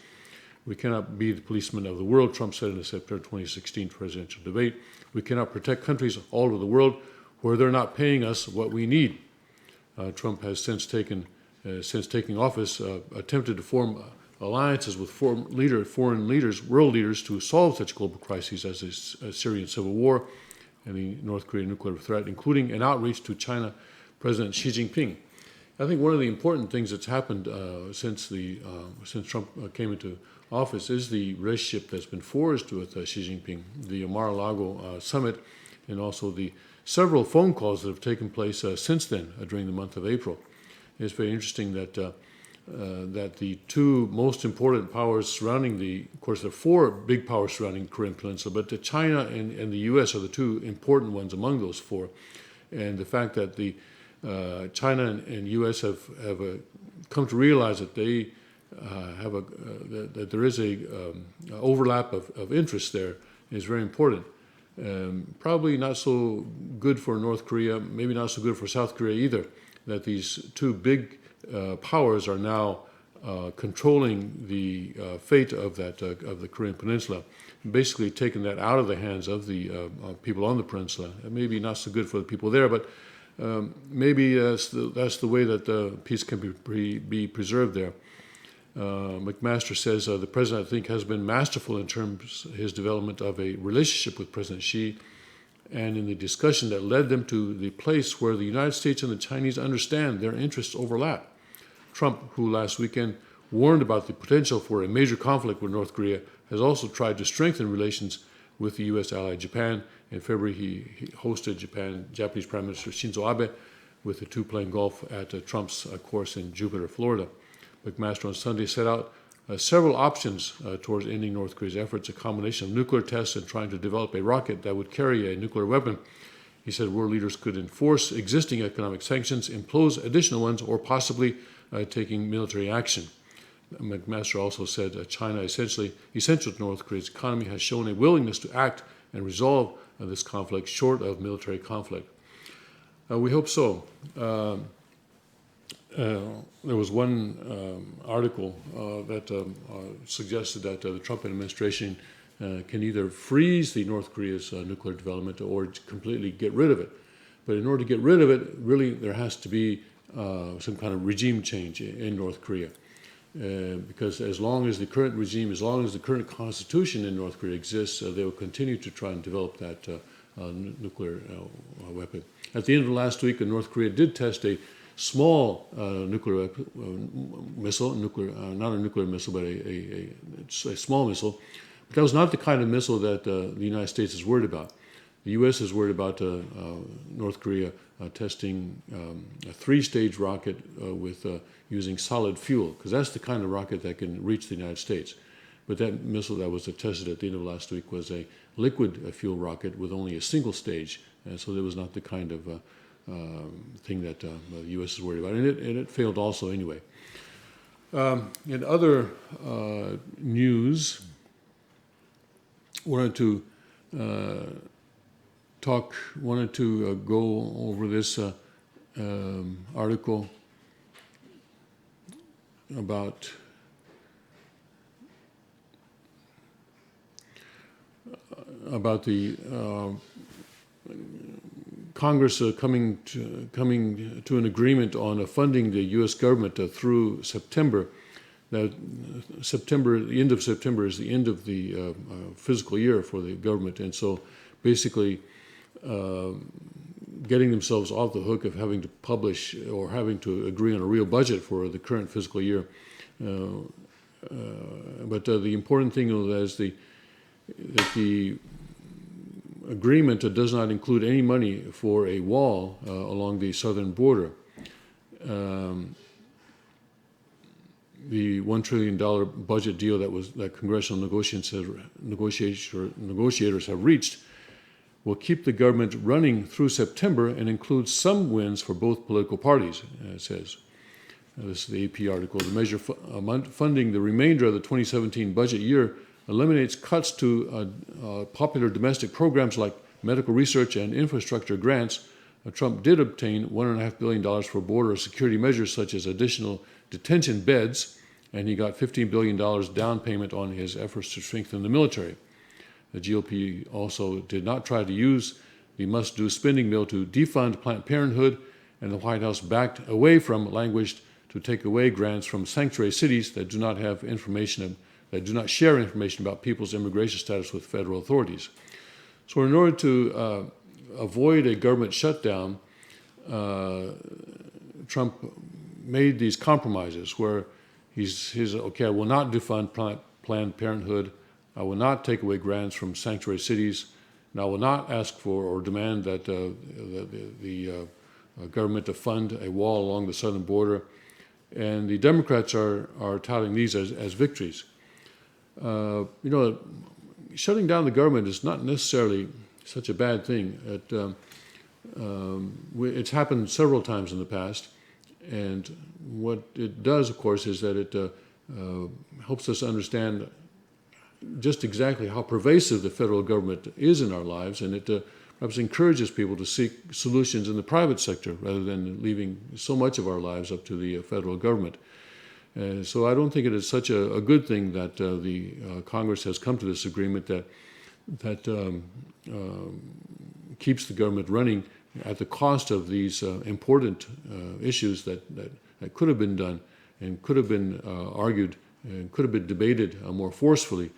We cannot be the policemen of the world, Trump said in the September 2016 presidential debate. We cannot protect countries all over the world where they're not paying us what we need. Trump has since taking office, attempted to form alliances with foreign leaders, world leaders, to solve such global crises as the Syrian civil war and the North Korean nuclear threat, including an outreach to China President Xi Jinping. I think one of the important things that's happened since Trump came into office is the relationship that's been forged with Xi Jinping, the Mar-a-Lago summit, and also the several phone calls that have taken place since then during the month of April. It's very interesting that the two most important powers surrounding of course there are four big powers surrounding the Korean Peninsula, but China and the U.S. are the two important ones among those four. And the fact that the China and U.S. have come to realize that they that there is a overlap of interest there is very important. Probably not so good for North Korea, maybe not so good for South Korea either, that these two big powers are now controlling the fate of the Korean Peninsula, basically taking that out of the hands of the people on the peninsula. Maybe not so good for the people there, but maybe that's the way that peace can be preserved there. McMaster says the president, I think, has been masterful in terms of his development of a relationship with President Xi, and in the discussion that led them to the place where the United States and the Chinese understand their interests overlap. Trump, who last weekend warned about the potential for a major conflict with North Korea, has also tried to strengthen relations with the U.S. ally Japan. In February, he hosted Japanese Prime Minister Shinzo Abe with the two playing golf at Trump's course in Jupiter, Florida. McMaster on Sunday set out several options towards ending North Korea's efforts, a combination of nuclear tests and trying to develop a rocket that would carry a nuclear weapon. He said world leaders could enforce existing economic sanctions, impose additional ones, or possibly taking military action. McMaster also said China, essential to North Korea's economy, has shown a willingness to act and resolve this conflict short of military conflict. We hope so. There was one article that suggested that the Trump administration can either freeze the North Korea's nuclear development or completely get rid of it. But in order to get rid of it, really there has to be some kind of regime change in North Korea. Because as long as the current regime, as long as the current constitution in North Korea exists, they will continue to try and develop that nuclear weapon. At the end of last week, North Korea did test a small nuclear missile, not a nuclear missile, but a small missile. But that was not the kind of missile that the United States is worried about. The U.S. is worried about North Korea testing a three-stage rocket with using solid fuel, because that's the kind of rocket that can reach the United States. But that missile that was tested at the end of last week was a liquid fuel rocket with only a single stage, and so that was not the kind of thing that the U.S. is worried about, and it failed also anyway. In other news, wanted to go over this article about the Congress coming to an agreement on funding the U.S. government through September. Now, the end of September is the end of the fiscal year for the government, and so basically getting themselves off the hook of having to publish or having to agree on a real budget for the current fiscal year. But the important thing is that the agreement does not include any money for a wall along the southern border. The $1 trillion budget deal that congressional negotiators have reached will keep the government running through September and includes some wins for both political parties, it says. This is the AP article. The measure funding the remainder of the 2017 budget year eliminates cuts to popular domestic programs like medical research and infrastructure grants. Trump did obtain $1.5 billion for border security measures such as additional detention beds, and he got $15 billion down payment on his efforts to strengthen the military. The GOP also did not try to use the must-do spending bill to defund Planned Parenthood, and the White House backed away from language to take away grants from sanctuary cities that do not have information, that do not share information about people's immigration status with federal authorities. So in order to avoid a government shutdown, Trump made these compromises where he's okay, I will not defund Planned Parenthood, I will not take away grants from sanctuary cities, and I will not ask for or demand that the government to fund a wall along the southern border. And the Democrats are touting these as victories. Shutting down the government is not necessarily such a bad thing. It's happened several times in the past, and what it does, of course, is that it helps us understand just exactly how pervasive the federal government is in our lives, and it perhaps encourages people to seek solutions in the private sector rather than leaving so much of our lives up to the federal government. So I don't think it is such a good thing that the Congress has come to this agreement that keeps the government running at the cost of these important issues that could have been done and could have been argued and could have been debated more forcefully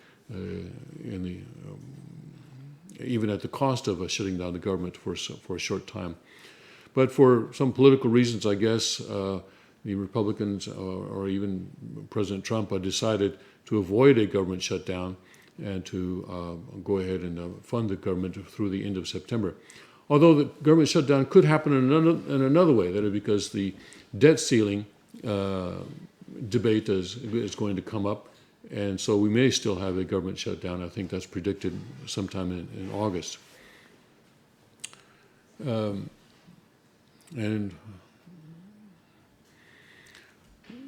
even at the cost of shutting down the government for a short time. But for some political reasons, I guess, the Republicans or even President Trump decided to avoid a government shutdown and to go ahead and fund the government through the end of September. Although the government shutdown could happen in another way, that is because the debt ceiling debate is going to come up, and so we may still have a government shutdown. I think that's predicted sometime in August. And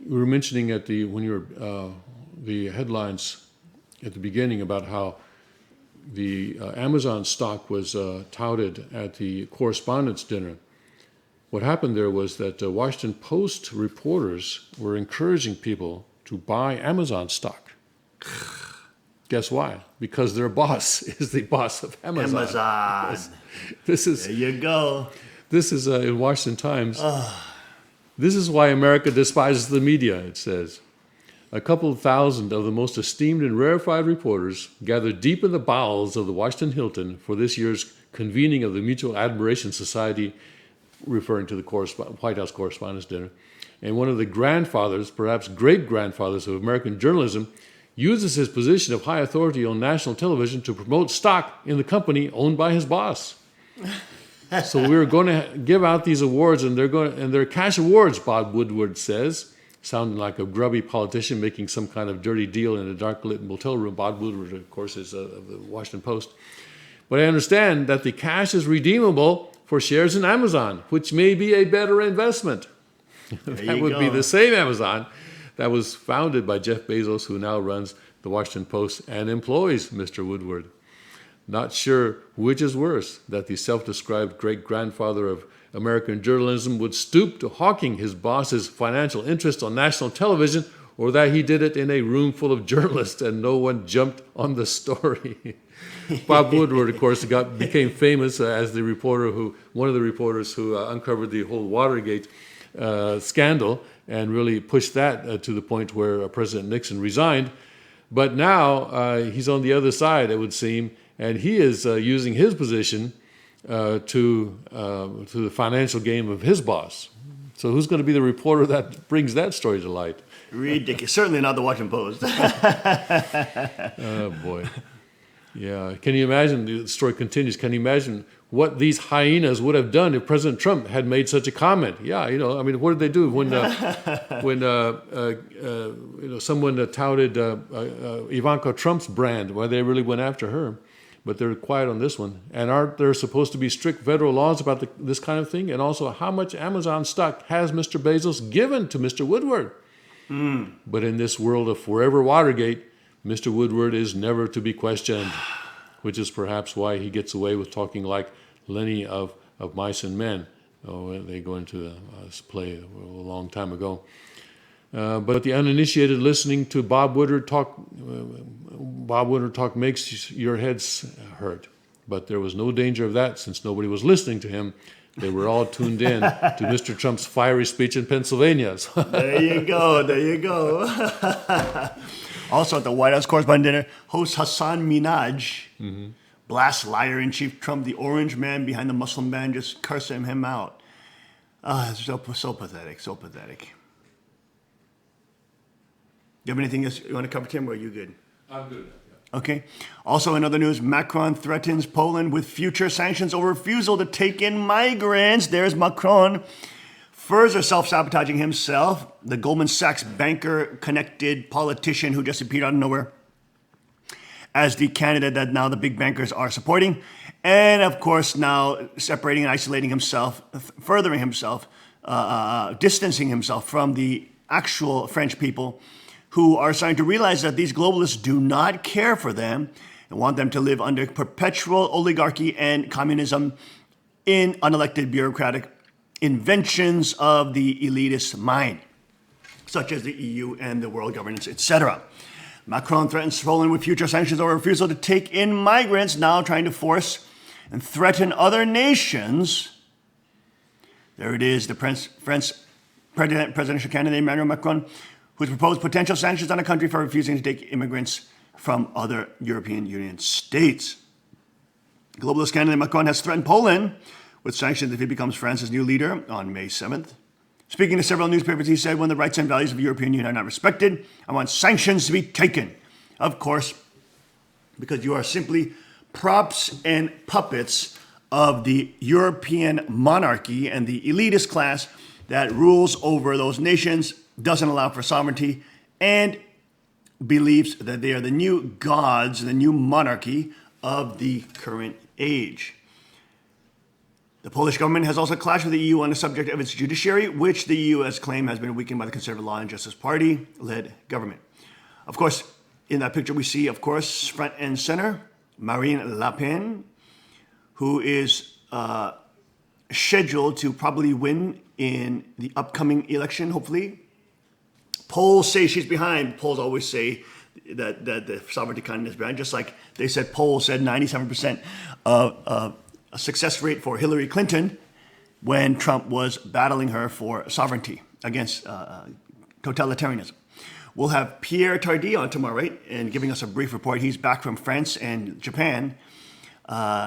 we were mentioning the headlines at the beginning about how the Amazon stock was touted at the correspondents' dinner. What happened there was that Washington Post reporters were encouraging people to buy Amazon stock. Guess why? Because their boss is the boss of Amazon. This is, there you go. This is in Washington Times. This is why America despises the media, it says. A couple of thousand of the most esteemed and rarefied reporters gathered deep in the bowels of the Washington Hilton for this year's convening of the Mutual Admiration Society, referring to the White House Correspondents' Dinner. And one of the grandfathers, perhaps great-grandfathers of American journalism, uses his position of high authority on national television to promote stock in the company owned by his boss. So we're going to give out these awards, and they're cash awards, Bob Woodward says, sounding like a grubby politician making some kind of dirty deal in a dark-lit motel room. Bob Woodward, of course, is of the Washington Post. But I understand that the cash is redeemable for shares in Amazon, which may be a better investment. That would be the same Amazon that was founded by Jeff Bezos, who now runs the Washington Post and employs Mr. Woodward. Not sure which is worse, that the self-described great-grandfather of American journalism would stoop to hawking his boss's financial interests on national television, or that he did it in a room full of journalists and no one jumped on the story. Bob Woodward, of course, became famous as one of the reporters who uncovered the whole Watergate scandal and really pushed that to the point where President Nixon resigned. But now he's on the other side, it would seem, and he is using his position to the financial game of his boss. So who's going to be the reporter that brings that story to light? Ridiculous. Certainly not the Washington Post. Oh, boy. Yeah. Can you imagine, the story continues, can you imagine what these hyenas would have done if President Trump had made such a comment? Yeah, I mean, what did they do when someone touted Ivanka Trump's brand? Well, they really went after her. But they're quiet on this one. And aren't there supposed to be strict federal laws about this kind of thing? And also, how much Amazon stock has Mr. Bezos given to Mr. Woodward? But in this world of forever Watergate, Mr. Woodward is never to be questioned, which is perhaps why he gets away with talking like Lenny of Mice and Men. Oh, they go into this play a long time ago. But the uninitiated listening to Bob Woodward talk makes your heads hurt. But there was no danger of that since nobody was listening to him. They were all tuned in to Mr. Trump's fiery speech in Pennsylvania. There you go. There you go. Also at the White House correspondent dinner, host Hassan Minhaj blasts liar-in-chief Trump, the orange man behind the Muslim ban, just cursing him out. It's so pathetic, so pathetic. You have anything else you want to cover, Tim, or are you good? I'm good. Okay. Also in other news, Macron threatens Poland with future sanctions over refusal to take in migrants. There's Macron. Further self-sabotaging himself, the Goldman Sachs banker-connected politician who just appeared out of nowhere as the candidate that now the big bankers are supporting. And of course, now separating and isolating himself, furthering himself, distancing himself from the actual French people who are starting to realize that these globalists do not care for them and want them to live under perpetual oligarchy and communism in unelected bureaucratic inventions of the elitist mind, such as the EU and the world governance, etc. Macron threatens Poland with future sanctions over refusal to take in migrants, now trying to force and threaten other nations. There it is, the French presidential candidate Emmanuel Macron, who's proposed potential sanctions on a country for refusing to take immigrants from other European Union states. Globalist candidate Macron has threatened Poland with sanctions if he becomes France's new leader on May 7th. Speaking to several newspapers, he said, when the rights and values of the European Union are not respected, I want sanctions to be taken. Of course, because you are simply props and puppets of the European monarchy and the elitist class that rules over those nations, doesn't allow for sovereignty, and believes that they are the new gods, the new monarchy of the current age. The Polish government has also clashed with the EU on the subject of its judiciary, which the EU has claimed has been weakened by the Conservative Law and Justice Party-led government. Of course, in that picture we see, of course, front and center, Marine Le Pen, who is scheduled to probably win in the upcoming election, hopefully. Polls say she's behind. Polls always say that the sovereignty continent is behind, just like they said polls said 97% of a success rate for Hillary Clinton when Trump was battling her for sovereignty against totalitarianism. We'll have Pierre Tardy on tomorrow, right? And giving us a brief report. He's back from France and Japan.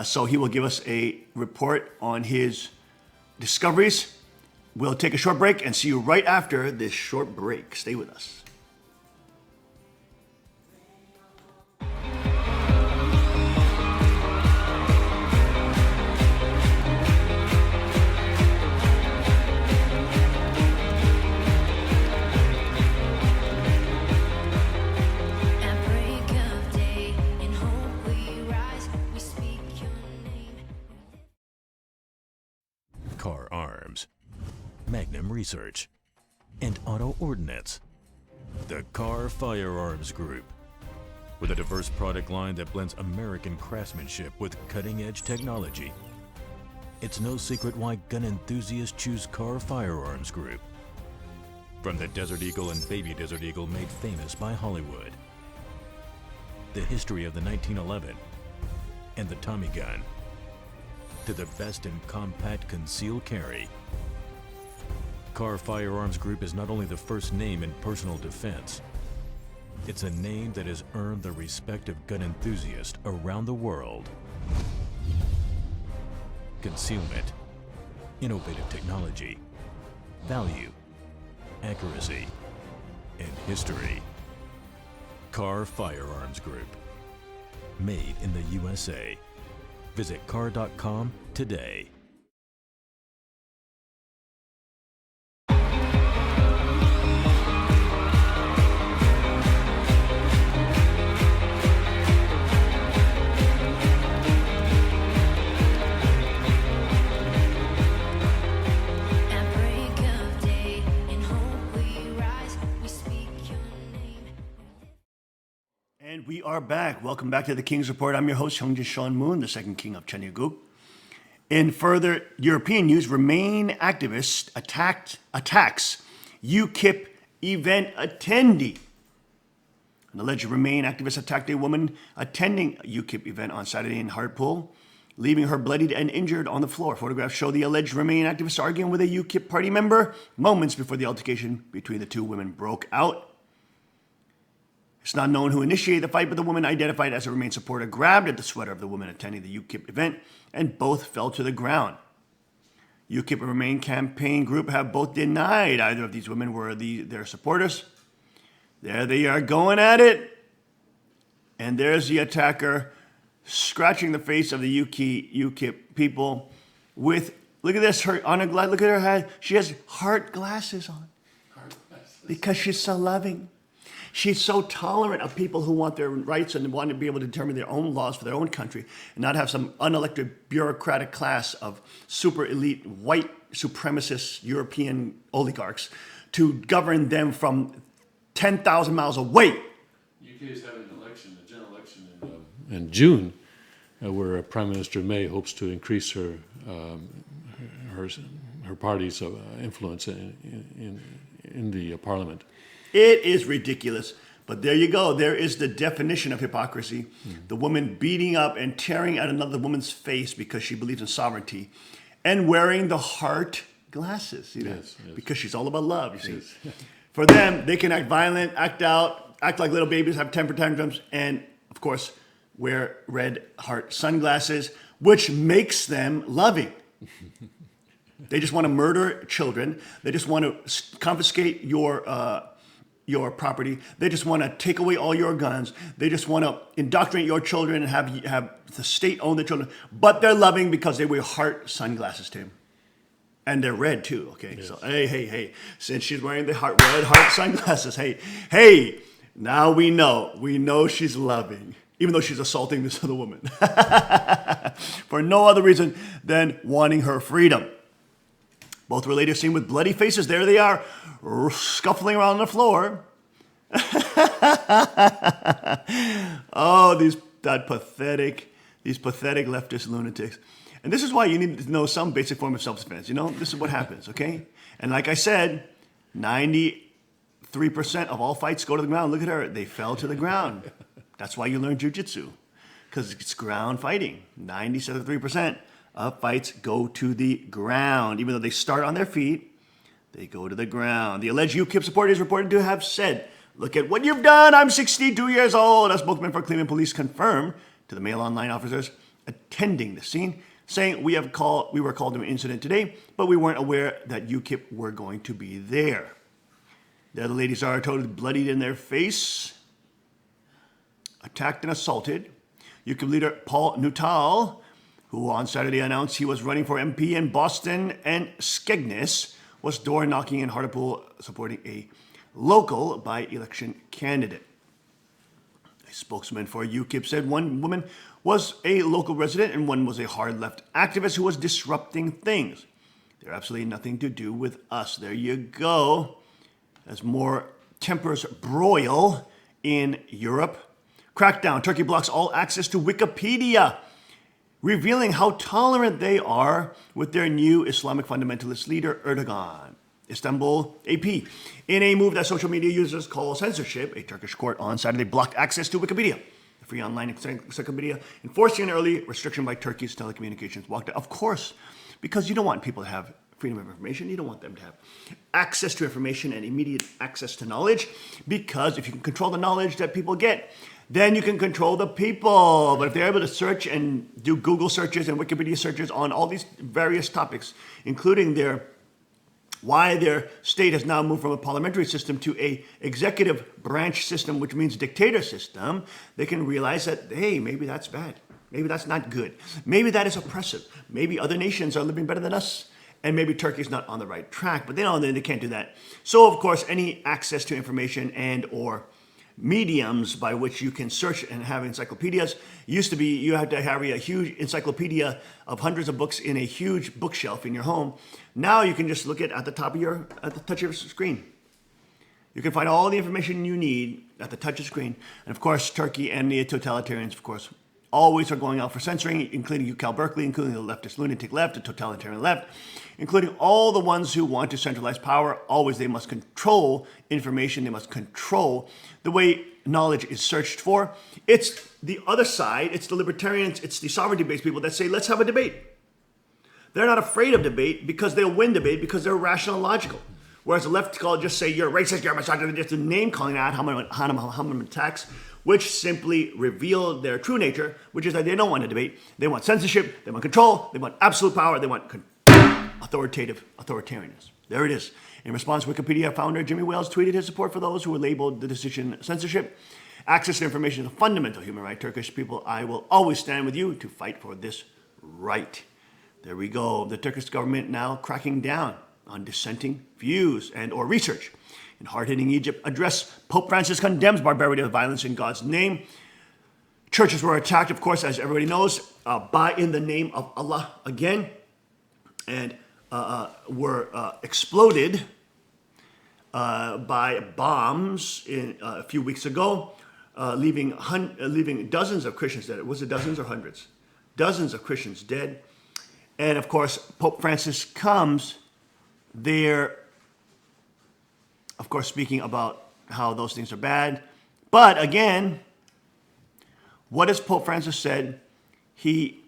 So he will give us a report on his discoveries. We'll take a short break and see you right after this short break. Stay with us. Car Arms, Magnum Research, and Auto Ordnance. The Carr Firearms Group. With a diverse product line that blends American craftsmanship with cutting-edge technology, it's no secret why gun enthusiasts choose Carr Firearms Group. From the Desert Eagle and Baby Desert Eagle made famous by Hollywood, the history of the 1911 and the Tommy gun, to the best in compact concealed carry, Carr Firearms Group is not only the first name in personal defense, it's a name that has earned the respect of gun enthusiasts around the world. Concealment, innovative technology, value, accuracy, and history. Carr Firearms Group. Made in the USA. Visit carr.com today. At break of day, in hope we rise, we speak your name. And we are back. Welcome back to the King's Report. I'm your host, Hyungjin Sean Moon, the second king of Cheongguk. In further European news, Remain activist attacks UKIP event attendee. An alleged Remain activist attacked a woman attending a UKIP event on Saturday in Hartlepool, leaving her bloodied and injured on the floor. Photographs show the alleged Remain activist arguing with a UKIP party member moments before the altercation between the two women broke out. It's not known who initiated the fight, but the woman identified as a Remain supporter grabbed at the sweater of the woman attending the UKIP event, and both fell to the ground. UKIP and Remain campaign group have both denied either of these women were their supporters. There they are going at it. And there's the attacker scratching the face of the UKIP people with, look at this, look at her head. She has heart glasses on because she's so loving. She's so tolerant of people who want their rights and want to be able to determine their own laws for their own country and not have some unelected bureaucratic class of super elite white supremacist European oligarchs to govern them from 10,000 miles away. UK is having an election, a general election in June, where Prime Minister May hopes to increase her party's influence in the parliament. It is ridiculous. But there you go. There is the definition of hypocrisy. The woman beating up and tearing at another woman's face because she believes in sovereignty and wearing the heart glasses, Yes. because she's all about love, you see. Yes. For them, they can act violent, act out, act like little babies, have temper tantrums, and, of course, wear red heart sunglasses, which makes them loving. They just want to murder children. They just want to confiscate your property. They just want to take away all your guns. They just want to indoctrinate your children and have the state own the children. But they're loving because they wear heart sunglasses, Tim. And they're red too, okay? Yes. So, hey. Since she's wearing the red heart sunglasses, hey, now we know she's loving, even though she's assaulting this other woman. For no other reason than wanting her freedom. Both were later seen with bloody faces. There they are, scuffling around the floor. Oh, these pathetic leftist lunatics. And this is why you need to know some basic form of self-defense. This is what happens, okay? And like I said, 93% of all fights go to the ground. Look at her. They fell to the ground. That's why you learn jiu-jitsu, because it's ground fighting. 97% of fights go to the ground. Even though they start on their feet, they go to the ground. The alleged UKIP supporter is reported to have said, "Look at what you've done. I'm 62 years old." A spokesman for Cleveland Police confirmed to the Mail Online officers attending the scene, saying, we were called to an incident today, but we weren't aware that UKIP were going to be there. The other ladies are totally bloodied in their face, attacked and assaulted. UKIP leader Paul Nuttall, who on Saturday announced he was running for MP in Boston and Skegness, was door knocking in Hartlepool supporting a local by-election candidate. A spokesman for UKIP said one woman was a local resident and one was a hard left activist who was disrupting things. They're absolutely nothing to do with us. There you go. As more tempers broil in Europe. Crackdown. Turkey blocks all access to Wikipedia, revealing how tolerant they are with their new Islamic fundamentalist leader, Erdogan. Istanbul AP. In a move that social media users call censorship, a Turkish court on Saturday blocked access to Wikipedia, the free online encyclopedia, enforcing an early restriction by Turkey's telecommunications walked out. Of course, because you don't want people to have freedom of information. You don't want them to have access to information and immediate access to knowledge, because if you can control the knowledge that people get, then you can control the people. But if they're able to search and do Google searches and Wikipedia searches on all these various topics, including why their state has now moved from a parliamentary system to a executive branch system, which means dictator system, they can realize that, hey, maybe that's bad. Maybe that's not good. Maybe that is oppressive. Maybe other nations are living better than us. And maybe Turkey is not on the right track. But they can't do that. So, of course, any access to information and or mediums by which you can search and have encyclopedias. Used to be you had to have a huge encyclopedia of hundreds of books in a huge bookshelf in your home. Now you can just look at the touch of your screen. You can find all the information you need at the touch of the screen. And of course, Turkey and the totalitarians, of course, always are going out for censoring, including Cal Berkeley, including the leftist lunatic left, the totalitarian left, including all the ones who want to centralize power. Always they must control information. They must control the way knowledge is searched for. It's the other side. It's the libertarians. It's the sovereignty-based people that say, let's have a debate. They're not afraid of debate because they'll win debate because they're rational and logical. Whereas the left will just say, you're racist, you're misogynist, just a name calling out how many attacks, which simply reveal their true nature, which is that they don't want to debate. They want censorship, they want control, they want absolute power, they want authoritarianism. There it is. In response, Wikipedia founder Jimmy Wales tweeted his support for those who were labeled the decision censorship. Access to information is a fundamental human right. Turkish people, I will always stand with you to fight for this right. There we go. The Turkish government now cracking down on dissenting views and or research. In hard-hitting Egypt address, Pope Francis condemns barbarity of violence in God's name. Churches were attacked, of course, as everybody knows, in the name of Allah again, and were exploded by bombs a few weeks ago, leaving dozens of Christians dead. Was it dozens or hundreds? Dozens of Christians dead. And of course, Pope Francis comes there, of course, speaking about how those things are bad. But again, what has Pope Francis said? He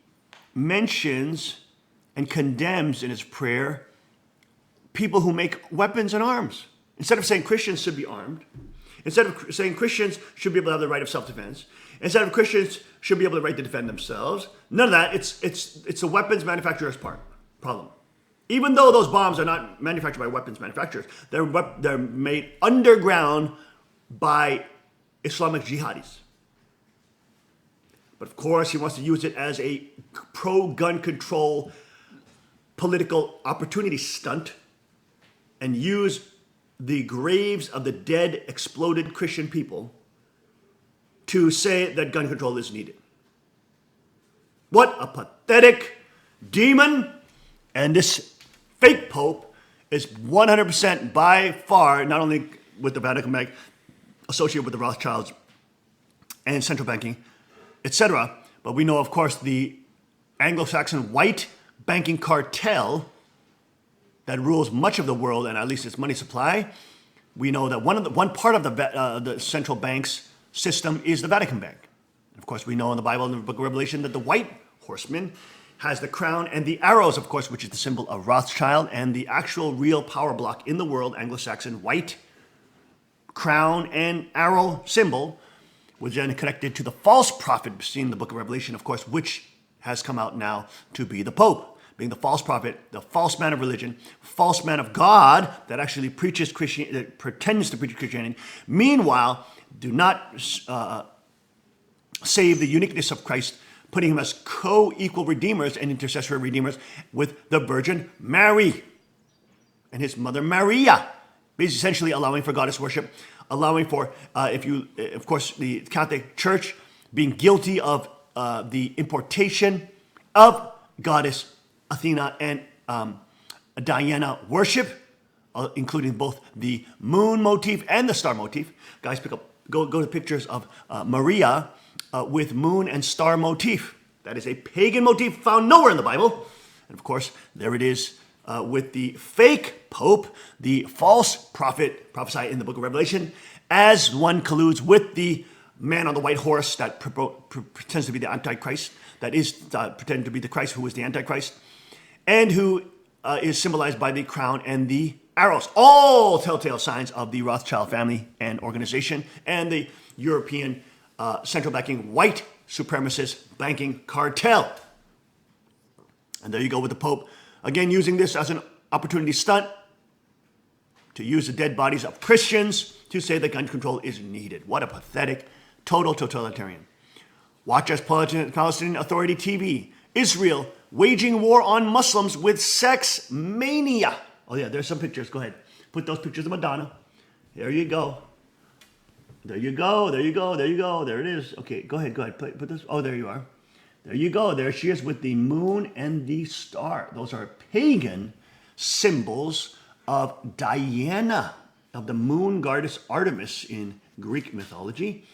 mentions and condemns in his prayer people who make weapons and arms. Instead of saying Christians should be armed, instead of saying Christians should be able to have the right of self-defense, instead of Christians should be able to right to defend themselves, none of that. It's the weapons manufacturer's problem. Even though those bombs are not manufactured by weapons manufacturers, they're made underground by Islamic jihadis. But of course, he wants to use it as a pro-gun control political opportunity stunt and use the graves of the dead, exploded Christian people to say that gun control is needed. What a pathetic demon. And this fake pope is 100% by far, not only with the Vatican Bank, associated with the Rothschilds and central banking, etc., but we know, of course, the Anglo-Saxon white banking cartel that rules much of the world and at least its money supply. We know that one part of the central bank's system is the Vatican Bank. Of course, we know in the Bible, in the book of Revelation, that the white horseman has the crown and the arrows, of course, which is the symbol of Rothschild, and the actual real power block in the world, Anglo-Saxon white crown and arrow symbol, was then connected to the false prophet seen in the book of Revelation, of course, which has come out now to be the Pope, being the false prophet, the false man of religion, false man of God that actually preaches Christianity, that pretends to preach Christianity. Meanwhile, do not save the uniqueness of Christ, putting him as co-equal redeemers and intercessory redeemers with the Virgin Mary and his mother Maria, essentially allowing for goddess worship, allowing for, of course, the Catholic Church being guilty of the importation of goddess Athena and Diana worship, including both the moon motif and the star motif. Guys, go to pictures of Maria with moon and star motif. That is a pagan motif found nowhere in the Bible. And of course, there it is with the fake pope, the false prophet prophesied in the book of Revelation, as one colludes with the man on the white horse that pretends to be the Antichrist, that is pretending to be the Christ who is the Antichrist, and who is symbolized by the crown and the arrows. All telltale signs of the Rothschild family and organization and the European central banking white supremacist banking cartel. And there you go with the Pope, again using this as an opportunity stunt to use the dead bodies of Christians to say that gun control is needed. What a pathetic, total totalitarian. Watch as Palestinian Authority TV, Israel waging war on Muslims with sex mania. Oh yeah, there's some pictures. Go ahead. Put those pictures of Madonna. There you go. There you go. There you go. There you go. There it is. Okay, go ahead. Go ahead. Put this. Oh, there you are. There you go. There she is with the moon and the star. Those are pagan symbols of Diana, of the moon goddess Artemis in Greek mythology.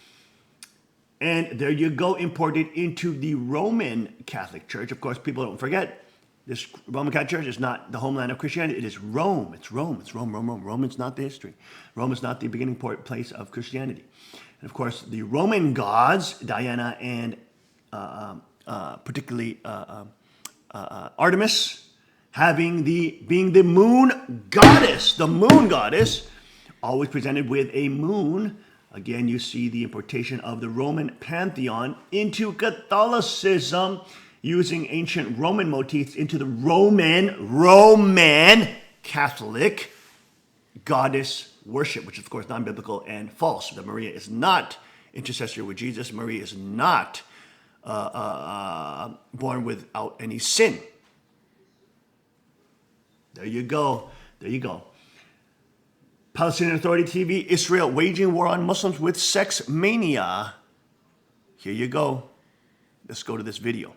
And there you go, imported into the Roman Catholic Church. Of course, people don't forget, this Roman Catholic Church is not the homeland of Christianity. It is Rome. It's Rome. It's Rome, Rome, Rome. Rome is not the history. Rome is not the beginning place of Christianity. And of course, the Roman gods, Diana and particularly Artemis, being the moon goddess, always presented with a moon. Again, you see the importation of the Roman pantheon into Catholicism, using ancient Roman motifs into the Roman Catholic goddess worship, which is of course non-biblical and false. That Maria is not intercessor with Jesus. Maria is not born without any sin. There you go. There you go. Palestinian Authority TV, Israel waging war on Muslims with sex mania. Here you go. Let's go to this video.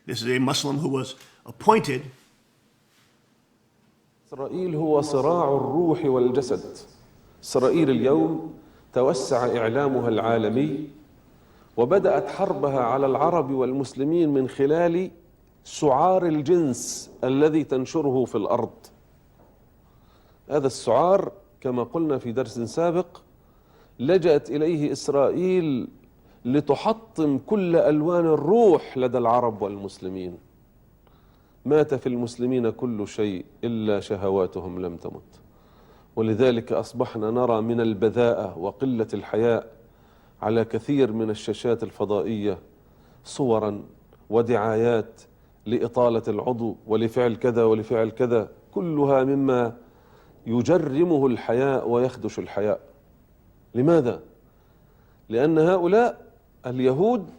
This is a Muslim who was appointed. إسرائيل هو صراع الروح والجسد. إسرائيل اليوم توسع إعلامها العالمي وبدأت حربها على العرب والمسلمين من خلال سعار الجنس الذي تنشره في الأرض. هذا السعار كما قلنا في درس سابق لجأت إليه إسرائيل لتحطم كل ألوان الروح لدى العرب والمسلمين. مات في المسلمين كل شيء إلا شهواتهم لم تمت. ولذلك أصبحنا نرى من البذاءة وقلة الحياء على كثير من الشاشات الفضائية صورا ودعايات لإطالة العضو ولفعل كذا ولفعل كذا، كلها مما يجرمه الحياء ويخدش الحياء. لماذا؟ لأن هؤلاء اليهود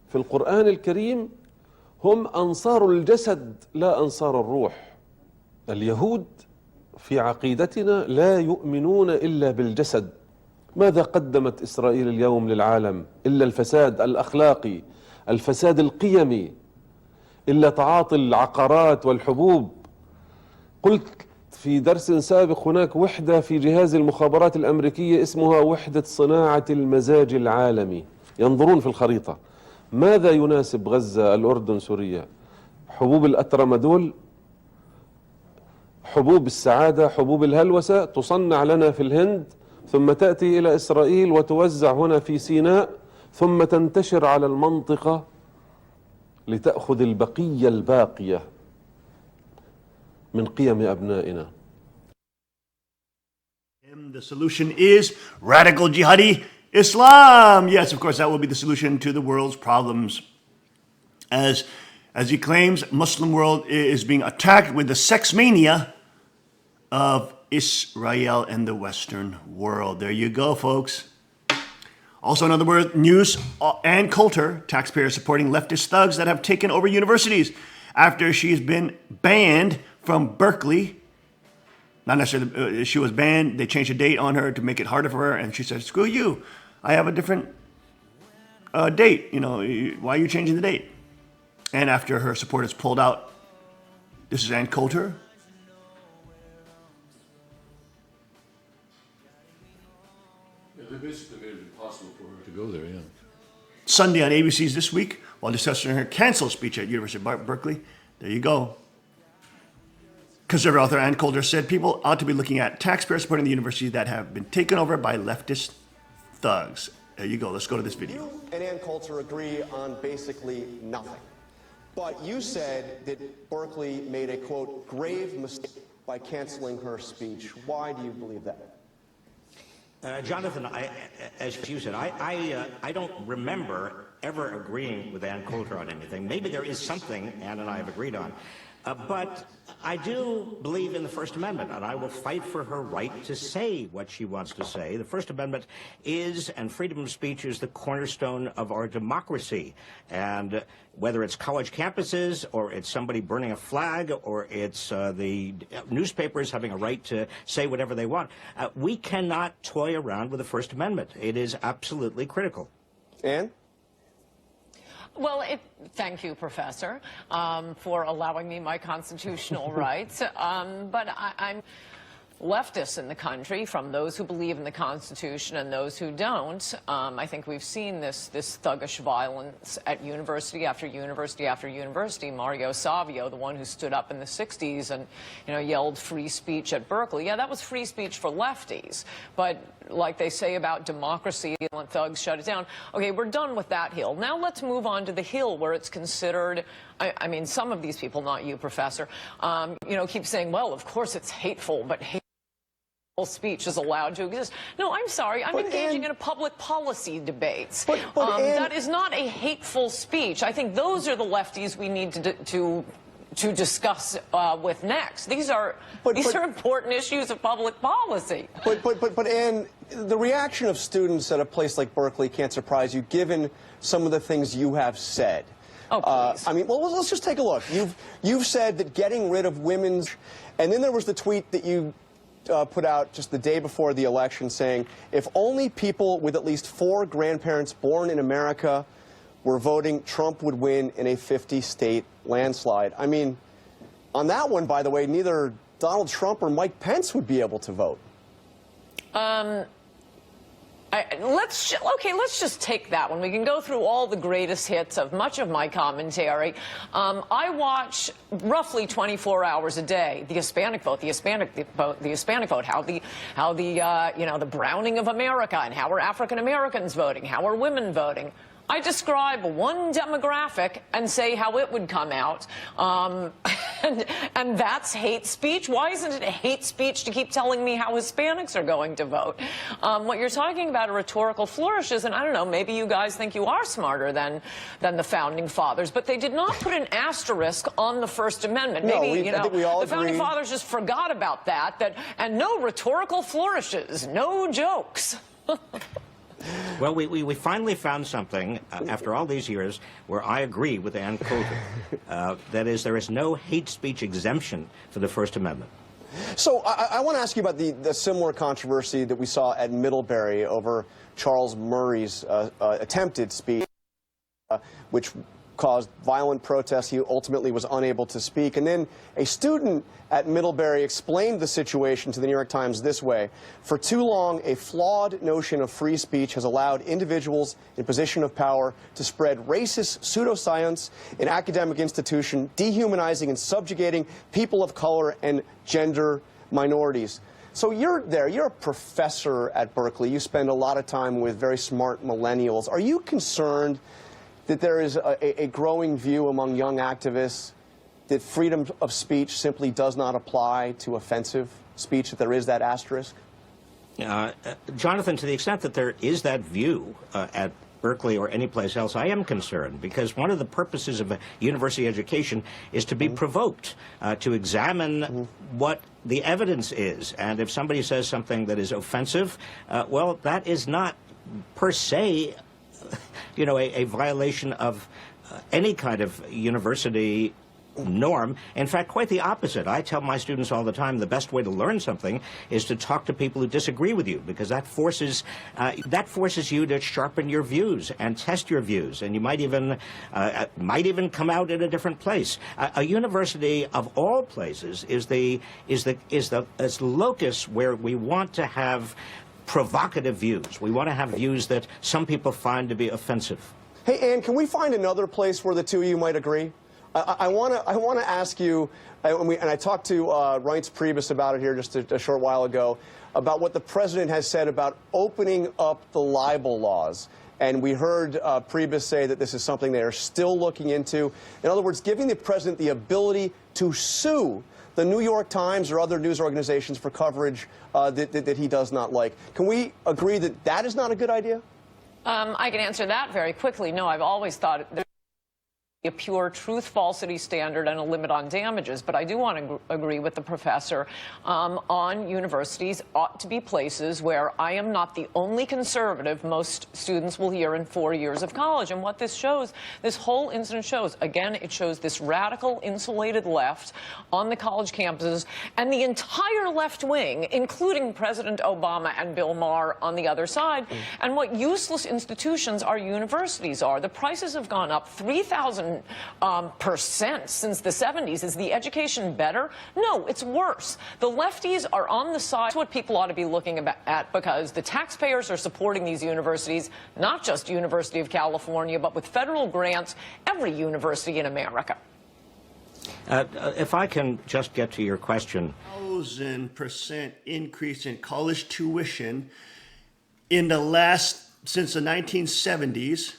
في القرآن الكريم هم أنصار الجسد لا أنصار الروح. اليهود في عقيدتنا لا يؤمنون إلا بالجسد. ماذا قدمت إسرائيل اليوم للعالم إلا الفساد الأخلاقي، الفساد القيمي، إلا تعاطي العقارات والحبوب. قلت في درس سابق هناك وحدة في جهاز المخابرات الأمريكية اسمها وحدة صناعة المزاج العالمي. ينظرون في الخريطة ماذا يناسب غزة، الأردن، سوريا؟ حبوب الأترامادول، حبوب السعادة، حبوب الهلوسة تصنع لنا في الهند ثم تأتي إلى إسرائيل وتوزع هنا في سيناء ثم تنتشر على المنطقة لتأخذ البقية الباقية من قيم أبنائنا. The solution is radical jihadi Islam. Yes, of course, that will be the solution to the world's problems. As he claims, Muslim world is being attacked with the sex mania of Israel and the Western world. There you go, folks. Also, in other words, News Ann Coulter, taxpayer supporting leftist thugs that have taken over universities after she's been banned from Berkeley. Not necessarily, she was banned. They changed the date on her to make it harder for her. And she said, screw you. I have a different date. You know, why are you changing the date? And after her supporters pulled out, this is Ann Coulter. Yeah, they basically made it impossible for her to go there, yeah. Sunday on ABC's This Week, while discussing her canceled speech at University of Berkeley. There you go. Conservative author Ann Coulter said people ought to be looking at taxpayers supporting the universities that have been taken over by leftist thugs. There you go. Let's go to this video. You and Ann Coulter agree on basically nothing. But you said that Berkeley made a, quote, grave mistake by canceling her speech. Why do you believe that? Jonathan, as you said, I don't remember ever agreeing with Ann Coulter on anything. Maybe there is something Ann and I have agreed on. But I do believe in the First Amendment, and I will fight for her right to say what she wants to say. The First Amendment is, and freedom of speech is, the cornerstone of our democracy. And whether it's college campuses, or it's somebody burning a flag, or it's the newspapers having a right to say whatever they want, we cannot toy around with the First Amendment. It is absolutely critical. Ann? Well, thank you, Professor, for allowing me my constitutional rights. But I'm leftists in the country, from those who believe in the Constitution and those who don't. I think we've seen this thuggish violence at university after university after university. Mario Savio, the one who stood up in the 60s and, you know, yelled free speech at Berkeley. Yeah, that was free speech for lefties. But like they say about democracy, and thugs shut it down. Okay, we're done with that hill. Now let's move on to the hill where it's considered, I mean, some of these people, not you, Professor, you know, keep saying, well, of course it's hateful, but hateful speech is allowed to exist. No, I'm sorry. I'm engaging in a public policy debate. That is not a hateful speech. I think those are the lefties we need to discuss with next. These are important issues of public policy. But Ann, the reaction of students at a place like Berkeley can't surprise you, given some of the things you have said. Oh, please. I mean, well, let's just take a look. You've said that getting rid of women's, and then there was the tweet that you put out just the day before the election saying, if only people with at least 4 grandparents born in America were voting, Trump would win in a 50-state landslide. I mean, on that one, by the way, neither Donald Trump or Mike Pence would be able to vote. Let's just take that one. We can go through all the greatest hits of much of my commentary. I watch roughly 24 hours a day the Hispanic vote, the Hispanic vote, how the you know, the browning of America, and how are African Americans voting, how are women voting. I describe one demographic and say how it would come out, and that's hate speech. Why isn't it hate speech to keep telling me how Hispanics are going to vote? What you're talking about are rhetorical flourishes, and I don't know, maybe you guys think you are smarter than the Founding Fathers, but they did not put an asterisk on the First Amendment. Maybe, I think we all the Founding agree. Fathers just forgot about that, and no rhetorical flourishes, no jokes. Well, we finally found something, after all these years, where I agree with Ann Coulter. That is, there is no hate speech exemption for the First Amendment. So I want to ask you about the similar controversy that we saw at Middlebury over Charles Murray's attempted speech, which caused violent protests. He ultimately was unable to speak. And then a student at Middlebury explained the situation to the New York Times this way: for too long, a flawed notion of free speech has allowed individuals in position of power to spread racist pseudoscience in academic institutions, dehumanizing and subjugating people of color and gender minorities. So you're there, you're a professor at Berkeley. You spend a lot of time with very smart millennials. Are you concerned that there is a growing view among young activists that freedom of speech simply does not apply to offensive speech, that there is that asterisk? Jonathan, to the extent that there is that view at Berkeley or any place else, I am concerned, because one of the purposes of a university education is to be provoked, to examine what the evidence is. And if somebody says something that is offensive, well, that is not per se, you know, a violation of any kind of university norm. In fact, quite the opposite. I tell my students all the time the best way to learn something is to talk to people who disagree with you, because that forces you to sharpen your views and test your views, and you might even come out in a different place. A university of all places is the locus where we want to have provocative views. We want to have views that some people find to be offensive. Hey, Ann, can we find another place where the two of you might agree? I want to ask you, and I talked to Reince Priebus about it here just a short while ago, about what the president has said about opening up the libel laws. And we heard Priebus say that this is something they are still looking into. In other words, giving the president the ability to sue the New York Times or other news organizations for coverage that he does not like. Can we agree that that is not a good idea? I can answer that very quickly. No, I've always thought there's a pure truth-falsity standard and a limit on damages. But I do want to agree with the professor on universities ought to be places where I am not the only conservative most students will hear in 4 years of college. And what this shows, this whole incident shows, again, it shows this radical, insulated left on the college campuses, and the entire left wing, including President Obama and Bill Maher on the other side. And what useless institutions our universities are. The prices have gone up 3,000% since the 70s. Is the education better? No, it's worse. The lefties are on the side. That's what people ought to be looking at, because the taxpayers are supporting these universities, not just University of California, but with federal grants, every university in America. If I can just get to your question. 1,000% increase in college tuition since the 1970s.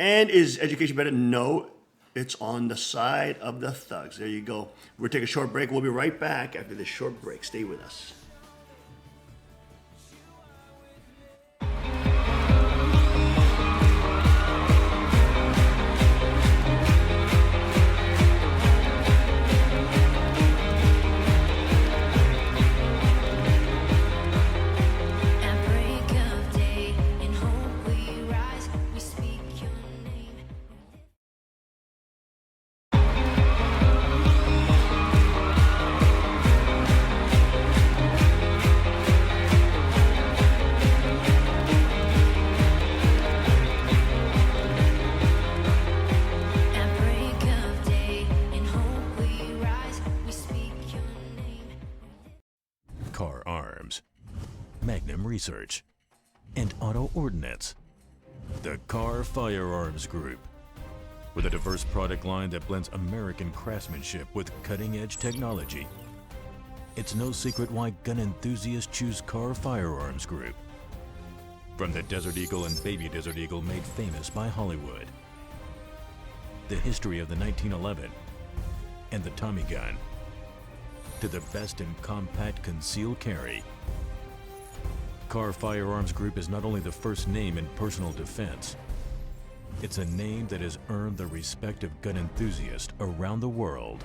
And is education better? No, it's on the side of the thugs. There you go. We'll take a short break. We'll be right back after this short break. Stay with us. Car Arms, Magnum Research, and Auto Ordnance. The Car Firearms Group, with a diverse product line that blends American craftsmanship with cutting-edge technology. It's no secret why gun enthusiasts choose Car Firearms Group. From the Desert Eagle and Baby Desert Eagle made famous by Hollywood, the history of the 1911 and the Tommy gun, to the best in compact concealed carry. Car Firearms Group is not only the first name in personal defense, it's a name that has earned the respect of gun enthusiasts around the world.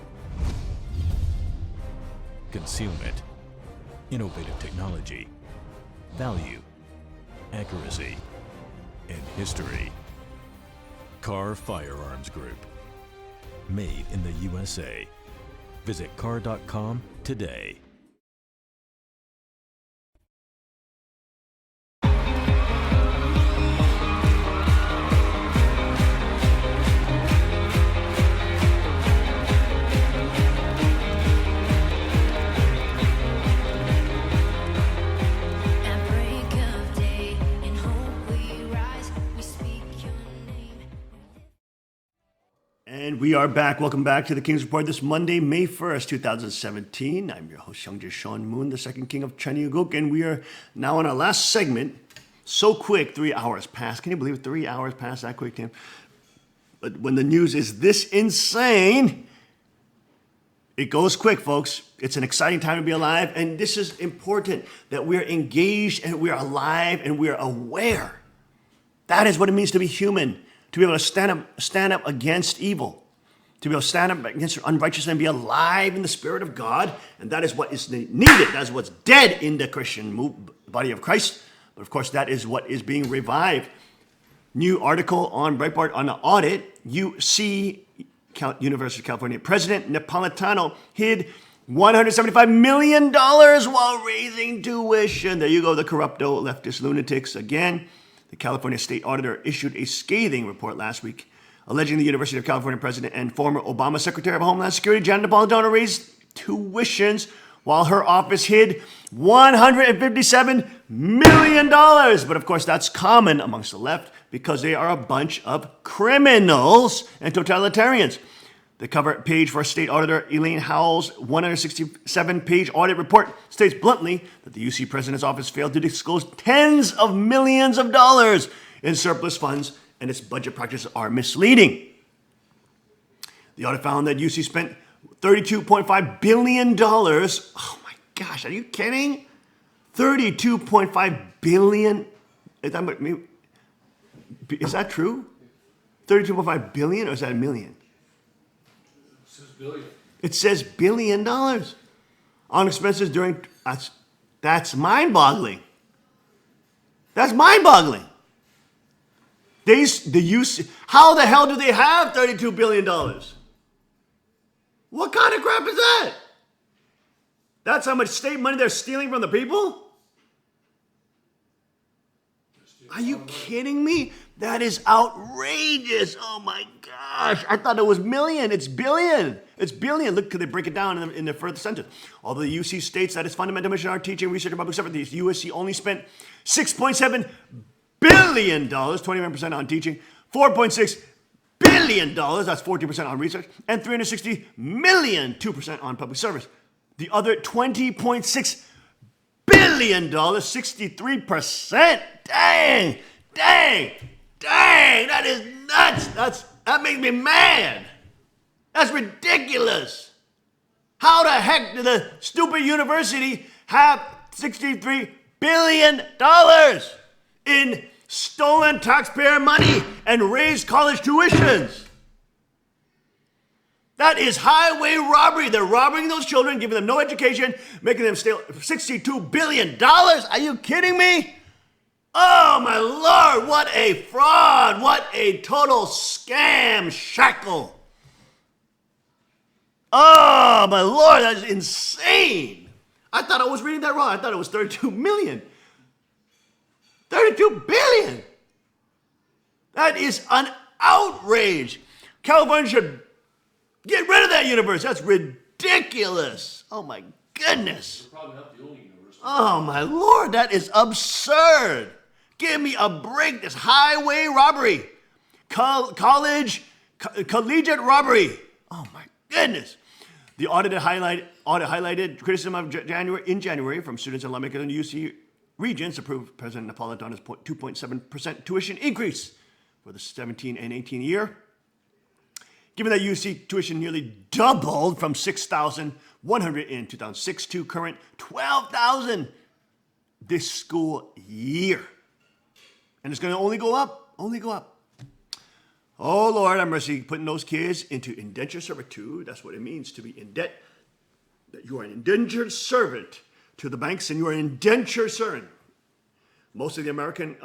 Concealment, innovative technology, value, accuracy, and history. Car Firearms Group, made in the USA. Visit car.com today. And we are back. Welcome back to the King's Report this Monday, May 1st, 2017. I'm your host, Youngja Sean Moon, the second king of Chanuguk, and we are now on our last segment. So quick, 3 hours passed. Can you believe it? 3 hours passed that quick, Tim? But when the news is this insane, it goes quick, folks. It's an exciting time to be alive, and this is important, that we're engaged and we're alive and we're aware. That is what it means to be human. To be able to stand up against evil, to be able to stand up against unrighteousness and be alive in the Spirit of God. And that is what is needed. That is what's dead in the Christian body of Christ. But of course, that is what is being revived. New article on Breitbart on the audit. UC, University of California President Napolitano hid $175 million while raising tuition. There you go, the corrupto leftist lunatics again. The California State Auditor issued a scathing report last week alleging the University of California President and former Obama Secretary of Homeland Security Janet Napolitano raised tuitions while her office hid $157 million. But of course, that's common amongst the left because they are a bunch of criminals and totalitarians. The cover page for State Auditor Elaine Howell's 167-page audit report states bluntly that the UC President's office failed to disclose tens of millions of dollars in surplus funds, and its budget practices are misleading. The audit found that UC spent $32.5 billion. Oh my gosh, are you kidding? $32.5 billion. Is that true? $32.5 billion, or is that a million? It says billion. It says $1 billion on expenses during. That's mind-boggling. That's mind-boggling. How the hell do they have $32 billion? What kind of crap is that? That's how much state money they're stealing from the people? Are you kidding me? That is outrageous. Oh my gosh. I thought it was million. It's billion. It's billion. Look, could they break it down in the further sentence? Although the UC states that its fundamental mission are teaching, research, and public service, the USC only spent $6.7 billion, 21% on teaching, $4.6 billion, that's 14% on research, and $360 million, 2% on public service. The other $20.6 billion, 63%. Dang, that is nuts. That makes me mad. That's ridiculous. How the heck did the stupid university have $63 billion in stolen taxpayer money and raised college tuitions? That is highway robbery. They're robbing those children, giving them no education, making them steal $62 billion. Are you kidding me? Oh my Lord, what a fraud. What a total scam shackle. Oh my Lord, that is insane. I thought I was reading that wrong. I thought it was 32 million. 32 billion. That is an outrage. California should get rid of that university. That's ridiculous. Oh my goodness. Probably not the only university. Oh my Lord, that is absurd. Give me a break. This highway robbery. Collegiate robbery. Oh my goodness. The audit highlighted criticism of January from students and lawmakers in the UC Regents approved President Napolitano's 2.7% tuition increase for the 17 and 18 year. Given that UC tuition nearly doubled from $6,100 in 2006 to current $12,000 this school year. And it's going to only go up. Oh, Lord, have mercy, putting those kids into indentured servitude. That's what it means to be in debt. That you are an indentured servant to the banks, and you are an indentured servant. Most of the American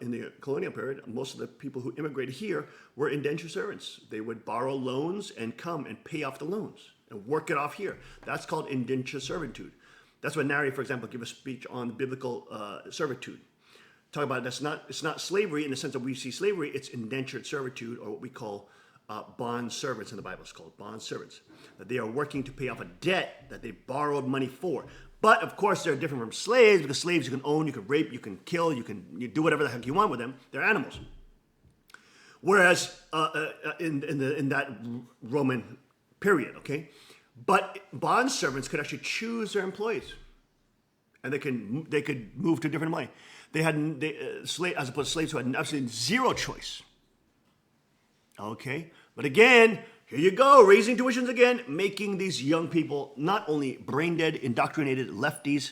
in the colonial period, most of the people who immigrated here were indentured servants. They would borrow loans and come and pay off the loans and work it off here. That's called indentured servitude. That's what Nary, for example, gave a speech on biblical servitude. Talk about it's not slavery in the sense that we see slavery. It's indentured servitude, or what we call bond servants in the Bible. It's called bond servants. That they are working to pay off a debt that they borrowed money for. But of course, they're different from slaves, because slaves you can own, you can rape, you can kill, you do whatever the heck you want with them. They're animals. Whereas in that Roman period, okay, but bond servants could actually choose their employees, and they could move to a different money. They had as opposed to slaves who had absolutely zero choice. Okay, but again, here you go, raising tuitions again, making these young people not only brain-dead, indoctrinated lefties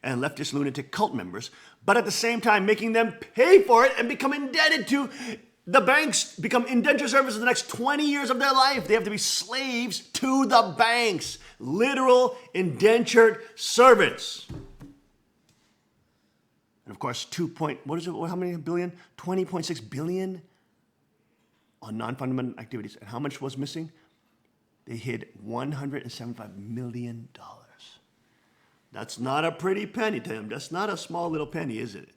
and leftist lunatic cult members, but at the same time making them pay for it and become indebted to the banks, become indentured servants for the next 20 years of their life. They have to be slaves to the banks, literal indentured servants. And of course, how many billion? 20.6 billion on non-fundamental activities. And how much was missing? They hid $175 million. That's not a pretty penny, Tim. That's not a small little penny, is it?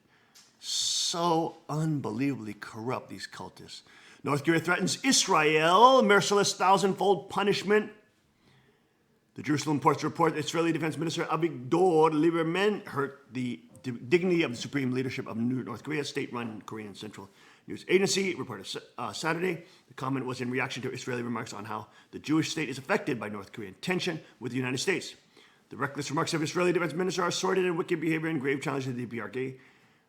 So unbelievably corrupt, these cultists. North Korea threatens Israel merciless thousand-fold punishment. The Jerusalem Post reports Israeli Defense Minister Avigdor Lieberman hurt the dignity of the supreme leadership of North Korea, state-run Korean Central News Agency reported Saturday. The comment was in reaction to Israeli remarks on how the Jewish state is affected by North Korean tension with the United States. The reckless remarks of Israeli Defense Minister are sordid and wicked behavior and grave challenge to the DPRK,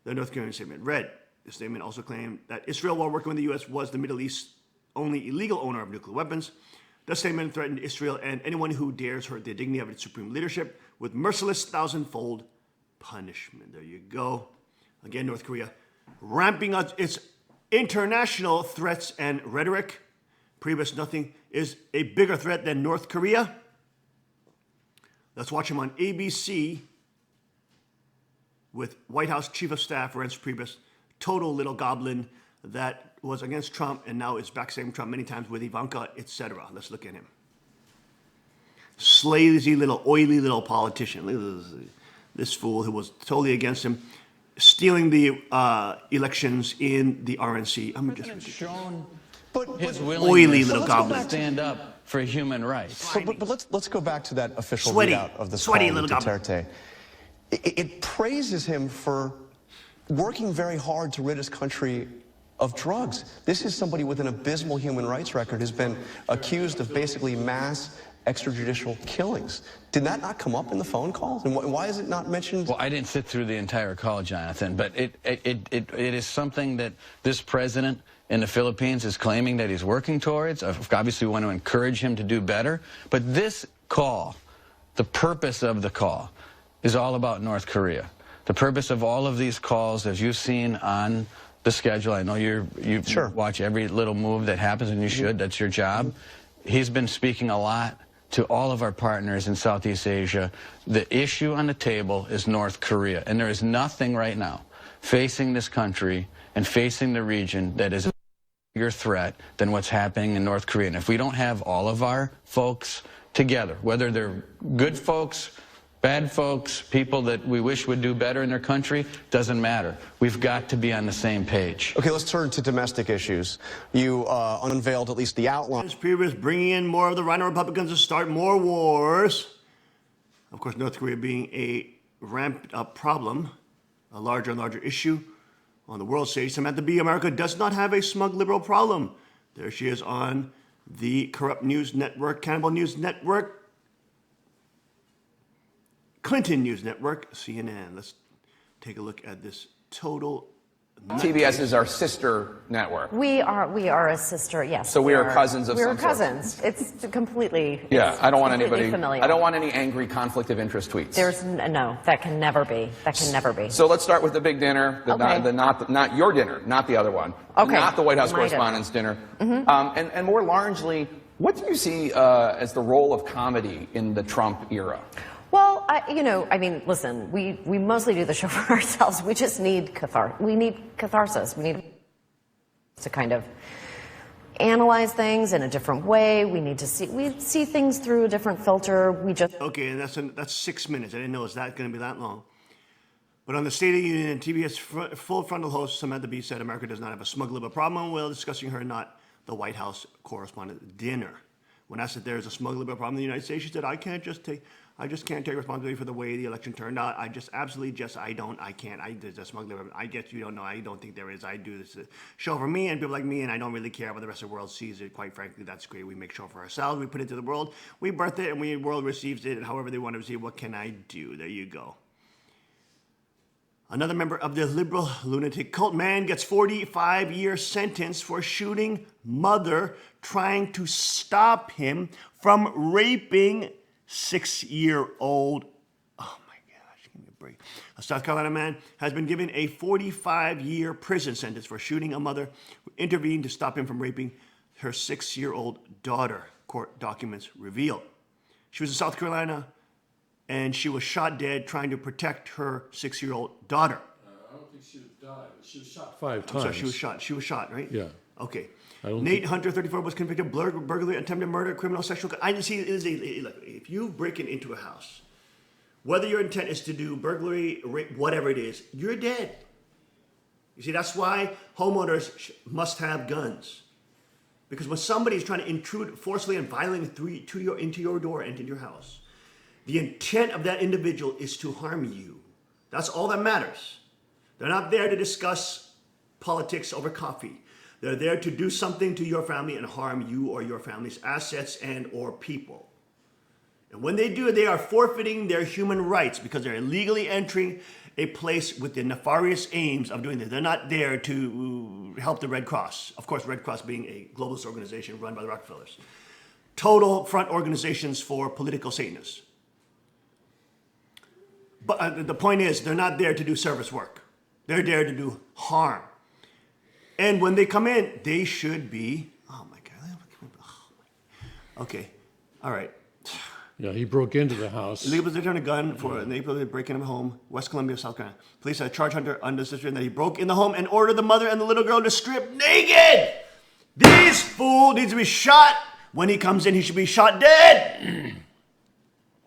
the North Korean statement read. The statement also claimed that Israel, while working with the U.S., was the Middle East's only illegal owner of nuclear weapons. The statement threatened Israel and anyone who dares hurt the dignity of its supreme leadership with merciless thousand-fold punishment. There you go. Again, North Korea ramping up its international threats and rhetoric. Previous nothing is a bigger threat than North Korea. Let's watch him on ABC with White House Chief of Staff Reince Priebus, total little goblin that was against Trump and now is backstabbing Trump many times with Ivanka, etc. Let's look at him. Slazy little, oily little politician. Look at this fool who was totally against him, stealing the elections in the RNC. I'm just shown his oily little goblin. To stand up for human rights. But let's go back to that official Sweaty, readout of the sweaty call little to Duterte. It praises him for working very hard to rid his country of drugs. This is somebody with an abysmal human rights record who's been accused of basically mass extrajudicial killings. Did that not come up in the phone calls? And why is it not mentioned? Well, I didn't sit through the entire call, Jonathan, but it is something that this president in the Philippines is claiming that he's working towards. Obviously, we want to encourage him to do better. But this call, the purpose of the call, is all about North Korea. The purpose of all of these calls, as you've seen on the schedule, I know you watch every little move that happens, and you should. That's your job. He's been speaking a lot to all of our partners in Southeast Asia. The issue on the table is North Korea, and there is nothing right now facing this country and facing the region that is a bigger threat than what's happening in North Korea. And if we don't have all of our folks together, whether they're good folks, bad folks, people that we wish would do better in their country, doesn't matter. We've got to be on the same page. Okay, let's turn to domestic issues. You unveiled at least the outline. Previous bringing in more of the Rhino Republicans to start more wars. Of course, North Korea being a ramped up problem, a larger and larger issue on the world stage. Samantha Bee, America does not have a smug liberal problem. There she is on the corrupt news network, Cannibal News Network, Clinton News Network, CNN. Let's take a look at this total. TBS is our sister network. We are a sister, yes. So we are cousins of some sort. We're cousins. It's completely. Yeah, I don't want anybody. Familiar. I don't want any angry conflict of interest tweets. There's no. That can never be. That can never be. So let's start with the big dinner. Not your dinner, not the other one. Okay. Not the White House My Correspondents' dinner. Mm-hmm. And more largely, what do you see as the role of comedy in the Trump era? Well, listen, we mostly do the show for ourselves. We just need catharsis. We need to kind of analyze things in a different way. We see things through a different filter. Okay, and that's 6 minutes. I didn't know it was going to be that long. But on the State of the Union, TBS full frontal host Samantha Bee said America does not have a smug liberal problem while discussing her not the White House Correspondent dinner. When asked if there is a smug liberal problem in the United States, she said, I just can't take responsibility for the way the election turned out. I can't. There's a smug liberal. I guess you don't know. I don't think there is. I do this show for me and people like me, and I don't really care how the rest of the world sees it. Quite frankly, that's great. We make show for ourselves. We put it to the world. We birth it, and the world receives it, and however they want to receive it. What can I do? There you go. Another member of the liberal lunatic cult man gets 45-year sentence for shooting mother trying to stop him from raping 6-year-old. Oh my gosh, give me a break. A South Carolina man has been given a 45-year prison sentence for shooting a mother who intervened to stop him from raping her 6-year-old daughter, court documents reveal. She was in South Carolina, and she was shot dead trying to protect her 6-year-old daughter. think she died. She was shot 5 times. I'm sorry, she was shot. She was shot, right? Yeah. Okay. I don't Nate think- Hunter, 34, was convicted of burglary, attempted murder, criminal sexual. I didn't see it is look, if you break into a house, whether your intent is to do burglary, rape, whatever it is, you're dead. You see, that's why homeowners must have guns. Because when somebody is trying to intrude forcefully and violently into your door and into your house, the intent of that individual is to harm you. That's all that matters. They're not there to discuss politics over coffee. They're there to do something to your family and harm you or your family's assets and or people. And when they do, they are forfeiting their human rights because they're illegally entering a place with the nefarious aims of doing this. They're not there to help the Red Cross. Of course, Red Cross being a globalist organization run by the Rockefellers. Total front organizations for political Satanists. But the point is, they're not there to do service work. They're there to do harm. And when they come in, they should be, oh my God. Okay, all right. Yeah, he broke into the house. Illegal possession of a gun for an illegal breaking of a home, West Columbia, South Carolina. Police had charged Hunter under suspicion that he broke in the home and ordered the mother and the little girl to strip naked. This fool needs to be shot. When he comes in, he should be shot dead.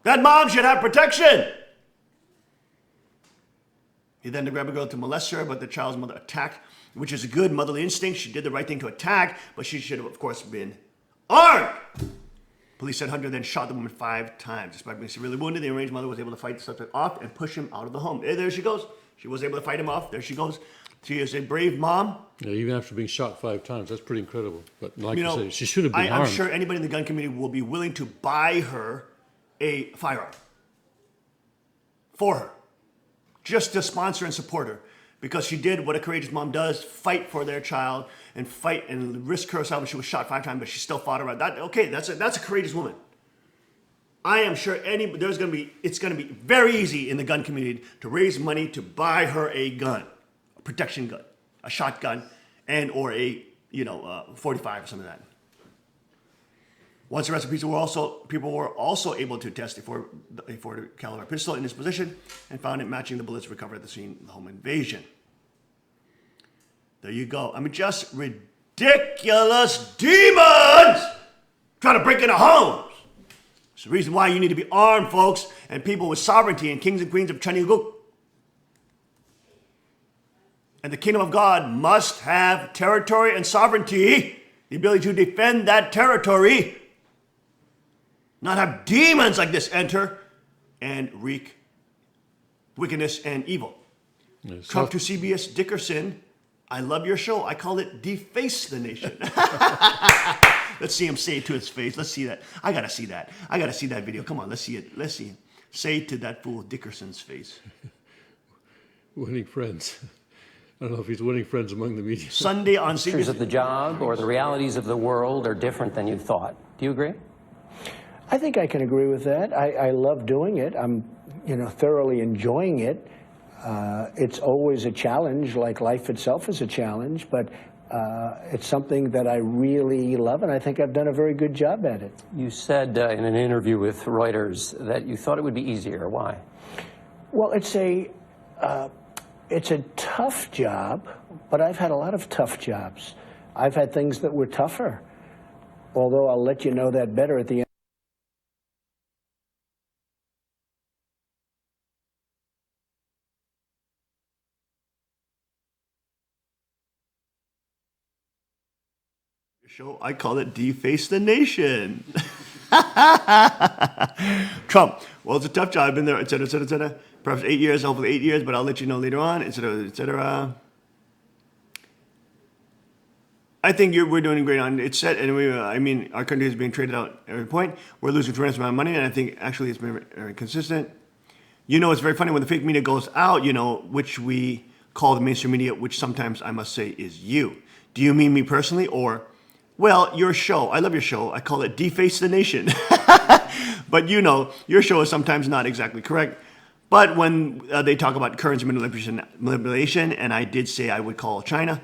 That mom should have protection. He then grabbed a girl to molest her, but the child's mother attacked, which is a good motherly instinct. She did the right thing to attack, but she should have, of course, been armed. Police said Hunter then shot the woman 5 times. Despite being severely wounded, the enraged mother was able to fight the suspect off and push him out of the home. There she goes. She was able to fight him off. There she goes. She is a brave mom. Yeah, even after being shot 5 times, that's pretty incredible. But like You you know, said, she should have been I'm harmed. sure anybody in the gun community will be willing to buy her a firearm for her, just to sponsor and support her, because she did what a courageous mom does: fight for their child and fight and risk herself. And she was shot 5 times, but she still fought around. That okay? That's a courageous woman. I am sure it's going to be very easy in the gun community to raise money to buy her a gun, a protection gun, a shotgun, and or a 45 or something like that. Once arrested, people were also able to test a 40 caliber pistol in his position and found it matching the bullets recovered at the scene of the home invasion. There you go. I mean, just ridiculous demons trying to break into homes. It's the reason why you need to be armed, folks, and people with sovereignty and kings and queens of Chaniguk. And the kingdom of God must have territory and sovereignty, the ability to defend that territory, not have demons like this enter and wreak wickedness and evil. Yes. Trump to CBS Dickerson, I love your show. I call it Deface the Nation. Let's see him say it to his face. Let's see that. I gotta see that. I gotta see that video. Come on, let's see it. Let's see him say it to that fool Dickerson's face. Winning friends. I don't know if he's winning friends among the media. Sunday on CBS. of the job or the realities of the world are different than you thought. Do you agree? I think I can agree with that. I love doing it. I'm, thoroughly enjoying it. It's always a challenge, like life itself is a challenge, but it's something that I really love, and I think I've done a very good job at it. You said in an interview with Reuters that you thought it would be easier. Why? Well, it's a tough job, but I've had a lot of tough jobs. I've had things that were tougher, although I'll let you know that better at the end. Show, I call it Deface the Nation. Trump, well, it's a tough job. I've been there, et cetera, et cetera, et cetera. Perhaps 8 years, hopefully 8 years, but I'll let you know later on, et cetera, et cetera. I think we're doing great on it. Set, and our country is being traded out at every point. We're losing tremendous amount of money, and I think actually it's been very consistent. It's very funny when the fake media goes out, which we call the mainstream media, which sometimes I must say is you. Do you mean me personally, or? Well, your show, I love your show. I call it Deface the Nation. But your show is sometimes not exactly correct. But when they talk about currency manipulation, and I did say I would call China,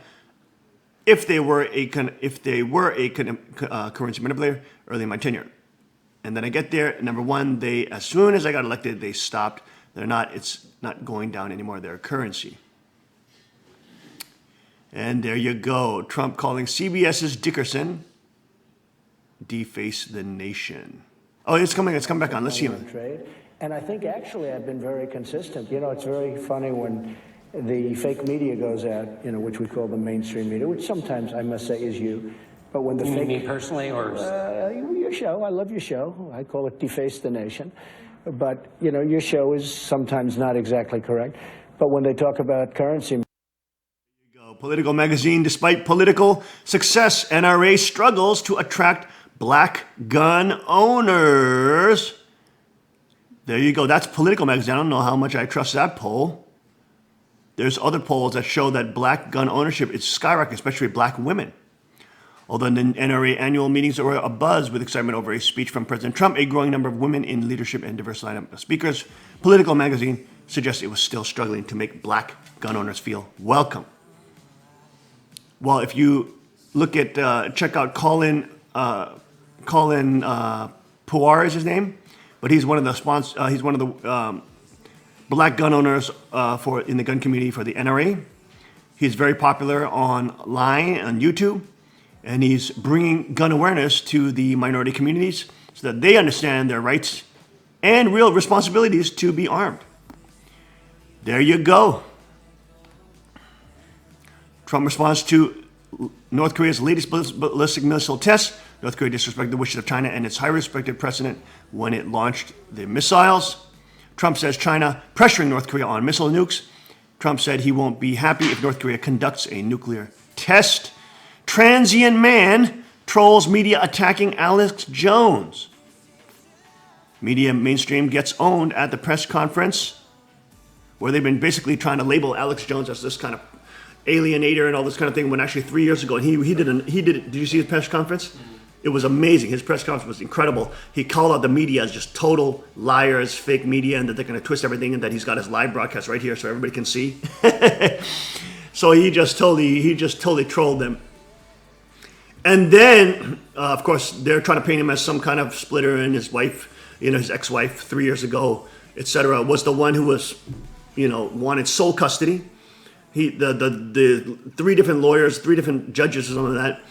if they were a currency manipulator early in my tenure. And then I get there, number one, as soon as I got elected, they stopped. It's not going down anymore, their currency. And there you go. Trump calling CBS's Dickerson deface the nation. Oh, it's coming back on. Let's see him. Trade. And I think actually I've been very consistent. You know, it's very funny when the fake media goes out, you know, which we call the mainstream media, which sometimes I must say is you. But when the You fake mean me personally, or your show, I love your show. I call it Deface the Nation. But you know, your show is sometimes not exactly correct. But when they talk about currency. Political magazine, despite political success, NRA struggles to attract black gun owners. There you go. That's Political magazine. I don't know how much I trust that poll. There's other polls that show that black gun ownership is skyrocketing, especially black women. Although the NRA annual meetings were abuzz with excitement over a speech from President Trump, a growing number of women in leadership and diverse lineup of speakers, Political magazine suggests it was still struggling to make black gun owners feel welcome. Well, if you look at, check out Colin Puar is his name, but he's one of the he's one of the black gun owners in the gun community for the NRA. He's very popular online on YouTube, and he's bringing gun awareness to the minority communities so that they understand their rights and real responsibilities to be armed. There you go. Trump responds to North Korea's latest ballistic missile test. North Korea disrespected the wishes of China and its highly respected president when it launched the missiles. Trump says China pressuring North Korea on missile nukes. Trump said he won't be happy if North Korea conducts a nuclear test. Transient man trolls media attacking Alex Jones. Media mainstream gets owned at the press conference where they've been basically trying to label Alex Jones as this kind of alienator and all this kind of thing, when actually 3 years ago, and he did did you see his press conference? It was amazing. His press conference was incredible. He called out the media as just total liars, fake media, and that they're going to twist everything, and that he's got his live broadcast right here so everybody can see. So he just totally trolled them. And then, of course, they're trying to paint him as some kind of splitter, and his wife, his ex-wife 3 years ago, etc., was the one who was, wanted sole custody. The three different lawyers, three different judges, or something like that,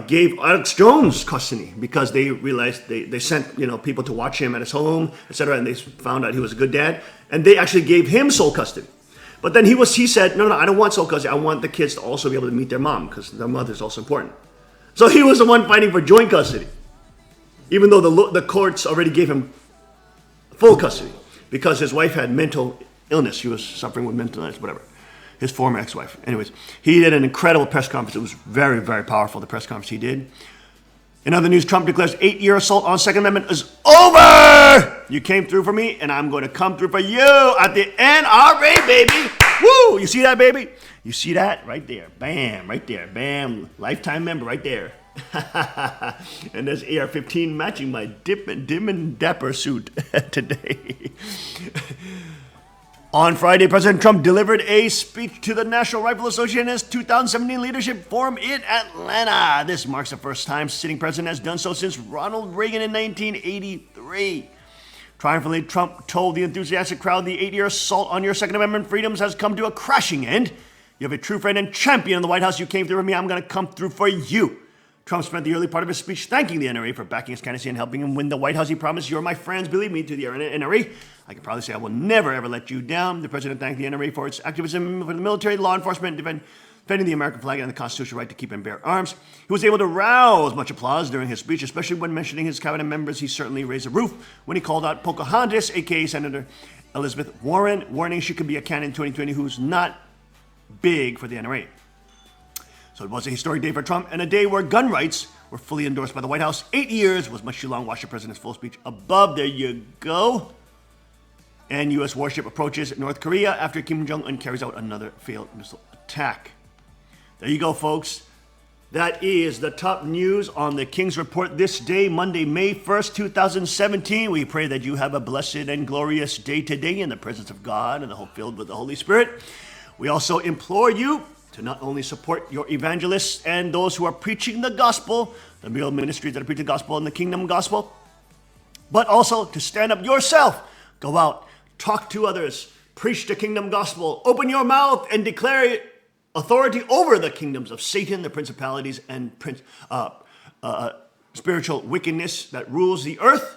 gave Alex Jones custody because they realized they sent people to watch him at his home, etc., and they found out he was a good dad, and they actually gave him sole custody. But then he said, no, I don't want sole custody. I want the kids to also be able to meet their mom because their mother is also important. So he was the one fighting for joint custody, even though the courts already gave him full custody because his wife had mental illness. She was suffering with mental illness, whatever. His former ex-wife. Anyways, he did an incredible press conference. It was very, very powerful, the press conference he did. In other news, Trump declares 8-year assault on Second Amendment is over! You came through for me, and I'm going to come through for you at the NRA, baby! Woo! You see that, baby? You see that? Right there. Bam! Right there. Bam! Lifetime member right there. And there's AR-15 matching my dim and dapper suit today. On Friday, President Trump delivered a speech to the National Rifle Association's 2017 Leadership Forum in Atlanta. This marks the first time sitting president has done so since Ronald Reagan in 1983. Triumphantly, Trump told the enthusiastic crowd the 8-year assault on your Second Amendment freedoms has come to a crashing end. You have a true friend and champion in the White House. You came through for me. I'm going to come through for you. Trump spent the early part of his speech thanking the NRA for backing his candidacy and helping him win the White House. He promised, "You're my friends, believe me," to the NRA. I can probably say I will never, ever let you down. The president thanked the NRA for its activism for the military, law enforcement, defending the American flag and the constitutional right to keep and bear arms. He was able to rouse much applause during his speech, especially when mentioning his cabinet members. He certainly raised the roof when he called out Pocahontas, a.k.a. Senator Elizabeth Warren, warning she could be a candidate in 2020 who's not big for the NRA. So it was a historic day for Trump and a day where gun rights were fully endorsed by the White House. 8 years was much too long. Watch the president's full speech above. There you go. And U.S. warship approaches North Korea after Kim Jong-un carries out another failed missile attack. There you go, folks. That is the top news on the King's Report this day, Monday, May 1st, 2017. We pray that you have a blessed and glorious day today in the presence of God and the hope filled with the Holy Spirit. We also implore you to not only support your evangelists and those who are preaching the gospel, the real ministries that are preaching the gospel and the kingdom gospel, but also to stand up yourself. Go out, talk to others, preach the kingdom gospel, open your mouth and declare it authority over the kingdoms of Satan, the principalities, and spiritual wickedness that rules the earth.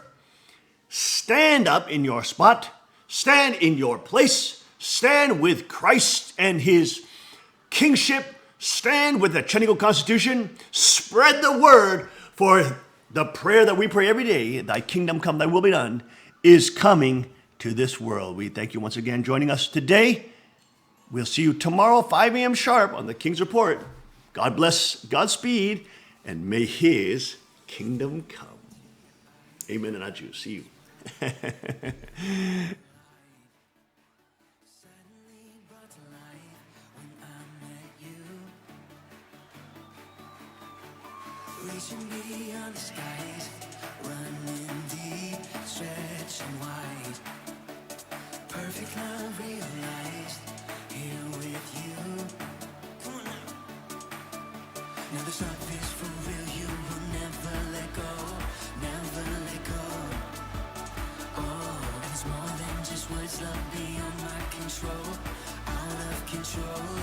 Stand up in your spot. Stand in your place. Stand with Christ and his kingship. Stand with the Chenigal Constitution. Spread the word, for the prayer that we pray every day, thy kingdom come, thy will be done, is coming to this world. We thank you once again for joining us today. We'll see you tomorrow, 5 a.m. sharp on the King's Report. God bless, Godspeed, and may his kingdom come. Amen and adieu. See you. Reaching beyond the skies, running deep, stretching wide. Perfect love realized, here with you. Come on now. Now this love is for real, you will never let go, never let go. Oh, it's more than just words, love beyond my control, out of control.